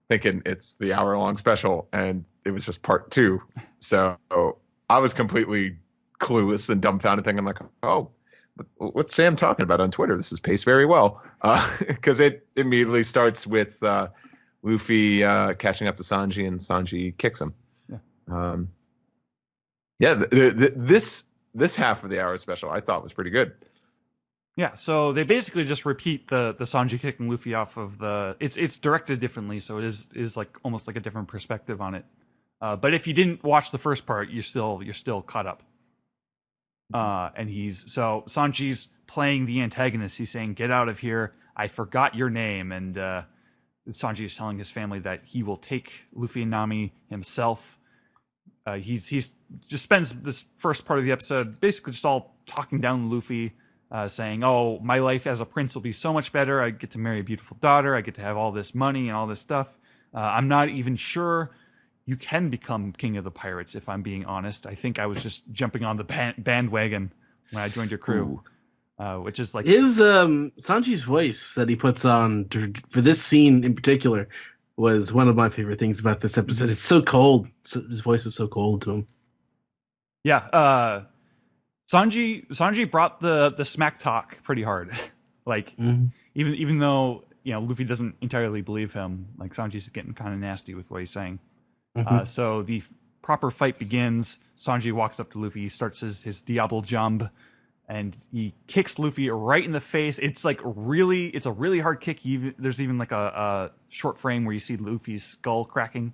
thinking it's the hour-long special, and it was just part 2. So I was completely clueless and dumbfounded, thinking like, oh, what's Sam talking about on Twitter? This is paced very well, because it immediately starts with Luffy catching up to Sanji, and Sanji kicks him. This half of the hour special I thought was pretty good. Yeah, so they basically just repeat the Sanji kicking Luffy off of the. It's directed differently, so it is like almost like a different perspective on it. But if you didn't watch the first part, you're still caught up. And Sanji's playing the antagonist. He's saying, "Get out of here! I forgot your name." And Sanji is telling his family that he will take Luffy and Nami himself. He's just spends this first part of the episode basically just all talking down Luffy. Saying, oh, my life as a prince will be so much better. I get to marry a beautiful daughter. I get to have all this money and all this stuff. I'm not even sure you can become king of the pirates, if I'm being honest. I think I was just jumping on the bandwagon when I joined your crew, which is like... His Sanji's voice that he puts on for this scene in particular was one of my favorite things about this episode. It's so cold. His voice is so cold to him. Yeah, Sanji brought the smack talk pretty hard. Like even though Luffy doesn't entirely believe him, like Sanji's getting kind of nasty with what he's saying. So the proper fight begins. Sanji walks up to Luffy, he starts his Diablo jump, and he kicks Luffy right in the face. It's a really hard kick. There's even like a short frame where you see Luffy's skull cracking,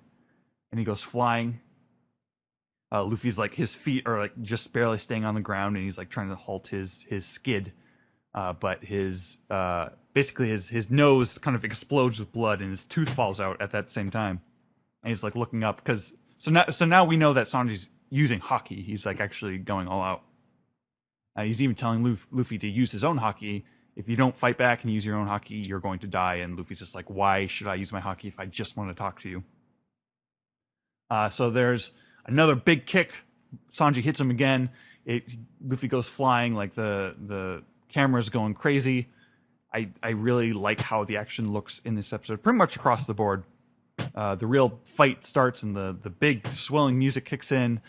and he goes flying. Luffy's like his feet are like just barely staying on the ground, and he's like trying to halt his skid. but his basically his nose kind of explodes with blood and his tooth falls out at that same time, and he's like looking up because so now we know that Sanji's using haki. He's like actually going all out. He's even telling Luffy to use his own haki. If you don't fight back and use your own haki, you're going to die. And Luffy's just like, why should I use my haki if I just want to talk to you? So there's another big kick. Sanji hits him again. Luffy goes flying, like the camera's going crazy. I really like how the action looks in this episode, pretty much across the board. The real fight starts and the big swelling music kicks in.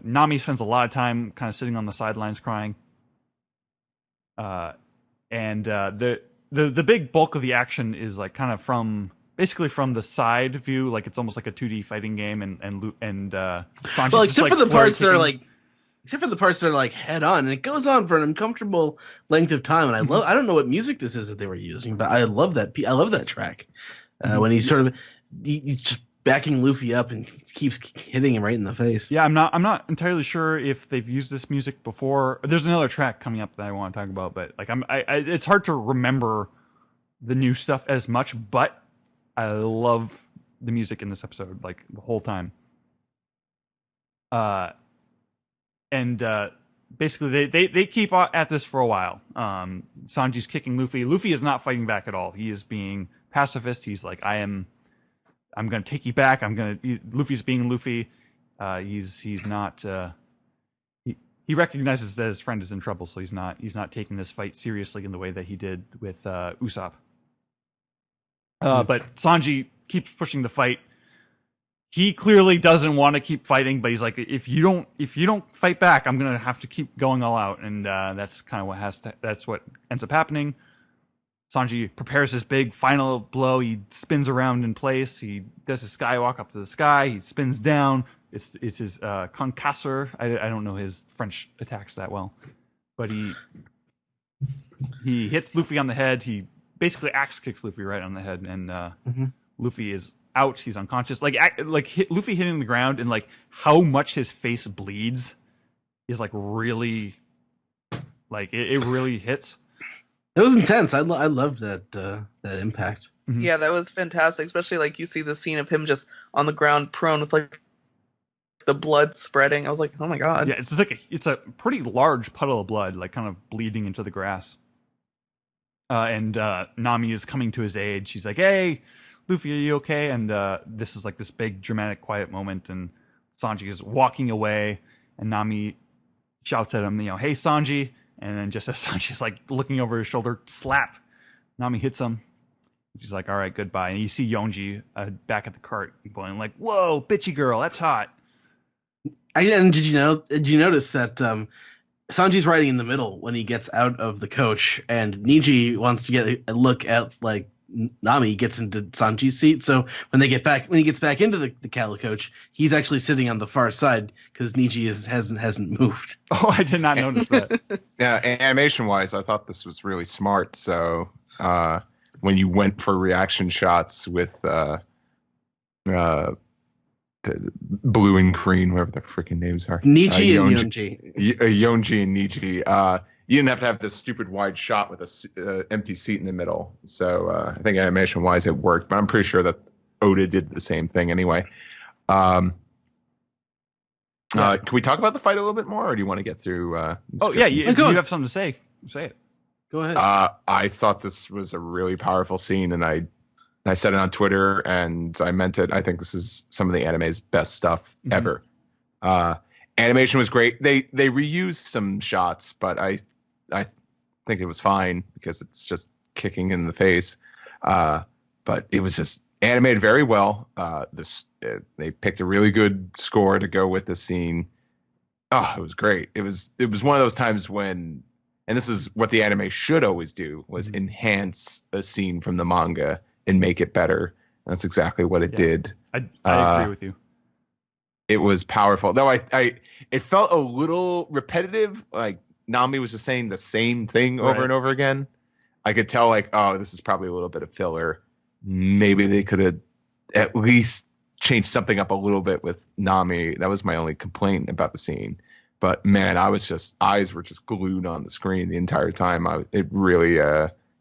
Nami spends a lot of time kind of sitting on the sidelines crying. And the big bulk of the action is like kind of basically from the side view, like it's almost like a 2D fighting game, and Sanji's Well, just, except for the parts that are kicking. except for the parts that are like head on, and it goes on for an uncomfortable length of time. And I don't know what music this is that they were using, but I love that. I love that track when he's sort of he's just backing Luffy up and keeps hitting him right in the face. Yeah, I'm not entirely sure if they've used this music before. There's another track coming up that I want to talk about, but like it's hard to remember the new stuff as much, but I love the music in this episode like the whole time. Basically they keep at this for a while. Sanji's kicking Luffy. Luffy is not fighting back at all. He is being pacifist. He's like, I'm going to take you back. Luffy's being Luffy. He's not. He recognizes that his friend is in trouble, so he's not taking this fight seriously in the way that he did with Usopp. But Sanji keeps pushing the fight. He clearly doesn't want to keep fighting, but he's like, if you don't fight back, I'm going to have to keep going all out, and that's kind of that's what ends up happening. Sanji prepares his big final blow. He spins around in place. He does his skywalk up to the sky. He spins down. It's his concasseur. I don't know his French attacks that well, but he hits Luffy on the head. He basically axe kicks Luffy right on the head, and Luffy is out. He's unconscious. Luffy hitting the ground, and like how much his face bleeds is like really, like it really hits. It was intense. I loved that impact. Mm-hmm. Yeah, that was fantastic. Especially like you see the scene of him just on the ground prone with like the blood spreading. I was like, oh my god. Yeah, it's a pretty large puddle of blood, like kind of bleeding into the grass. And Nami is coming to his aid. She's like, "Hey, Luffy, are you okay?" And this is like this big dramatic quiet moment, and Sanji is walking away, and Nami shouts at him, "Hey, Sanji." And then just as Sanji's like looking over his shoulder, slap, Nami hits him. She's like, "All right, goodbye." And you see Yonji back at the cart going like, "Whoa, bitchy girl, that's hot." And did you notice that Sanji's riding in the middle when he gets out of the coach, and Niji wants to get a look at like Nami gets into Sanji's seat. So when he gets back into the Cali coach, he's actually sitting on the far side because Niji hasn't moved. Oh, I did not notice that. Yeah, animation wise, I thought this was really smart. So when you went for reaction shots with Blue and Green, whatever the freaking names are, Niji and Yonji. Yonji and Niji. You didn't have to have this stupid wide shot with a empty seat in the middle. So I think animation wise it worked, but I'm pretty sure that Oda did the same thing anyway. Can we talk about the fight a little bit more, or do you want to get through? Oh yeah, if you have something to say, say it. Go ahead. I thought this was a really powerful scene, and I said it on Twitter, and I meant it. I think this is some of the anime's best stuff ever. Animation was great. They reused some shots, but I think it was fine because it's just kicking in the face. But it was just animated very well. They picked a really good score to go with the scene. Oh, it was great. It was one of those times when, and this is what the anime should always do, was enhance a scene from the manga and make it better. And that's exactly what it did. I agree with you. It was powerful. Though it felt a little repetitive. Like Nami was just saying the same thing over and over again. I could tell like, oh, this is probably a little bit of filler. Maybe they could have at least changed something up a little bit with Nami. That was my only complaint about the scene. But man, eyes were just glued on the screen the entire time. It really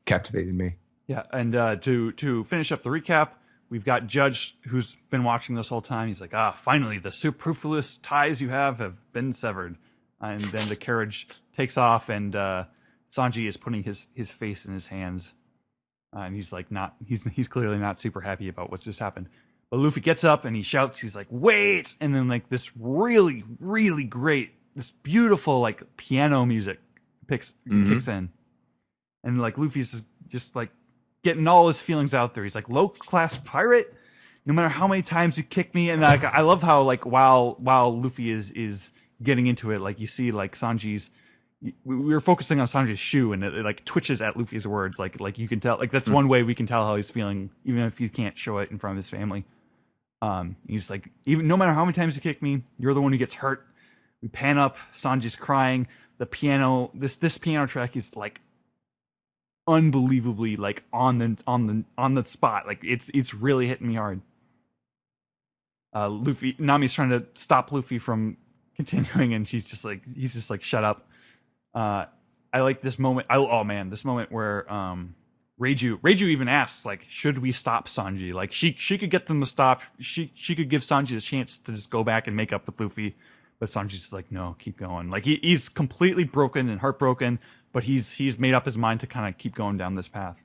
captivated me. Yeah, and to finish up the recap, we've got Judge, who's been watching this whole time. He's like, finally, the superfluous ties you have been severed. And then the carriage takes off, and Sanji is putting his face in his hands. And he's like, he's clearly not super happy about what's just happened. But Luffy gets up and he shouts, he's like, wait! And then like this really, really great, this beautiful like piano music kicks in. And like Luffy's just like getting all his feelings out there. He's like, low class pirate, no matter how many times you kick me. And like I love how like while Luffy is getting into it, like you see like Sanji's, we were focusing on Sanji's shoe, and it like twitches at Luffy's words. Like you can tell, like that's one way we can tell how he's feeling, even if he can't show it in front of his family. He's like, even no matter how many times you kick me, you're the one who gets hurt. We pan up, Sanji's crying. The piano, this piano track is like unbelievably like on the spot. Like it's really hitting me hard. Nami's trying to stop Luffy from continuing, and he's just like shut up. I like this moment. This moment where Reiju even asks, like, should we stop Sanji? Like she could get them to stop. She could give Sanji a chance to just go back and make up with Luffy, but Sanji's like, no, keep going. Like he's completely broken and heartbroken, but he's made up his mind to kind of keep going down this path.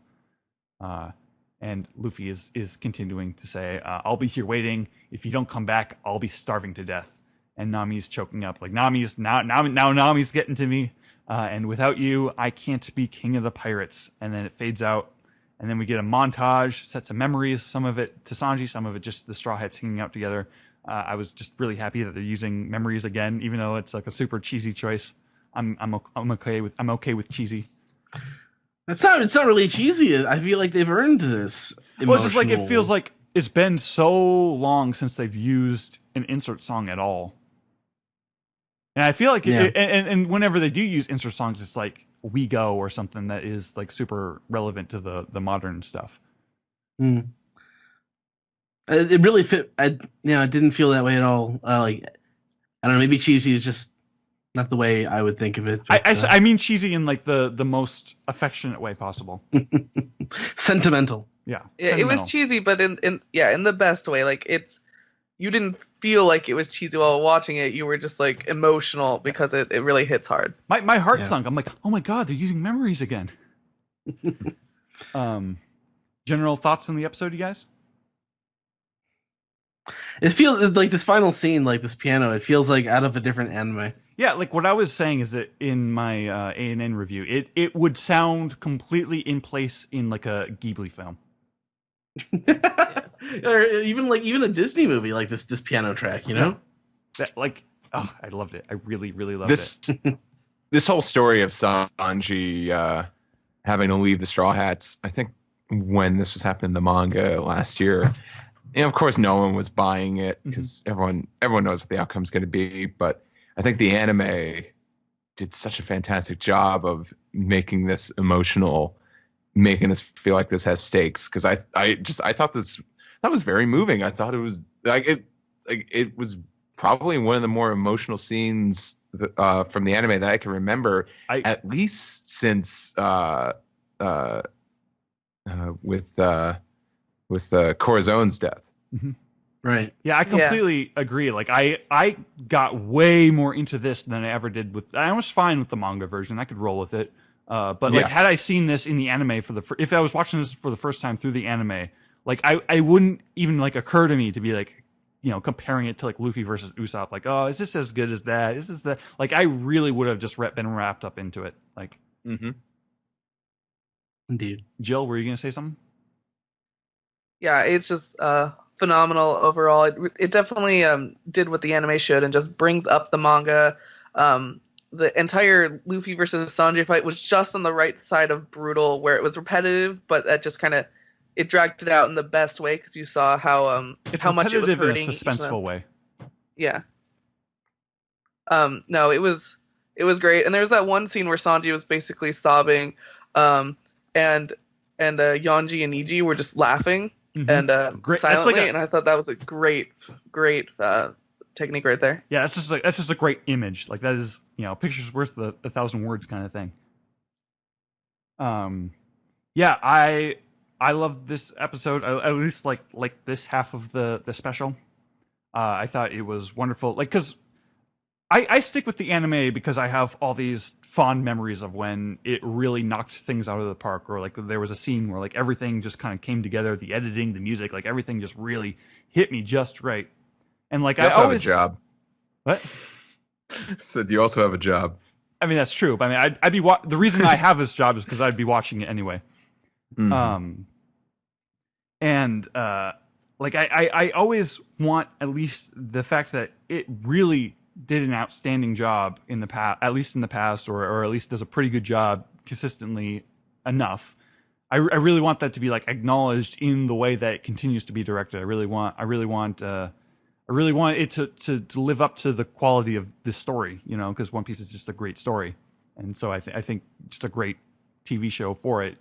And Luffy is continuing to say, I'll be here waiting. If you don't come back, I'll be starving to death. And Nami's choking up. Like Nami's getting to me. And without you, I can't be king of the pirates. And then it fades out. And then we get a montage, sets of memories, some of it to Sanji, some of it just the Straw Hats hanging out together. I was just really happy that they're using memories again, even though it's like a super cheesy choice. I'm okay with cheesy. It's not really cheesy. I feel like they've earned this. Well, it's just like it feels like it's been so long since they've used an insert song at all. And I feel like, and whenever they do use insert songs, it's like "We Go" or something that is like super relevant to the modern stuff. Mm. It really fit. It didn't feel that way at all. Like I don't know, maybe cheesy is just not the way I would think of it. But, I mean cheesy in like the most affectionate way possible. Sentimental. Yeah, it was cheesy, but in the best way. Like you didn't feel like it was cheesy while watching it. You were just like emotional because it really hits hard. My heart sunk. I'm like, oh my god, they're using memories again. General thoughts on the episode, you guys? It feels like this final scene, like this piano. It feels like out of a different anime. Yeah, like what I was saying is that in my A&N review, it would sound completely in place in like a Ghibli film. Or even a Disney movie, like this piano track, you know? That I loved it. I really, really loved it. This whole story of Sanji having to leave the Straw Hats, I think when this was happening in the manga last year, and of course no one was buying it because everyone knows what the outcome's going to be, but I think the anime did such a fantastic job of making this emotional, making us feel like this has stakes. Because I thought that was very moving. I thought it was it was probably one of the more emotional scenes from the anime that I can remember, at least since with Corazone's death. Mm-hmm. Right. Yeah, I completely agree. Like I got way more into this than I ever did with. I was fine with the manga version. I could roll with it. But like, had I seen this in the anime if I was watching this for the first time through the anime, like I wouldn't even like occur to me to be like, comparing it to like Luffy versus Usopp. Like, oh, is this as good as that? Is this that? Like, I really would have just been wrapped up into it. Like, Indeed. Jill, were you gonna say something? Yeah, it's just phenomenal overall. It definitely did what the anime should and just brings up the manga. The entire Luffy versus Sanji fight was just on the right side of brutal, where it was repetitive, but that just kind of it dragged it out in the best way because you saw how much it was hurting. In a suspenseful way. Yeah. No, it was great, and there was that one scene where Sanji was basically sobbing, and Yonji and Iji were just laughing and Great. silently, and I thought that was a great technique right there. Yeah, that's just a great image. Like that is, a picture's worth a 1,000 words kind of thing. Yeah, I love this episode. At least like this half of the special. I thought it was wonderful. Like, because I stick with the anime because I have all these fond memories of when it really knocked things out of the park, or like there was a scene where like everything just kind of came together, the editing, the music, like everything just really hit me just right. And like You I also always have a job. What? Said you also have a job. I mean, that's true. But I mean, I'd be the reason I have this job is because I'd be watching it anyway. Mhm. Like I always want at least the fact that it really did an outstanding job in the past, at least in the past, or at least does a pretty good job consistently enough. I really want that to be like acknowledged in the way that it continues to be directed. I really want it to live up to the quality of this story, because One Piece is just a great story, and so I think just a great TV show for it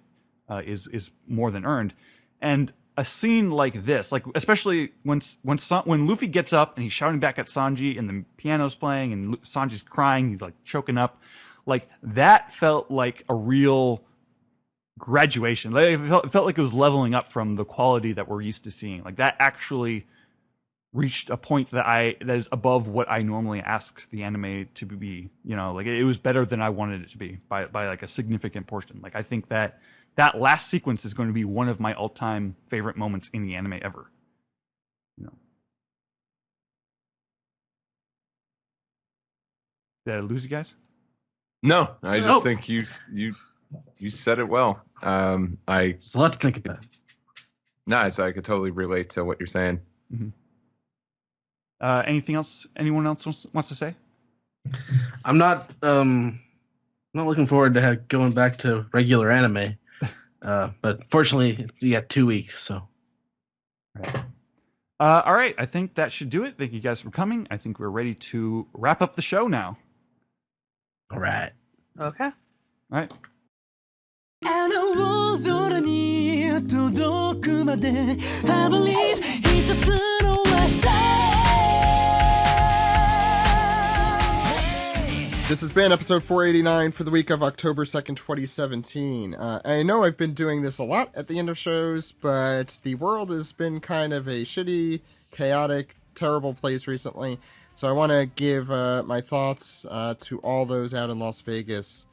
is more than earned. And a scene like this, like especially when Luffy gets up and he's shouting back at Sanji and the piano's playing and Sanji's crying, he's like choking up, like that felt like a real graduation. Like, it felt like it was leveling up from the quality that we're used to seeing. Like that actually reached a point that is above what I normally ask the anime to be. Like it was better than I wanted it to be by like a significant portion. Like I think that last sequence is going to be one of my all-time favorite moments in the anime ever. Did I lose you guys? No, I just think you said it well. There's a lot to think about. Nice. I could totally relate to what you're saying. Mm-hmm. Anything else? Anyone else wants to say? I'm not looking forward to going back to regular anime. But fortunately, we got 2 weeks, so. Right. All right. I think that should do it. Thank you guys for coming. I think we're ready to wrap up the show now. All right. Okay. All right. あの大空に届くまで I believe 一つの明日 This has been episode 489 for the week of October 2nd, 2017. I know I've been doing this a lot at the end of shows, but the world has been kind of a shitty, chaotic, terrible place recently. So I want to give my thoughts to all those out in Las Vegas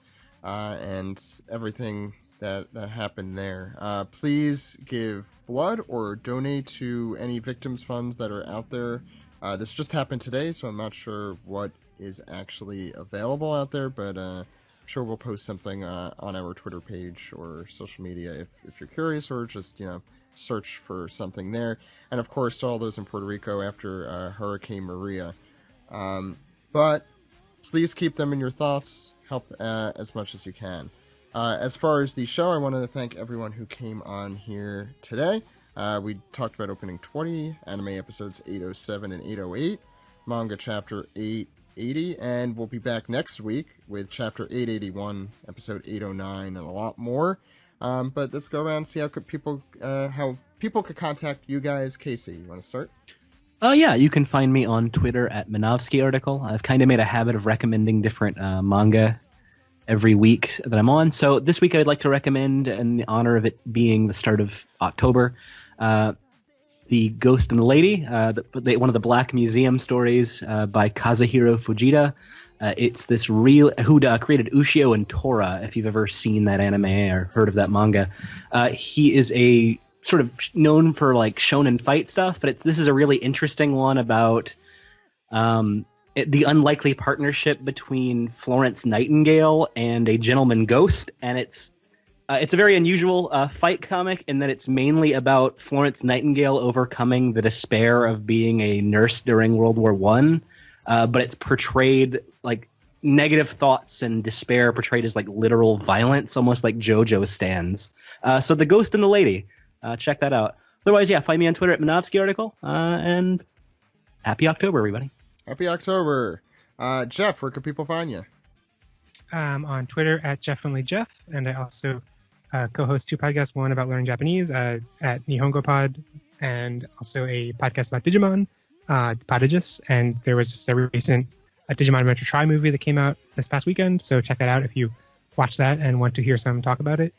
and everything that happened there. Please give blood or donate to any victims' funds that are out there. This just happened today, so I'm not sure what is actually available out there, but I'm sure we'll post something on our Twitter page or social media if you're curious, or just search for something there. And of course to all those in Puerto Rico after Hurricane Maria. But please keep them in your thoughts. Help as much as you can. As far as the show, I wanted to thank everyone who came on here today. We talked about opening 20, anime episodes 807 and 808, manga chapter 880, and we'll be back next week with chapter 881, episode 809, and a lot more. But let's go around and see how people could contact you guys. Casey, you want to start? Yeah, you can find me on Twitter at Minovsky Article. I've kind of made a habit of recommending different manga every week that I'm on. So this week I'd like to recommend, in honor of it being the start of October, The Ghost and the Lady, one of the Black Museum stories by Kazuhiro Fujita. It's this who created Ushio and Tora, if you've ever seen that anime or heard of that manga. He is a sort of known for like shonen fight stuff, but this is a really interesting one about the unlikely partnership between Florence Nightingale and a gentleman ghost, and it's a very unusual fight comic in that it's mainly about Florence Nightingale overcoming the despair of being a nurse during World War I, but it's portrayed like negative thoughts and despair portrayed as like literal violence, almost like JoJo stands. So The Ghost and the Lady, check that out. Otherwise, yeah, find me on Twitter at Minovsky Article, and happy October, everybody. Happy October. Jeff, where can people find you? On Twitter at JeffOnlyJeff, and I also co-host 2 podcasts, one about learning Japanese at Nihongo Pod, and also a podcast about Digimon Prodigious, and there was just a recent Digimon Adventure Try movie that came out this past weekend. So check that out if you watch that and want to hear some talk about it.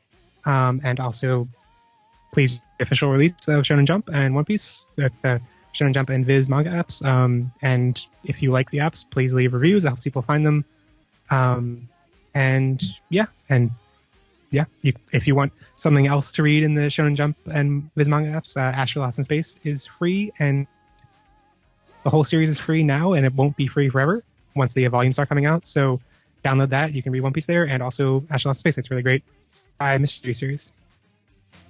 And also, please official release of Shonen Jump and One Piece, the Shonen Jump and Viz manga apps. And if you like the apps, please leave reviews. That helps people find them. If you want something else to read in the Shonen Jump and Viz manga apps, Astro Lost in Space is free, and the whole series is free now, and it won't be free forever once the volumes start coming out. So download that. You can read One Piece there, and also Astro Lost in Space. It's really great. Mystery series.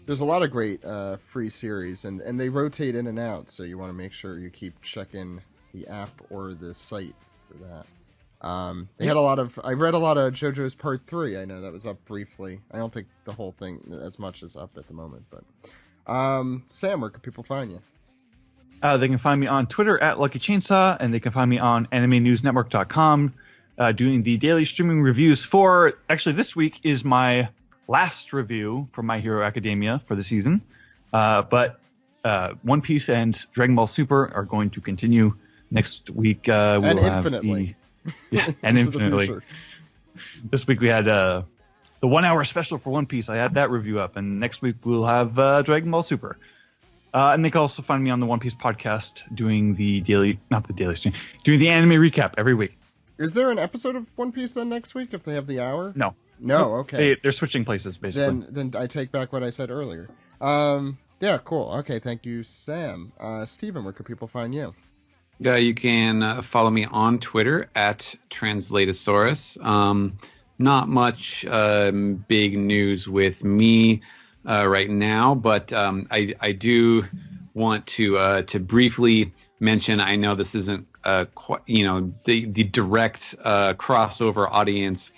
There's a lot of great free series, and they rotate in and out, so you want to make sure you keep checking the app or the site for that. They had a lot of. I read a lot of JoJo's Part 3. I know that was up briefly. I don't think the whole thing as much is up at the moment, but Sam, where can people find you? They can find me on Twitter at Lucky Chainsaw, and they can find me on AnimeNewsNetwork.com, doing the daily streaming reviews for. Actually, this week is my last review for My Hero Academia for the season, but One Piece and Dragon Ball Super are going to continue next week. And infinitely. And infinitely. This week we had the 1 hour special for One Piece. I had that review up, and next week we'll have Dragon Ball Super. And they can also find me on the One Piece podcast doing the daily, not the daily stream, doing the anime recap every week. Is there an episode of One Piece then next week if they have the hour? No. No, okay. They're switching places, basically. Then I take back what I said earlier. Yeah, cool. Okay, thank you, Sam. Steven, where can people find you? You can follow me on Twitter at Translatosaurus. Not much big news with me right now, but I do want to briefly mention. I know this isn't quite, the direct crossover audience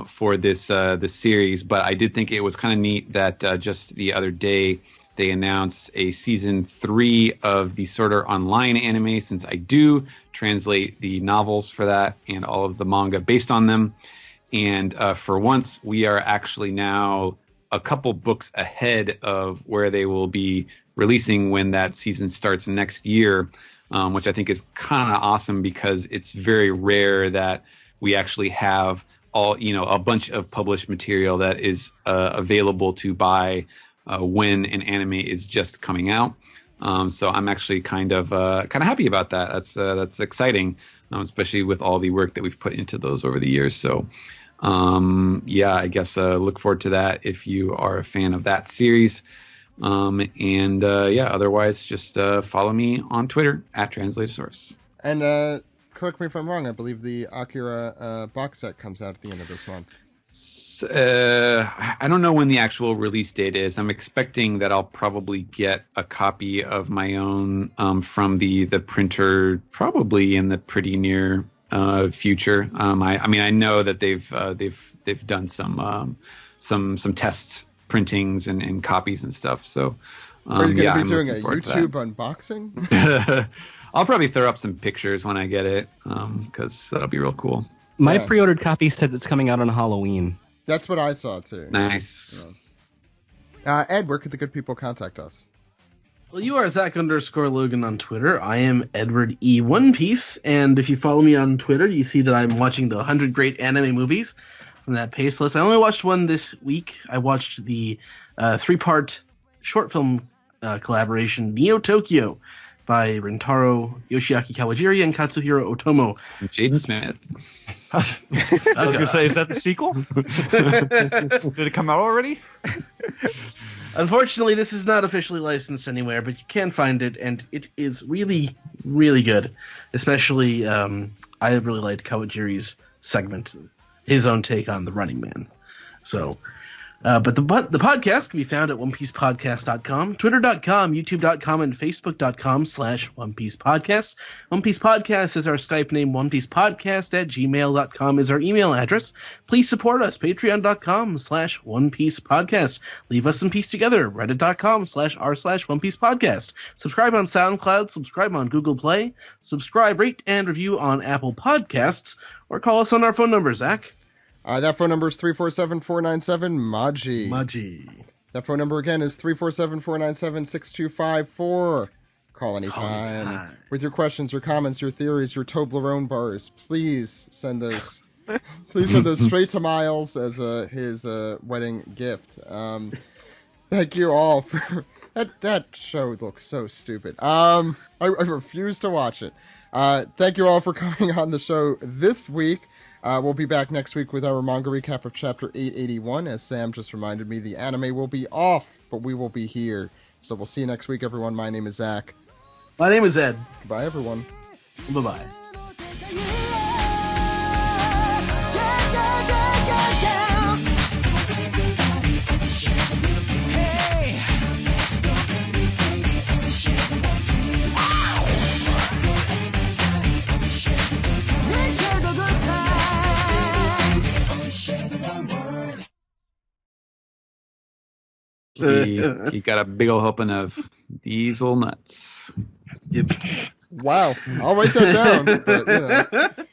for this series, but I did think it was kind of neat that just the other day they announced a season 3 of the Sword Art Online anime, since I do translate the novels for that and all of the manga based on them. And for once, we are actually now a couple books ahead of where they will be releasing when that season starts next year, which I think is kind of awesome, because it's very rare that we actually have a bunch of published material that is available to buy when an anime is just coming out. So I'm actually kind of happy about that. That's exciting, especially with all the work that we've put into those over the years. So I guess look forward to that if you are a fan of that series. Otherwise just follow me on Twitter at Translatosaurus. And correct me if I'm wrong, I believe the Akira box set comes out at the end of this month. I don't know when the actual release date is. I'm expecting that I'll probably get a copy of my own from the printer probably in the pretty near future. I know that they've done some test printings and copies and stuff. So are you going to be doing a YouTube unboxing? I'll probably throw up some pictures when I get it, because that'll be real cool. My pre-ordered copy said it's coming out on Halloween. That's what I saw too. Nice. Yeah. Ed, where could the good people contact us? Well, you are Zach_Logan on Twitter. I am Edward E. One Piece, and if you follow me on Twitter, you see that I'm watching the 100 great anime movies from that pace list. I only watched one this week. I watched the 3-part short film collaboration Neo Tokyo by Rentaro Yoshiaki Kawajiri and Katsuhiro Otomo. Jaden Smith. I was going to say, is that the sequel? Did it come out already? Unfortunately, this is not officially licensed anywhere, but you can find it, and it is really, really good. Especially, I really liked Kawajiri's segment, his own take on The Running Man. So, but the podcast can be found at OnePiecePodcast.com, Twitter.com, YouTube.com, and Facebook.com/OnePiecePodcast. One Piece Podcast is our Skype name. OnePiecePodcast@gmail.com is our email address. Please support us. Patreon.com/OnePiecePodcast. Leave us some peace together. Reddit.com/r/OnePiecePodcast. Subscribe on SoundCloud. Subscribe on Google Play. Subscribe, rate, and review on Apple Podcasts. Or call us on our phone number, Zach. That phone number is 347-497-MAJI. Maji. That phone number again is 347-497-6254. Call anytime. anytime. With your questions, your comments, your theories, your Toblerone bars, please send those. Please send those straight to Miles as his wedding gift. Thank you all for that show looks so stupid. I refuse to watch it. Thank you all for coming on the show this week. We'll be back next week with our manga recap of chapter 881. As Sam just reminded me, the anime will be off, but we will be here. So we'll see you next week, everyone. My name is Zach. My name is Ed. Bye, everyone. Bye-bye. You got a big old helping of diesel nuts. Yep. Wow. I'll write that down. But,